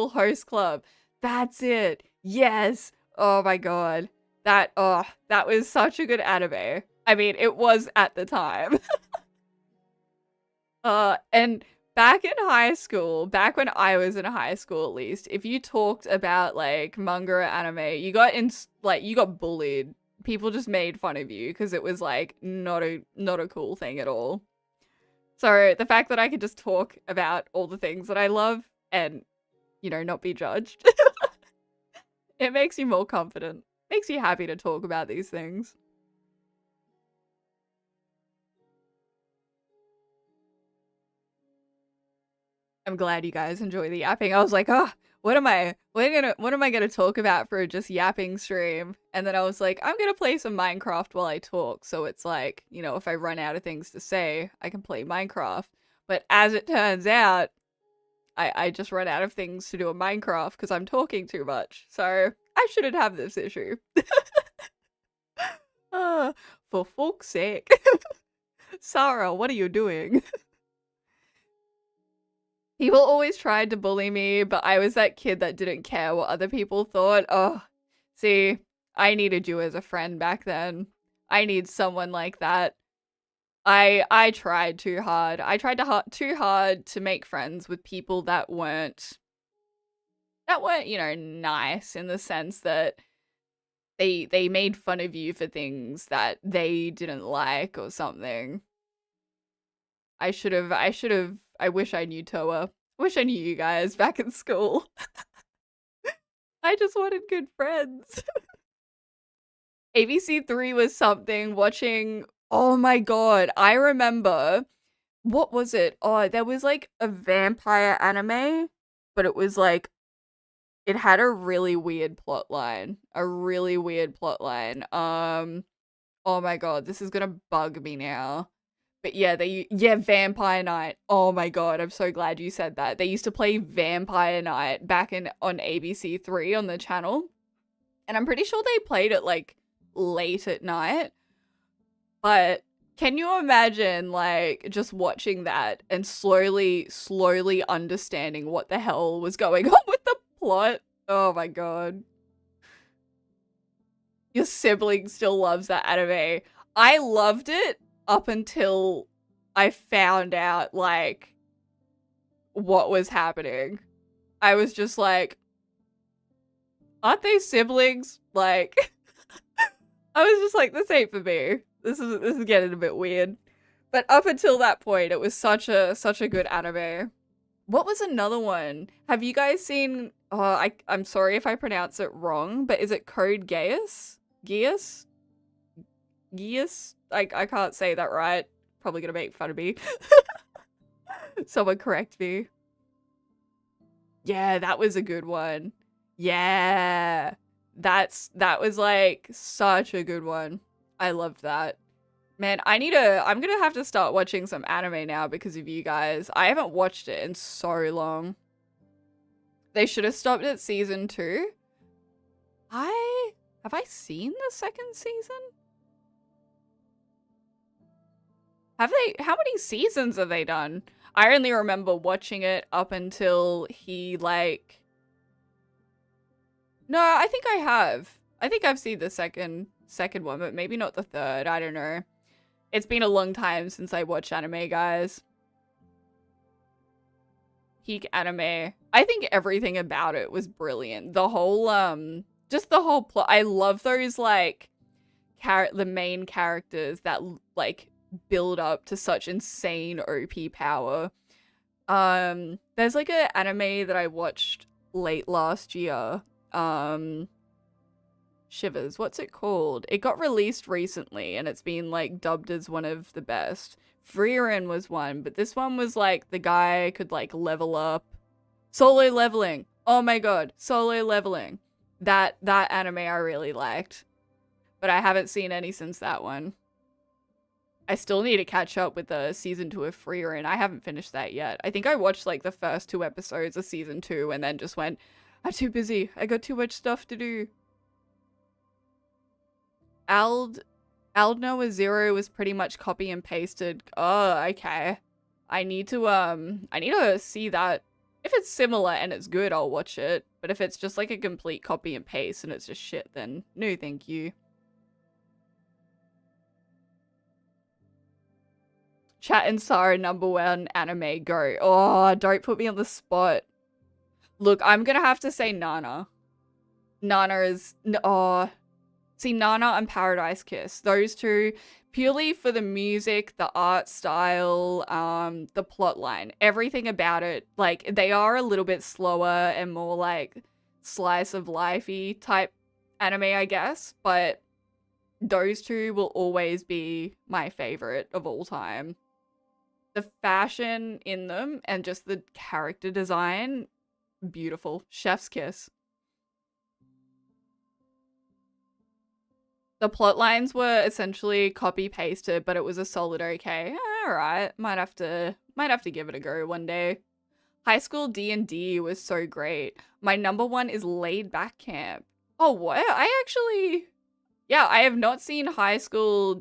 Host Club. That's it. Yes. Oh my god. That was such a good anime. I mean, it was at the time. And back in high school, back when I was in high school at least, if you talked about like manga or anime, you got bullied. People just made fun of you because it was like not a cool thing at all. So the fact that I could just talk about all the things that I love and, you know, not be judged, it makes you more confident. Makes you happy to talk about these things. I'm glad you guys enjoy the yapping. I was like, oh, what am I gonna talk about for just yapping stream? And then I was like, I'm gonna play some Minecraft while I talk. So it's like, you know, if I run out of things to say, I can play Minecraft. But as it turns out, I just run out of things to do in Minecraft because I'm talking too much. So I shouldn't have this issue. For For fuck's sake. Sara, what are you doing? People always tried to bully me, but I was that kid that didn't care what other people thought. Oh, see, I needed you as a friend back then. I need someone like that. I tried too hard. I tried too hard to make friends with people that weren't, you know, nice in the sense that they made fun of you for things that they didn't like or something. I wish I knew Toa. Wish I knew you guys back in school. I just wanted good friends. ABC3 was something watching. Oh my god, I remember. What was it? Oh, there was like a vampire anime, but it was like, it had a really weird plot line. Oh my god, this is gonna bug me now. But yeah, Vampire Night. Oh my god, I'm so glad you said that. They used to play Vampire Night back on ABC3 on the channel. And I'm pretty sure they played it like late at night. But can you imagine like just watching that and slowly understanding what the hell was going on with the plot? Oh my god. Your sibling still loves that anime. I loved it up until I found out like what was happening. I was just like, aren't they siblings? Like I was just like, this ain't for me. This is getting a bit weird. But up until that point, it was such a good anime. What was another one? Have you guys seen, I'm sorry if I pronounce it wrong, but is it Code Geass? Geass? I can't say that right. Probably gonna make fun of me. Someone correct me. Yeah, that was a good one. Yeah. That was like such a good one. I loved that. Man, I'm gonna have to start watching some anime now because of you guys. I haven't watched it in so long. They should have stopped at season 2. Have I seen the second season? How many seasons have they done? I only remember watching it up until he like... No, I think I have. I think I've seen the second one, but maybe not the third. I don't know. It's been a long time since I watched anime, guys. Peak anime. I think everything about it was brilliant. The whole, just the whole plot. I love those, like, the main characters that, like, build up to such insane OP power. There's, like, an anime that I watched late last year. Shivers. What's it called? It got released recently and it's been like dubbed as one of the best. Frieren was one, but this one was like the guy could like level up. Solo leveling. Oh my god, solo leveling. That anime I really liked. But I haven't seen any since that one. I still need to catch up with the season 2 of Frieren. I haven't finished that yet. I think I watched like the first 2 episodes of season 2 and then just went, I'm too busy. I got too much stuff to do. Aldnoah Zero was pretty much copy and pasted. Oh, okay. I need to see that. If it's similar and it's good, I'll watch it. But if it's just like a complete copy and paste and it's just shit, then no thank you. Chat and Sara #1 anime, go. Oh, don't put me on the spot. Look, I'm gonna have to say Nana. Nana is... Oh... See, Nana and Paradise Kiss. Those two, purely for the music, the art style, the plot line. Everything about it. Like, they are a little bit slower and more like slice of life-y type anime, I guess. But those two will always be my favorite of all time. The fashion in them and just the character design, beautiful. Chef's kiss. The plot lines were essentially copy pasted, but it was a solid okay. Alright, might have to give it a go one day. High school D&D was so great. My #1 is Laid Back Camp. Oh, what? I Yeah, I have not seen High School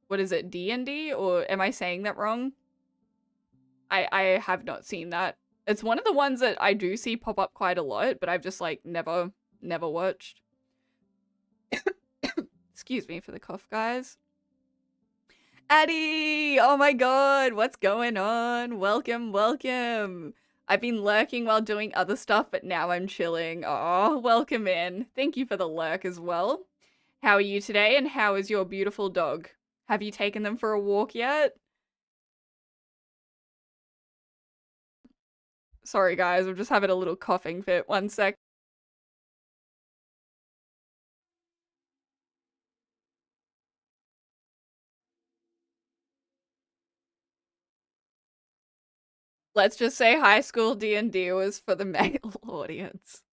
what is it, D&D? Or am I saying that wrong? I have not seen that. It's one of the ones that I do see pop up quite a lot, but I've just like never watched. Excuse me for the cough, guys. Addie! Oh my god, what's going on? Welcome, welcome. I've been lurking while doing other stuff, but now I'm chilling. Oh, welcome in. Thank you for the lurk as well. How are you today, and how is your beautiful dog? Have you taken them for a walk yet? Sorry guys, I'm just having a little coughing fit. One sec. Let's just say high school D&D was for the male audience.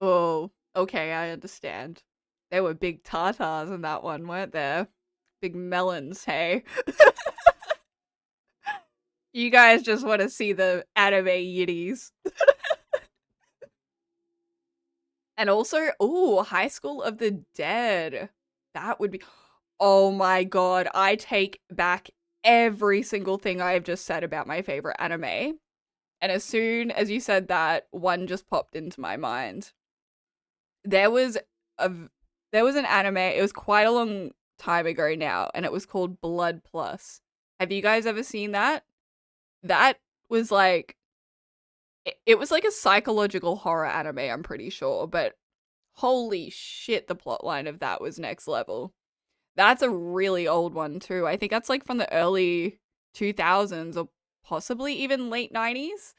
Oh, okay, I understand. There were big tartars in that one, weren't there? Big melons, hey? You guys just want to see the anime yiddies. And also, ooh, High School of the Dead. That would be... Oh my god, I take back every single thing I've just said about my favorite anime. And as soon as you said that, one just popped into my mind. There was a there was an anime, it was quite a long time ago now, and it was called Blood Plus. Have you guys ever seen that? That was like it was like a psychological horror anime, I'm pretty sure, but holy shit, the plotline of that was next level. That's a really old one too. I think that's like from the early 2000s or possibly even late 90s.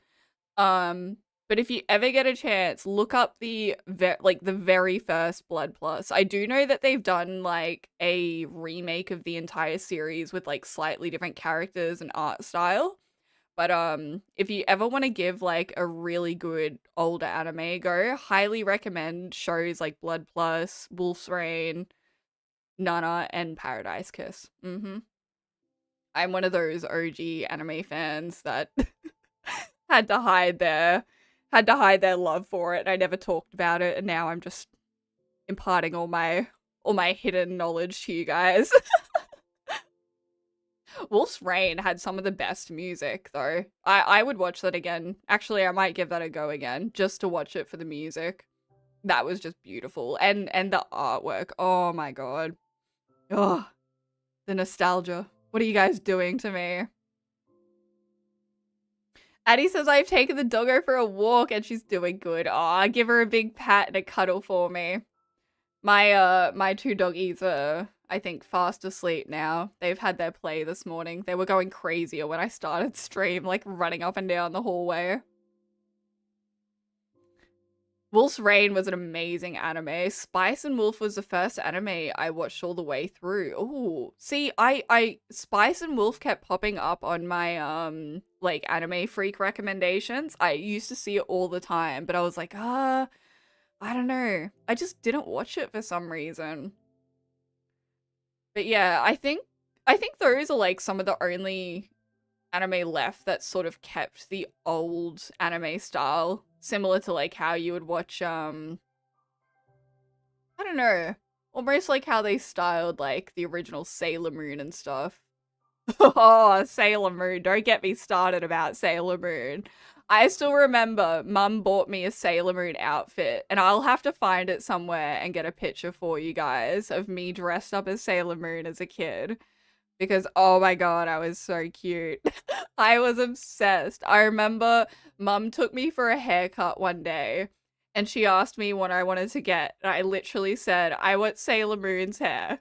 But if you ever get a chance, look up the very first Blood Plus. I do know that they've done like a remake of the entire series with like slightly different characters and art style. But if you ever want to give like a really good older anime a go, highly recommend shows like Blood Plus, Wolf's Rain, Nana, and Paradise Kiss. I'm one of those OG anime fans that had to hide their love for it. I never talked about it, and now I'm just imparting all my hidden knowledge to you guys. Wolf's Rain had some of the best music though. I would watch that again. Actually, I might give that a go again just to watch it for the music. That was just beautiful. And the artwork. Oh my god. Oh, the nostalgia. What are you guys doing to me? Addie says I've taken the doggo for a walk and she's doing good. Aw, give her a big pat and a cuddle for me. My two doggies are, I think, fast asleep now. They've had their play this morning. They were going crazier when I started stream, like running up and down the hallway. Wolf's Rain was an amazing anime. Spice and Wolf was the first anime I watched all the way through. Oh, see, I Spice and Wolf kept popping up on my like anime freak recommendations. I used to see it all the time, but I was like, I don't know. I just didn't watch it for some reason. But yeah, I think those are like some of the only anime left that sort of kept the old anime style, similar to like how you would watch I don't know, almost like how they styled like the original Sailor Moon and stuff. Oh, Sailor Moon, don't get me started about Sailor Moon. I still remember mum bought me a Sailor Moon outfit, and I'll have to find it somewhere and get a picture for you guys of me dressed up as Sailor Moon as a kid. Because, oh my god, I was so cute. I was obsessed. I remember mum took me for a haircut one day and she asked me what I wanted to get. And I literally said, I want Sailor Moon's hair.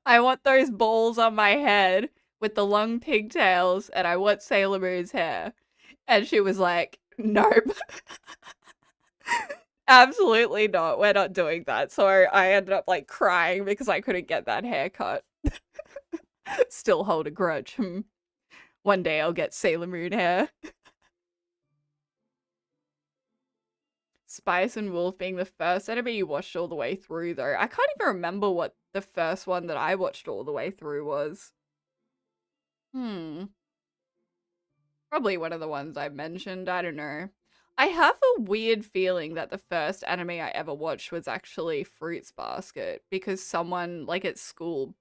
I want those balls on my head with the long pigtails and I want Sailor Moon's hair. And she was like, nope. Absolutely not. We're not doing that. So I ended up like crying because I couldn't get that haircut. Still hold a grudge. One day I'll get Sailor Moon hair. Spice and Wolf being the first anime you watched all the way through, though. I can't even remember what the first one that I watched all the way through was. Probably one of the ones I mentioned. I don't know. I have a weird feeling that the first anime I ever watched was actually Fruits Basket because someone like at school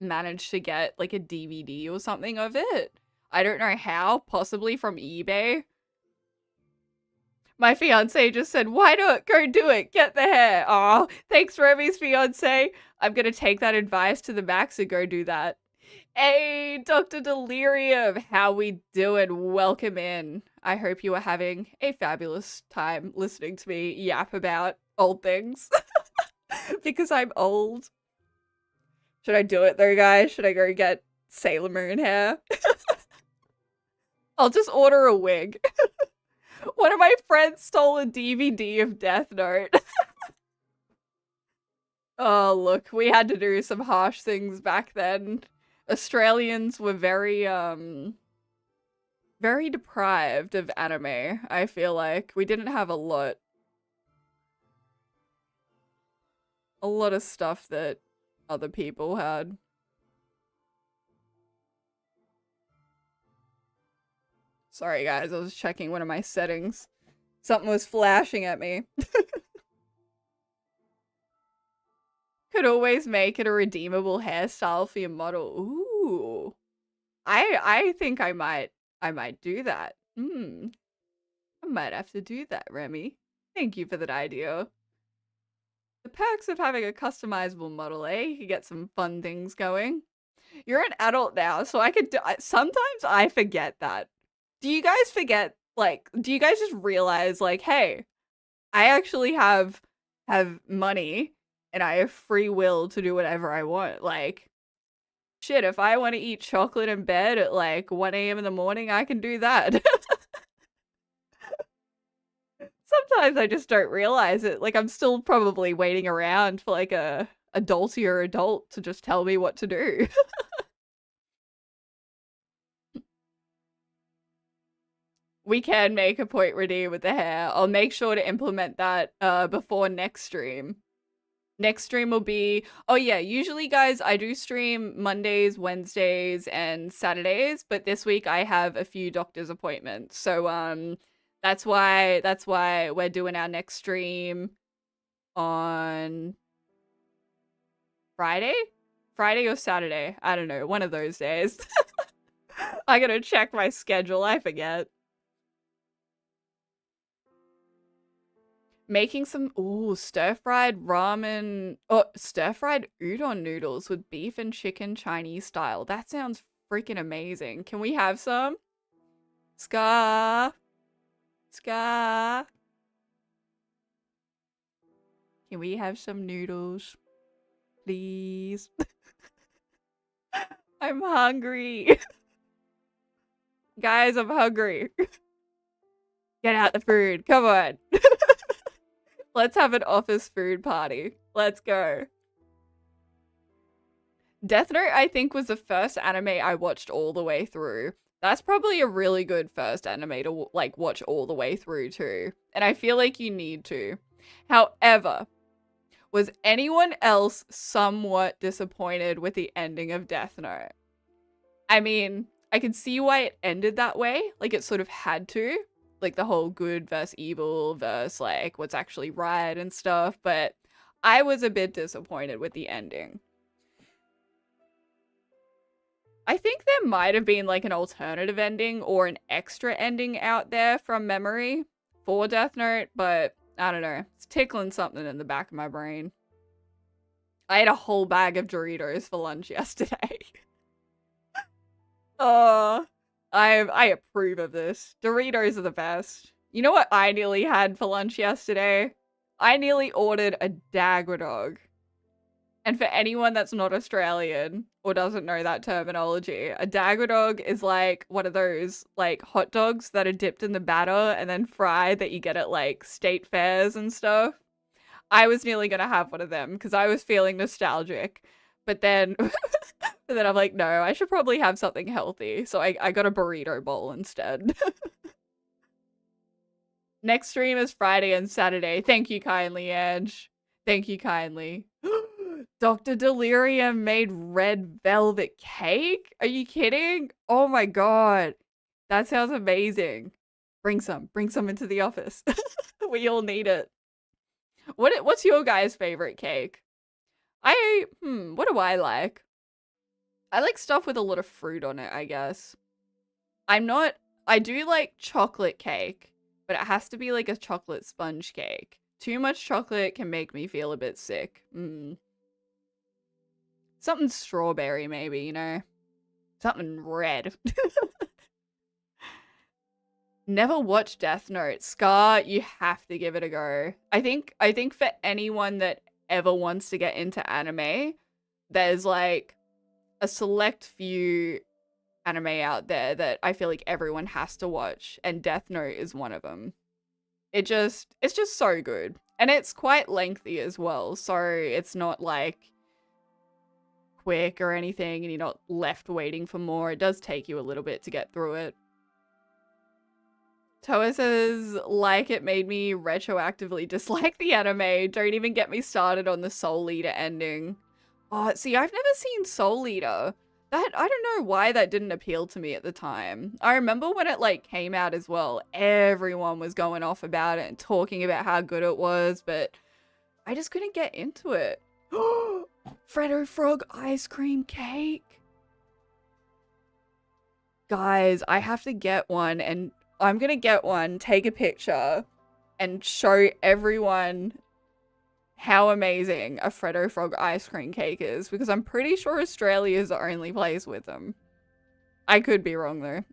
managed to get like a DVD or something of it. I don't know how, possibly from eBay. My fiance just said, "Why not go do it? Get the hair." Oh, thanks, Remy's fiance. I'm gonna take that advice to the max and go do that. Hey, Dr. Delirium, how we doing? Welcome in. I hope you are having a fabulous time listening to me yap about old things. Because I'm old. Should I do it though, guys? Should I go get Sailor Moon hair? I'll just order a wig. One of my friends stole a DVD of Death Note. Oh, look, we had to do some harsh things back then. Australians were very deprived of anime, I feel like. We didn't have a lot of stuff that other people had. Sorry guys, I was checking one of my settings. Something was flashing at me. Could always make it a redeemable hairstyle for your model. Ooh. I think I might do that. I might have to do that, Remy. Thank you for that idea. The perks of having a customizable model, eh? You get some fun things going. You're an adult now, so I could do sometimes I forget that. Do you guys forget, like, do you guys just realize, like, hey, I actually have money and I have free will to do whatever I want. Like, shit, if I want to eat chocolate in bed at like 1 a.m. in the morning, I can do that. Sometimes I just don't realize it. Like, I'm still probably waiting around for like a adultier adult to just tell me what to do. We can make a point redeem with the hair. I'll make sure to implement that before next stream. Next stream will be, oh yeah, usually guys, I do stream Mondays, Wednesdays, and Saturdays, but this week I have a few doctor's appointments. So that's why we're doing our next stream on Friday? Friday or Saturday. I don't know, one of those days. I gotta check my schedule, I forget. Making some, stir-fried ramen, stir-fried udon noodles with beef and chicken Chinese style. That sounds freaking amazing. Can we have some? Ska. Ska. Can we have some noodles? Please. I'm hungry. Guys, I'm hungry. Get out the food. Come on. Let's have an office food party. Let's go. Death Note, I think, was the first anime I watched all the way through. That's probably a really good first anime to, like, watch all the way through, too. And I feel like you need to. However, was anyone else somewhat disappointed with the ending of Death Note? I mean, I can see why it ended that way. Like, it sort of had to. Like the whole good versus evil versus like what's actually right and stuff, but I was a bit disappointed with the ending. I think there might have been like an alternative ending or an extra ending out there from memory for Death Note, but I don't know. It's tickling something in the back of my brain. I ate a whole bag of Doritos for lunch yesterday. Oh. I approve of this. Doritos are the best. You know what I nearly had for lunch yesterday? I nearly ordered a Dagger Dog. And for anyone that's not Australian or doesn't know that terminology, a Dagger Dog is like one of those like hot dogs that are dipped in the batter and then fried that you get at like state fairs and stuff. I was nearly gonna have one of them because I was feeling nostalgic. But then I'm like, no, I should probably have something healthy. So I got a burrito bowl instead. Next stream is Friday and Saturday. Thank you kindly, Ange. Thank you kindly. Dr. Delirium made red velvet cake? Are you kidding? Oh my god. That sounds amazing. Bring some into the office. We all need it. What's your guys' favorite cake? What do I like? I like stuff with a lot of fruit on it, I guess. I do like chocolate cake, but it has to be like a chocolate sponge cake. Too much chocolate can make me feel a bit sick. Something strawberry, maybe, you know? Something red. Never watched Death Note. Scar, you have to give it a go. I think for anyone that ever wants to get into anime, there's like a select few anime out there that I feel like everyone has to watch, and Death Note is one of them. It's just so good. And it's quite lengthy as well, so it's not like quick or anything and you're not left waiting for more. It does take you a little bit to get through it. Toa says, like, it made me retroactively dislike the anime. Don't even get me started on the Soul Eater ending. Oh, see, I've never seen Soul Eater. I don't know why that didn't appeal to me at the time. I remember when it, like, came out as well, everyone was going off about it and talking about how good it was, but I just couldn't get into it. Freddo Frog ice cream cake. Guys, I have to get one, and I'm gonna get one, take a picture, and show everyone how amazing a Freddo Frog ice cream cake is, because I'm pretty sure Australia is the only place with them. I could be wrong though.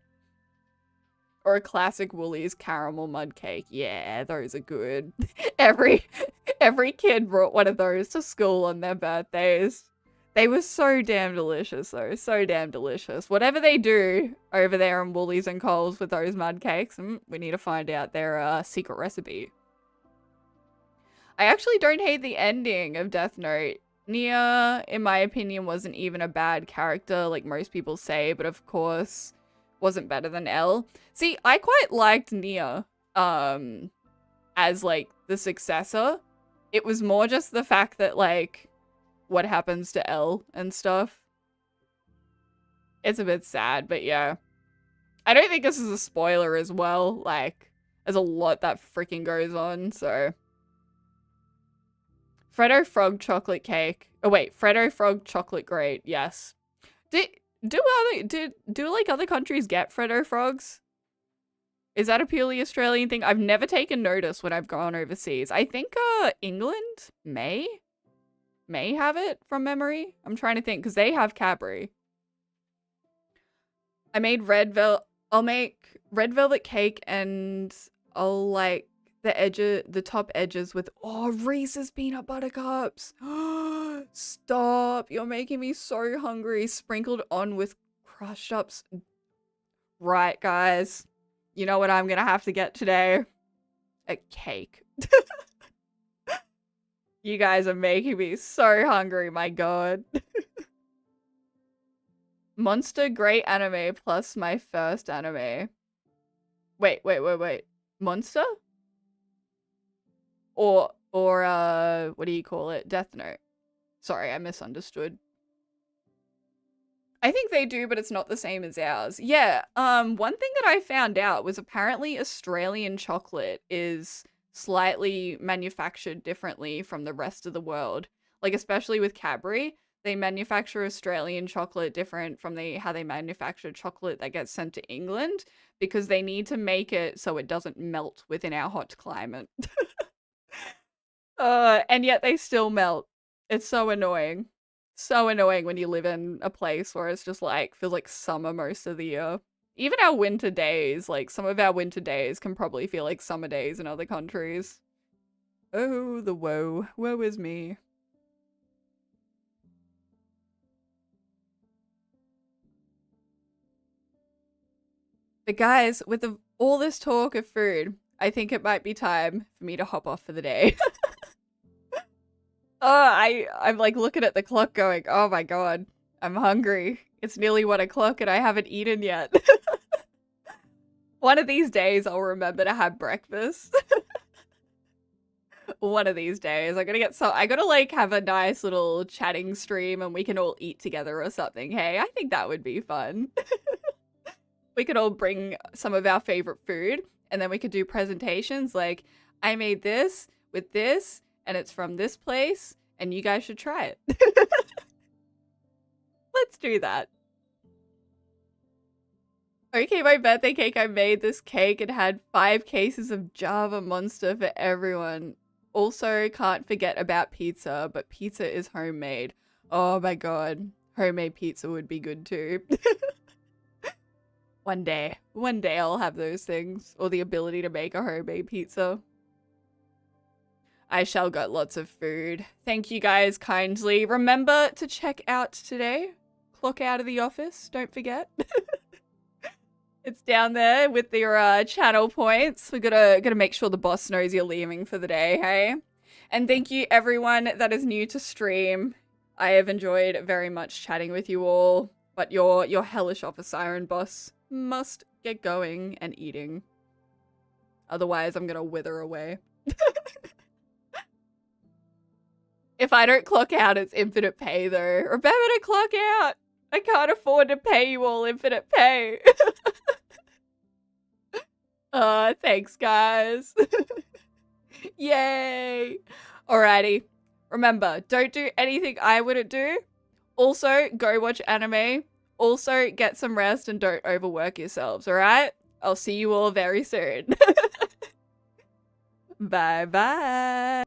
Or a classic Woolies caramel mud cake. Yeah, those are good. Every kid brought one of those to school on their birthdays. They were so damn delicious though, so damn delicious. Whatever they do over there in Woolies and Coles with those mud cakes, we need to find out their secret recipe. I actually don't hate the ending of Death Note. Nia, in my opinion, wasn't even a bad character like most people say, but of course wasn't better than L. See, I quite liked Nia as like the successor. It was more just the fact that like what happens to L and stuff. It's a bit sad, but yeah. I don't think this is a spoiler as well. Like, there's a lot that freaking goes on, so. Freddo Frog chocolate cake. Oh wait, Freddo Frog chocolate grate. Yes. Do like other countries get Freddo Frogs? Is that a purely Australian thing? I've never taken notice when I've gone overseas. I think England may have it from memory. I'm trying to think because they have Cadbury. I'll make red velvet cake and I'll like the top edges with Reese's peanut butter cups. Stop, you're making me so hungry. Sprinkled on with crushed ups. Right, guys, you know what I'm gonna have to get today? A cake. You guys are making me so hungry, my god. Monster great anime plus my first anime. Wait. Monster? Or what do you call it? Death Note. Sorry, I misunderstood. I think they do, but it's not the same as ours. Yeah, one thing that I found out was apparently Australian chocolate is slightly manufactured differently from the rest of the world. Like, especially with Cadbury, they manufacture Australian chocolate different from how they manufacture chocolate that gets sent to England, because they need to make it so it doesn't melt within our hot climate. And yet they still melt. It's so annoying. So annoying when you live in a place where it's just like, feels like summer most of the year. Even our winter days, like some of our winter days can probably feel like summer days in other countries. Oh, the woe. Woe is me. But guys, with all this talk of food, I think it might be time for me to hop off for the day. I'm like looking at the clock going, oh my god, I'm hungry. It's nearly 1 o'clock and I haven't eaten yet. One of these days I'll remember to have breakfast. One of these days I gotta like have a nice little chatting stream and we can all eat together or something. Hey, I think that would be fun. We could all bring some of our favorite food. And then we could do presentations like, I made this with this, and it's from this place, and you guys should try it. Let's do that. Okay, my birthday cake, I made this cake. It had 5 cases of Java Monster for everyone. Also, can't forget about pizza, but pizza is homemade. Oh my god. Homemade pizza would be good too. One day I'll have those things, or the ability to make a homemade pizza. I shall get lots of food. Thank you guys kindly. Remember to check out today. Clock out of the office, don't forget. It's down there with your channel points. We gotta make sure the boss knows you're leaving for the day, hey? And thank you everyone that is new to stream. I have enjoyed very much chatting with you all, but your hellish Office Siren boss must get going and eating. Otherwise, I'm gonna wither away. If I don't clock out, it's infinite pay though. Remember to clock out! I can't afford to pay you all infinite pay. Thanks guys. Yay! Alrighty. Remember, don't do anything I wouldn't do. Also, go watch anime. Also, get some rest and don't overwork yourselves, alright? I'll see you all very soon. Bye bye.